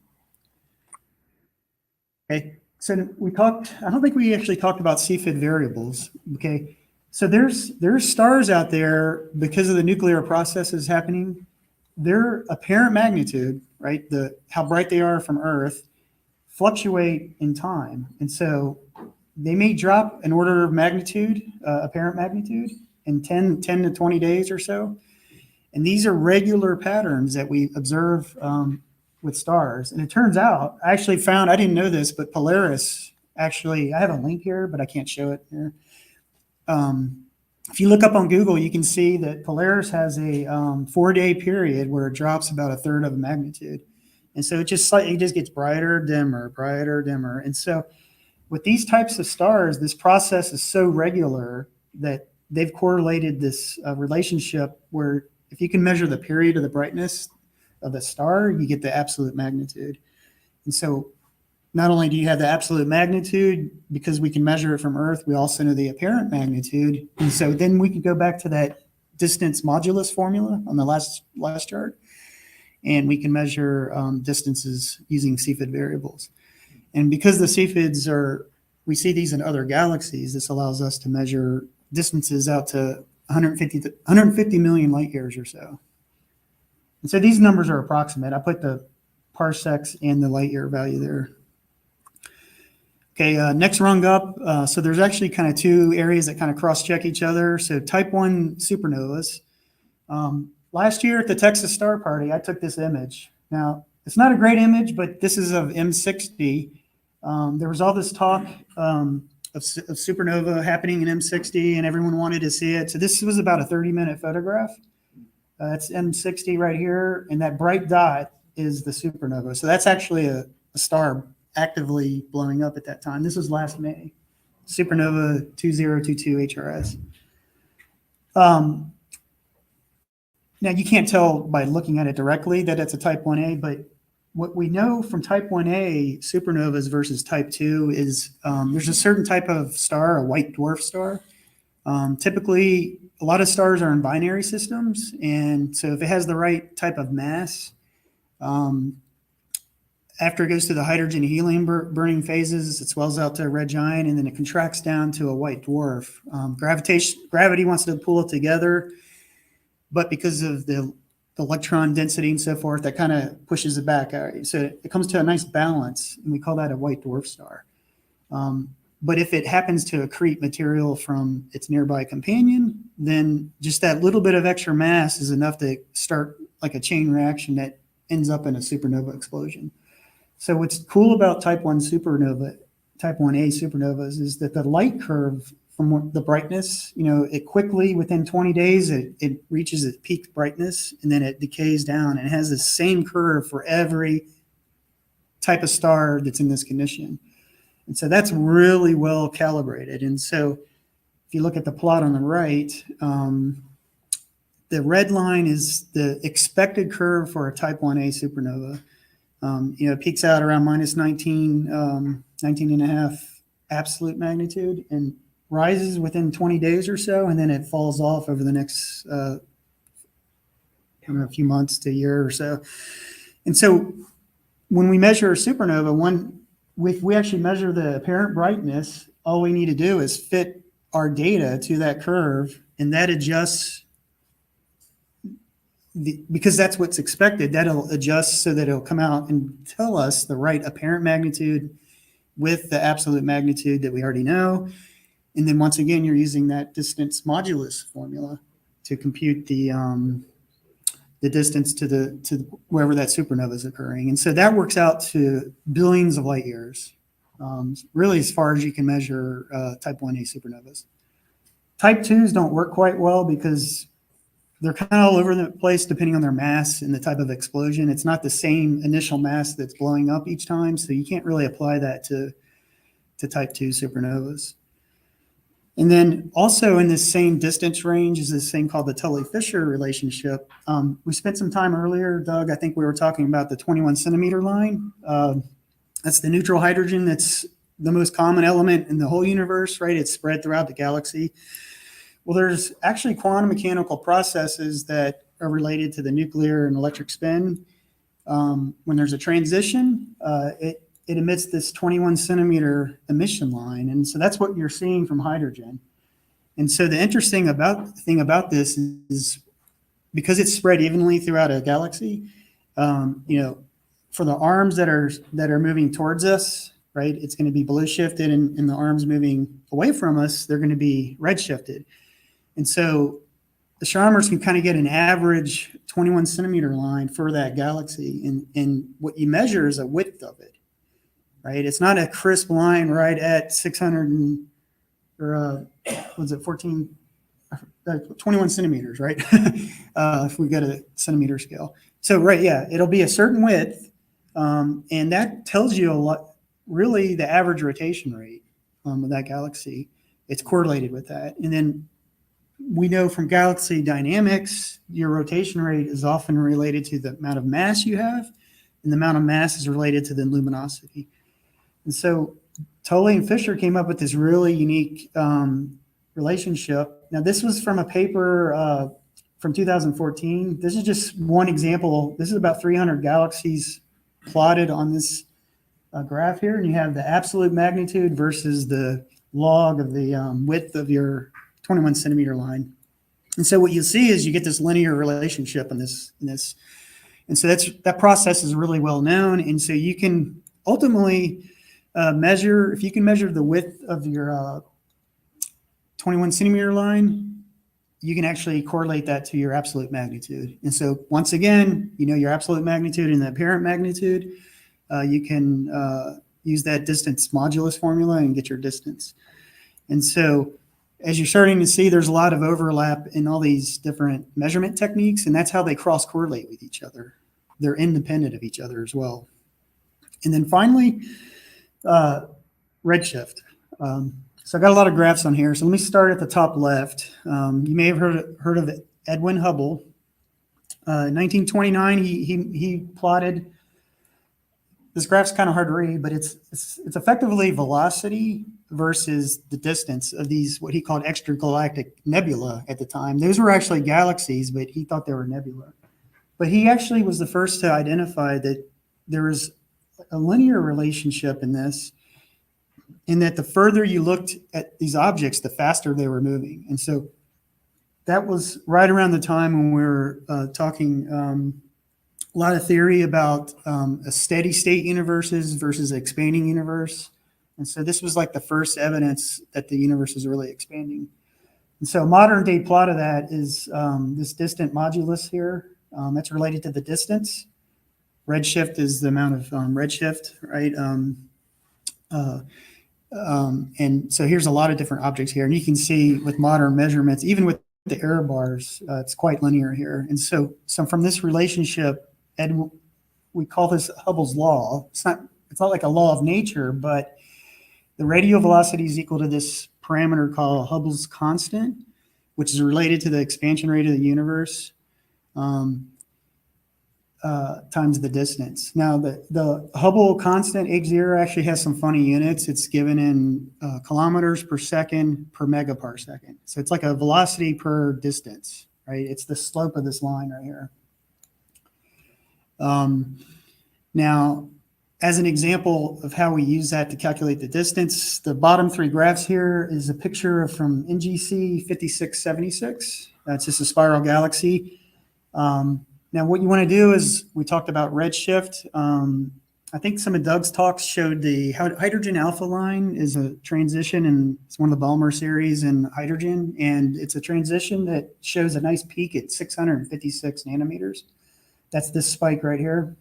Okay, so we talked, I don't think we actually talked about CFID variables, okay? So there's stars out there because of the nuclear processes happening. Their apparent magnitude, right, how bright they are from Earth, fluctuate in time. And so they may drop an order of magnitude, apparent magnitude, in 10 to 20 days or so. And these are regular patterns that we observe with stars. And it turns out, I actually found, I didn't know this, but Polaris, actually, I have a link here, but I can't show it here. If you look up on Google, you can see that Polaris has a 4-day period where it drops about 1/3 of a magnitude. And so it just gets brighter, dimmer, brighter, dimmer. And so with these types of stars, this process is so regular that they've correlated this relationship where if you can measure the period of the brightness of the star, you get the absolute magnitude. And so not only do you have the absolute magnitude because we can measure it from Earth, we also know the apparent magnitude. And so then we can go back to that distance modulus formula on the last chart, and we can measure distances using CFID variables. And because the CFIDs we see these in other galaxies, this allows us to measure distances out to 150 million light years or so. And so these numbers are approximate. I put the parsecs and the light year value there. Okay, next rung up. So there's actually kind of two areas that kind of cross-check each other. So type 1 supernovas. Last year at the Texas Star Party, I took this image. Now, it's not a great image, but this is of M60. There was all this talk of supernova happening in M60, and everyone wanted to see it. So this was about a 30-minute photograph. That's M60 right here, and that bright dot is the supernova. So that's actually a star actively blowing up at that time. This was last May, supernova 2022 HRS. Now, you can't tell by looking at it directly that it's a type 1A, but what we know from type 1A supernovas versus type 2 is there's a certain type of star, a white dwarf star. Typically, a lot of stars are in binary systems, and so if it has the right type of mass, after it goes through the hydrogen and helium burning phases, it swells out to a red giant, and then it contracts down to a white dwarf. Gravity wants to pull it together, but because of the electron density and so forth, that kind of pushes it back. So it comes to a nice balance, and we call that a white dwarf star. But if it happens to accrete material from its nearby companion, then just that little bit of extra mass is enough to start like a chain reaction that ends up in a supernova explosion. So what's cool about type 1 supernova, type 1A supernovas, is that the light curve from the brightness, it quickly, within 20 days, it reaches its peak brightness, and then it decays down, and it has the same curve for every type of star that's in this condition. And so that's really well calibrated. And so if you look at the plot on the right, the red line is the expected curve for a type 1A supernova. It peaks out around minus 19 and a half absolute magnitude and rises within 20 days or so, and then it falls off over the next a few months to a year or so. And so when we measure a supernova, if we actually measure the apparent brightness, all we need to do is fit our data to that curve, and that adjusts because that's what's expected. That'll adjust so that it'll come out and tell us the right apparent magnitude with the absolute magnitude that we already know. And then once again, you're using that distance modulus formula to compute the distance to wherever that supernova is occurring. And so that works out to billions of light years, really as far as you can measure type 1A supernovas. Type 2s don't work quite well because they're kind of all over the place depending on their mass and the type of explosion. It's not the same initial mass that's blowing up each time, so you can't really apply that to type 2 supernovas. And then also in this same distance range is this thing called the Tully-Fisher relationship. We spent some time earlier, Doug, I think we were talking about the 21 centimeter line. That's the neutral hydrogen. That's the most common element in the whole universe, right? It's spread throughout the galaxy. Well, there's actually quantum mechanical processes that are related to the nuclear and electric spin. When there's a transition, it emits this 21 centimeter emission line. And so that's what you're seeing from hydrogen. And so the interesting thing about this is because it's spread evenly throughout a galaxy, for the arms that are moving towards us, right, it's going to be blue shifted, and the arms moving away from us, they're going to be red shifted. And so astronomers can kind of get an average 21 centimeter line for that galaxy. And what you measure is a width of it, right? It's not a crisp line right at 21 centimeters, right? If we got a centimeter scale. So, right, yeah, it'll be a certain width. And that tells you a lot, really the average rotation rate of that galaxy. It's correlated with that. And then we know from galaxy dynamics, your rotation rate is often related to the amount of mass you have, and the amount of mass is related to the luminosity. And so Tully and Fisher came up with this really unique relationship. Now, this was from a paper from 2014. This is just one example. This is about 300 galaxies plotted on this graph here, and you have the absolute magnitude versus the log of the width of your 21 centimeter line. And so what you see is you get this linear relationship in this. And so that process is really well known. And so you can ultimately measure, if you can measure the width of your 21 centimeter line, you can actually correlate that to your absolute magnitude. And so once again, your absolute magnitude and the apparent magnitude, you can use that distance modulus formula and get your distance. And so as you're starting to see, there's a lot of overlap in all these different measurement techniques, and that's how they cross-correlate with each other. They're independent of each other as well. And then finally, redshift. So I got a lot of graphs on here. So let me start at the top left. You may have heard of Edwin Hubble. In 1929, he plotted. This graph's kind of hard to read, but it's effectively velocity versus the distance of these, what he called extragalactic nebula at the time. Those were actually galaxies, but he thought they were nebula. But he actually was the first to identify that there was a linear relationship in this, in that the further you looked at these objects, the faster they were moving. And so that was right around the time when we were talking a lot of theory about a steady state universes versus an expanding universe. And so this was like the first evidence that the universe is really expanding. And so a modern day plot of that is this distant modulus here. That's related to the distance. Redshift is the amount of redshift, right? And so here's a lot of different objects here. And you can see with modern measurements, even with the error bars, it's quite linear here. And so from this relationship, and we call this Hubble's law. It's not like a law of nature, but the radial velocity is equal to this parameter called Hubble's constant, which is related to the expansion rate of the universe times the distance. Now, the Hubble constant, H0, actually has some funny units. It's given in kilometers per second per megaparsecond. So it's like a velocity per distance, right? It's the slope of this line right here. Now, as an example of how we use that to calculate the distance, the bottom three graphs here is a picture from NGC 5676. That's just a spiral galaxy. Now, what you want to do is, we talked about redshift. I think some of Doug's talks showed the hydrogen alpha line is a transition, and it's one of the Balmer series in hydrogen, and it's a transition that shows a nice peak at 656 nanometers. That's this spike right here.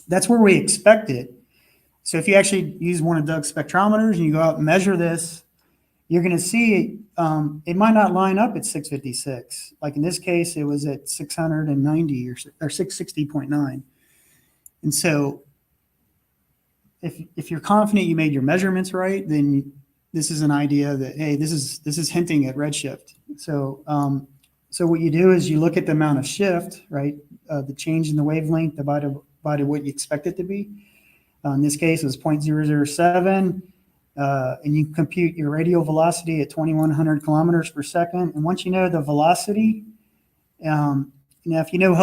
That's where we expect it. So if you actually use one of Doug's spectrometers and you go out and measure this, you're going to see it might not line up at 656. Like in this case, it was at 690 or 660.9. And so if you're confident you made your measurements right, then this is an idea that, hey, this is hinting at redshift. So so what you do is you look at the amount of shift, right? The change in the wavelength divided by what you expect it to be. In this case, it was 0.007. And you compute your radial velocity at 2,100 kilometers per second. And once you know the velocity, now if you know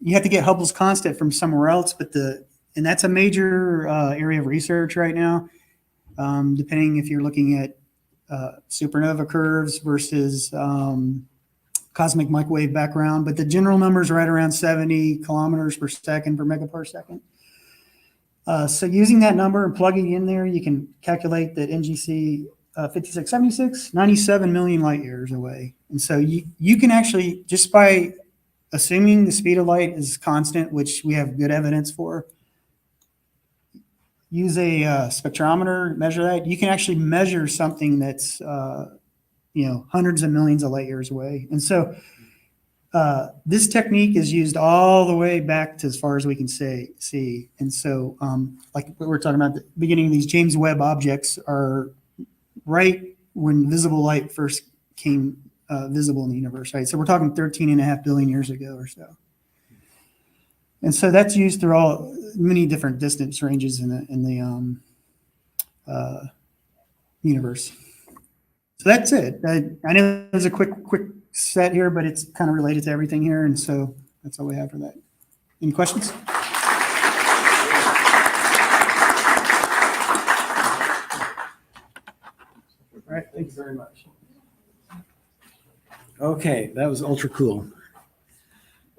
you have to get Hubble's constant from somewhere else, and that's a major area of research right now, depending if you're looking at supernova curves versus cosmic microwave background, but the general number is right around 70 kilometers per second per megaparsecond. So using that number and plugging it in there, you can calculate that NGC 5676, 97 million light years away. And so you can actually, just by assuming the speed of light is constant, which we have good evidence for, use a spectrometer, measure that. You can actually measure something that's hundreds of millions of light years away. And so this technique is used all the way back to as far as we can see. And so like what we're talking about at the beginning, these James Webb objects are right when visible light first came visible in the universe, right? So we're talking 13.5 billion years ago or so. And so that's used through many different distance ranges in the universe. So that's it. I know there's a quick set here, but it's kind of related to everything here. And so that's all we have for that. Any questions? All right. Thank you very much. Okay, that was ultra cool.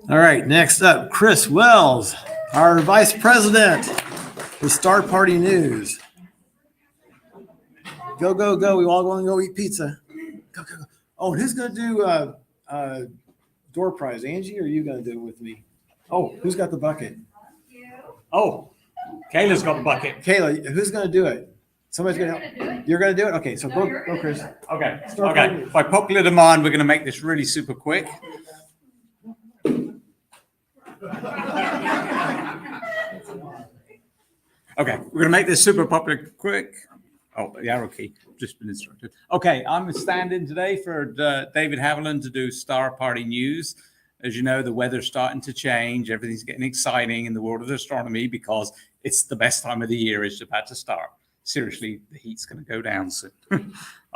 All right, next up, Chris Wells, our vice president for Star Party News. Go, go, go. We all going to go eat pizza. Go, go, go. Oh, who's going to do door prize? Angie, or are you going to do it with me? Oh, who's got the bucket? Oh, Kayla's got the bucket. Kayla, who's going to do it? Somebody's gonna help. You're gonna do it? Okay, so go, Chris. Okay, Start okay. party. By popular demand, we're going to make this really super quick. Okay, we're going to make this super popular quick. Oh, the arrow key, just been instructed. Okay, I'm standing today for David Haviland to do Star Party News. As you know, the weather's starting to change. Everything's getting exciting in the world of astronomy because it's the best time of the year. It's about to start. Seriously, the heat's going to go down soon.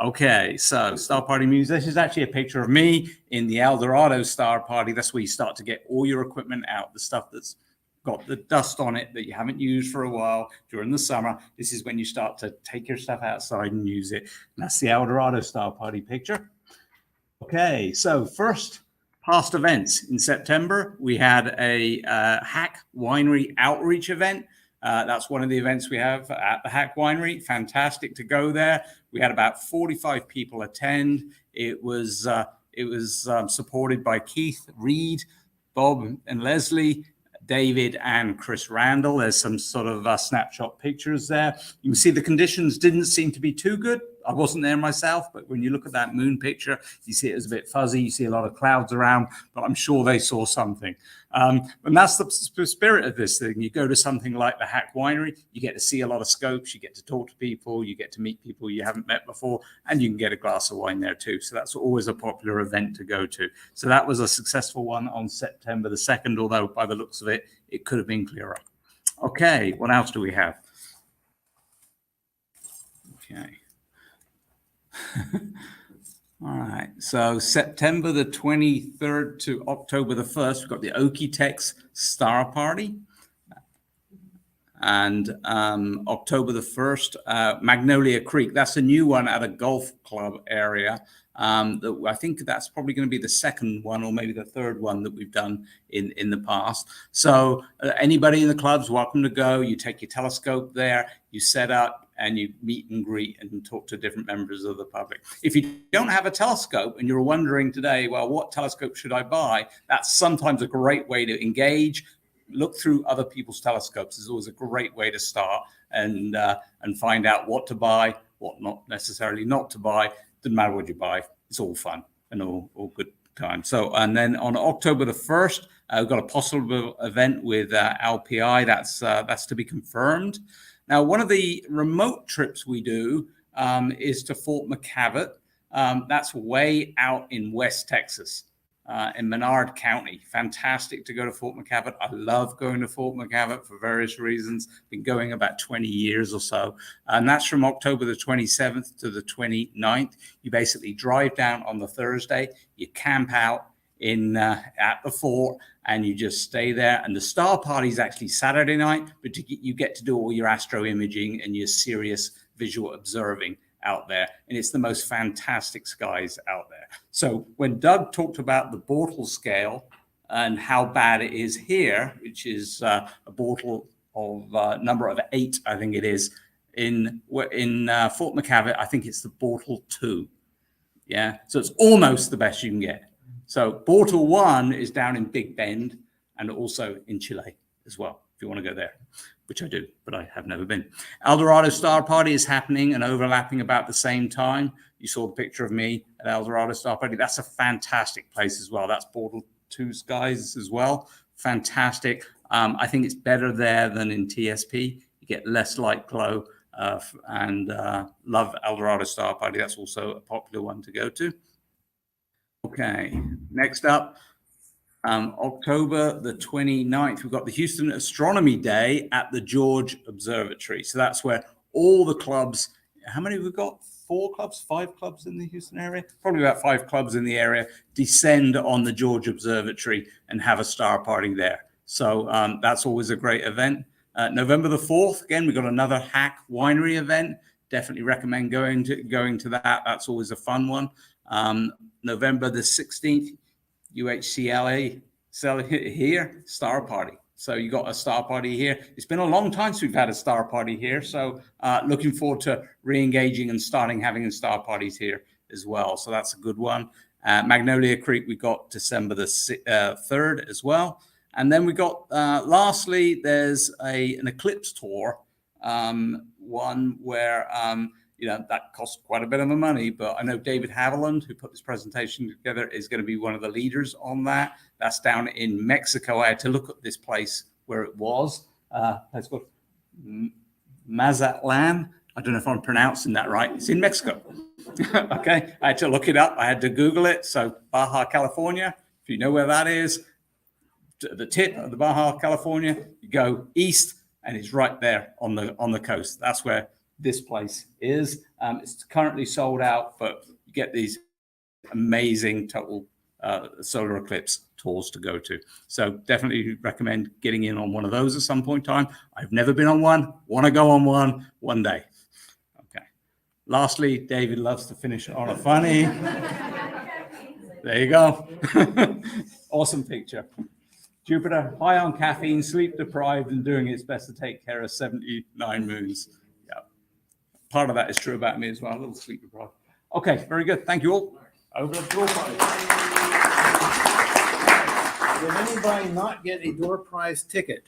Okay, so Star Party News. This is actually a picture of me in the El Dorado Star Party. That's where you start to get all your equipment out, the stuff that's got the dust on it that you haven't used for a while during the summer. This is when you start to take your stuff outside and use it. And that's the El Dorado Star Party picture. Okay, so first, past events. In September, we had a Hack Winery outreach event. That's one of the events we have at the Hack Winery. Fantastic to go there. We had about 45 people attend. It was supported by Keith, Reed, Bob and Leslie, David and Chris Randall. There's some sort of snapshot pictures there. You can see the conditions didn't seem to be too good. I wasn't there myself, but when you look at that moon picture, you see it was a bit fuzzy. You see a lot of clouds around, but I'm sure they saw something. And that's the spirit of this thing. You go to something like the Hack Winery, you get to see a lot of scopes, you get to talk to people, you get to meet people you haven't met before, and you can get a glass of wine there too. So that's always a popular event to go to. So that was a successful one on September the 2nd, although by the looks of it, it could have been clearer. Okay, what else do we have? Okay. All right, so September the 23rd to October the 1st, we've got the Okie-Tex Star Party. And October the 1st, Magnolia Creek. That's a new one at a golf club area. I think that's probably going to be the second one or maybe the third one that we've done in the past. So anybody in the club's welcome to go. You take your telescope there, you set up, and you meet and greet and talk to different members of the public. If you don't have a telescope and you're wondering today, well, what telescope should I buy? That's sometimes a great way to engage. Look through other people's telescopes is always a great way to start and find out what to buy, what not necessarily not to buy. Doesn't matter what you buy. It's all fun and all good time. So, and then on October the 1st, we've got a possible event with LPI. That's to be confirmed. Now, one of the remote trips we do is to Fort McCavett. That's way out in West Texas, in Menard County. Fantastic to go to Fort McCavett. I love going to Fort McCavett for various reasons. Been going about 20 years or so. And that's from October the 27th to the 29th. You basically drive down on the Thursday, you camp out at the fort, and you just stay there. And the star party is actually Saturday night, but you get to do all your astro imaging and your serious visual observing out there. And it's the most fantastic skies out there. So when Doug talked about the Bortle scale and how bad it is here, which is a Bortle of number of 8, I think it is, in Fort McCavett, I think it's the Bortle 2. Yeah, so it's almost the best you can get. So Bortle 1 is down in Big Bend and also in Chile as well, if you want to go there, which I do, but I have never been. El Dorado Star Party is happening and overlapping about the same time. You saw the picture of me at El Dorado Star Party. That's a fantastic place as well. That's Bortle 2 skies as well. Fantastic. I think it's better there than in TSP. You get less light glow and love El Dorado Star Party. That's also a popular one to go to. Okay, next up, October the 29th, we've got the Houston Astronomy Day at the George Observatory. So that's where all the clubs, how many have we got? 4 clubs, 5 clubs in the Houston area? Probably about 5 clubs in the area descend on the George Observatory and have a star party there. So that's always a great event. November the 4th, again, we've got another Hack Winery event. Definitely recommend going to that. That's always a fun one. November the 16th, UHCL here, Star Party. So you got a Star Party here. It's been a long time since we've had a Star Party here. So looking forward to re-engaging and starting having Star Parties here as well. So that's a good one. Magnolia Creek, we got December the 3rd as well. And then we got, lastly, there's an eclipse tour one where that costs quite a bit of money, but I know David Haviland, who put this presentation together, is going to be one of the leaders on that. That's down in Mexico. I had to look at this place where it was. It's called Mazatlan. I don't know if I'm pronouncing that right. It's in Mexico. Okay, I had to look it up. I had to Google it. So Baja California, if you know where that is, the tip of the Baja California, you go east and it's right there on the coast. That's where this place is. It's currently sold out, but you get these amazing total solar eclipse tours to go to. So definitely recommend getting in on one of those at some point in time. I've never been on one, want to go on one day. Okay. Lastly, David loves to finish on a funny. There you go. Awesome picture. Jupiter, high on caffeine, sleep deprived, and doing its best to take care of 79 moons. Yeah. Part of that is true about me as well, a little sleep deprived. Okay, very good. Thank you all. Over to the door prize. Did anybody not get a door prize ticket?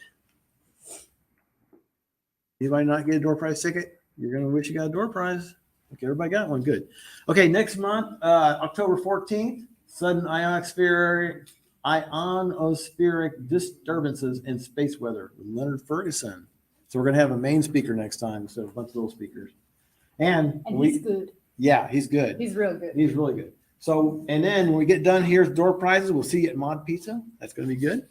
Anybody not get a door prize ticket? You're going to wish you got a door prize. Okay, everybody got one. Good. Okay, next month, October 14th, sudden ionospheric disturbances in space weather with Leonard Ferguson. So we're going to have a main speaker next time instead of a bunch of little speakers. And he's good. Yeah, he's good. He's real good. He's really good. So, and then when we get done here with door prizes, we'll see you at Mod Pizza. That's going to be good.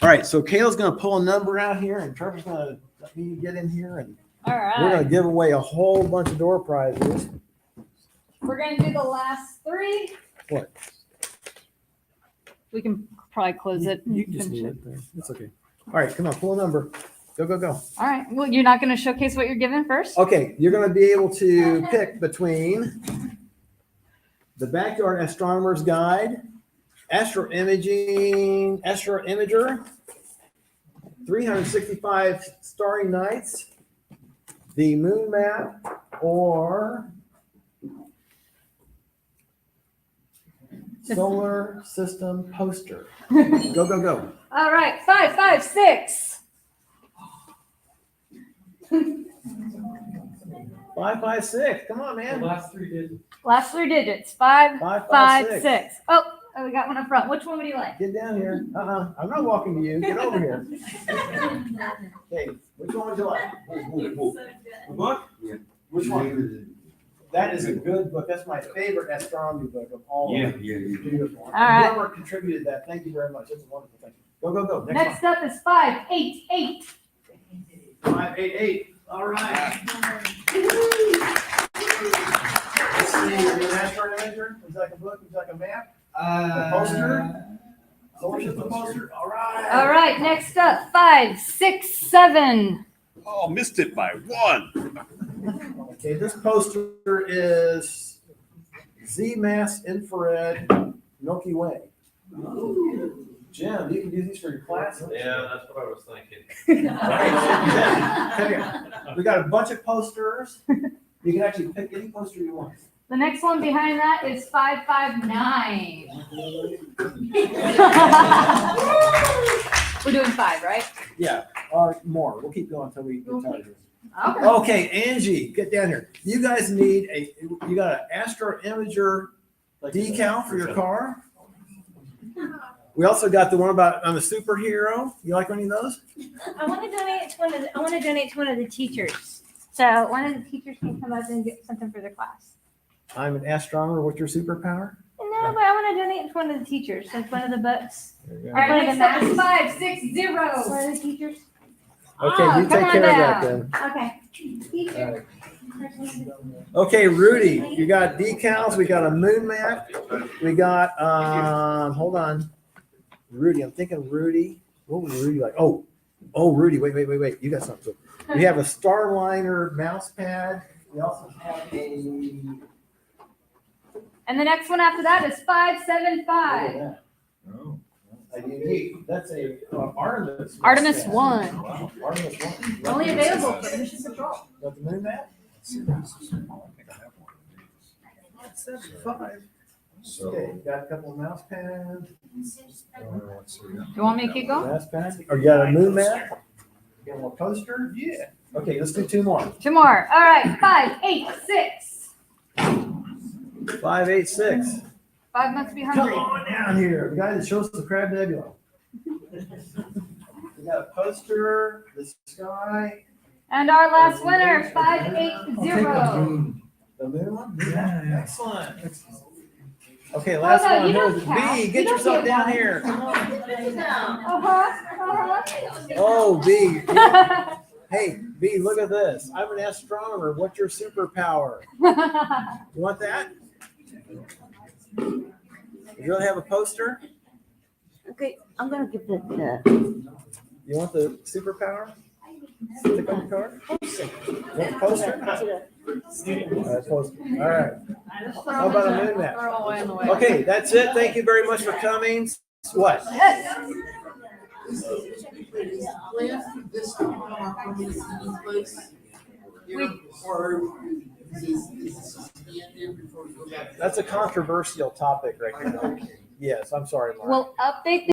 All right, so Kayla's going to pull a number out here, and Trevor's going to let me get in here, and all right, we're going to give away a whole bunch of door prizes. We're going to do the last three. What? We can probably close it. You just need it there. It's okay. All right, come on, pull a number. Go, go, go. All right. Well, you're not going to showcase what you're giving first? Okay, you're going to be able to pick between the Backyard Astronomer's Guide, Astro Imager, 365 Starry Nights, the Moon Map, or Solar System Poster. Go, go, go. All right. 5, 5, 6. 556. Come on, man. The last three digits. Last three digits. 5, 5, 5, 6. 6. Oh, we got one up front. Which one would you like? Get down here. I'm not walking to you. Get over here. Okay, which one would you like? The book? Yeah. Which one? That is a good book. That's my favorite astronomy book of all. Yeah. Beautiful. All right. Whoever contributed that, thank you very much. That's a wonderful thing. Go, go, go. Next up is 5, 8, 8. 588. All right. Let's see. You're an Astro Imager? Would you like a book? Would you like a map? A poster? Solar System poster? All right. All right. Next up, 5, 6, 7. Oh, missed it by one. Okay, this poster is Z-Mass Infrared Milky Way. Jim, you can use these for your classes. Yeah, that's what I was thinking. We got a bunch of posters. You can actually pick any poster you want. The next one behind that is 559. We're doing 5, right? Yeah, or more. We'll keep going until we get tired of it. Okay. Okay, Angie, get down here. You guys need you got an Astro Imager decal for your car. We also got the one about I'm a superhero. You like any of those? I want to donate to one of the teachers. So one of the teachers can come up and get something for their class. I'm an astronomer. What's your superpower? No, but I want to donate to one of the teachers. Like one of the books. All right, next up is 5, 6, 0. One of the teachers. Okay, Oh, you come take on care down. of that then. Okay. Teacher. Okay, Rudy, you got decals. We got a moon map. We got hold on, Rudy. I'm thinking Rudy. What was Rudy like? Oh, Rudy. Wait. You got something. We have a Starliner mouse pad. We also have a. And the next one after that is 575. Oh, unique. That's a Artemis. Artemis 1. Wow, Artemis 1. Only available for mission control. Got the moon map? 5. Okay, got a couple of mouse pads. Do you want me to keep going? Mouse pad. Or you got a moon map? You got a little poster? Yeah. Okay, let's do two more. Two more. All right. 5, 8, 6. 5, 8, 6. 5 must be Come hungry. on down here. The guy that shows the Crab Nebula. We got a poster, the sky. And our last winner, 5, 8, 0. The moon? Yeah, excellent. Okay, Oh, last no, one. you Who don't is it? count. B, You get don't yourself get down one. here. Come on. Oh, B. Hey, B, look at this. I'm an astronomer. What's your superpower? You want that? You really have a poster? Okay, I'm gonna give it You want the superpower? Stick on the card? You want the poster? Poster. All right. How about a moon map? Okay, that's it. Thank you very much for coming. What? That's a controversial topic right now. Yes, I'm sorry, Mark. We'll update the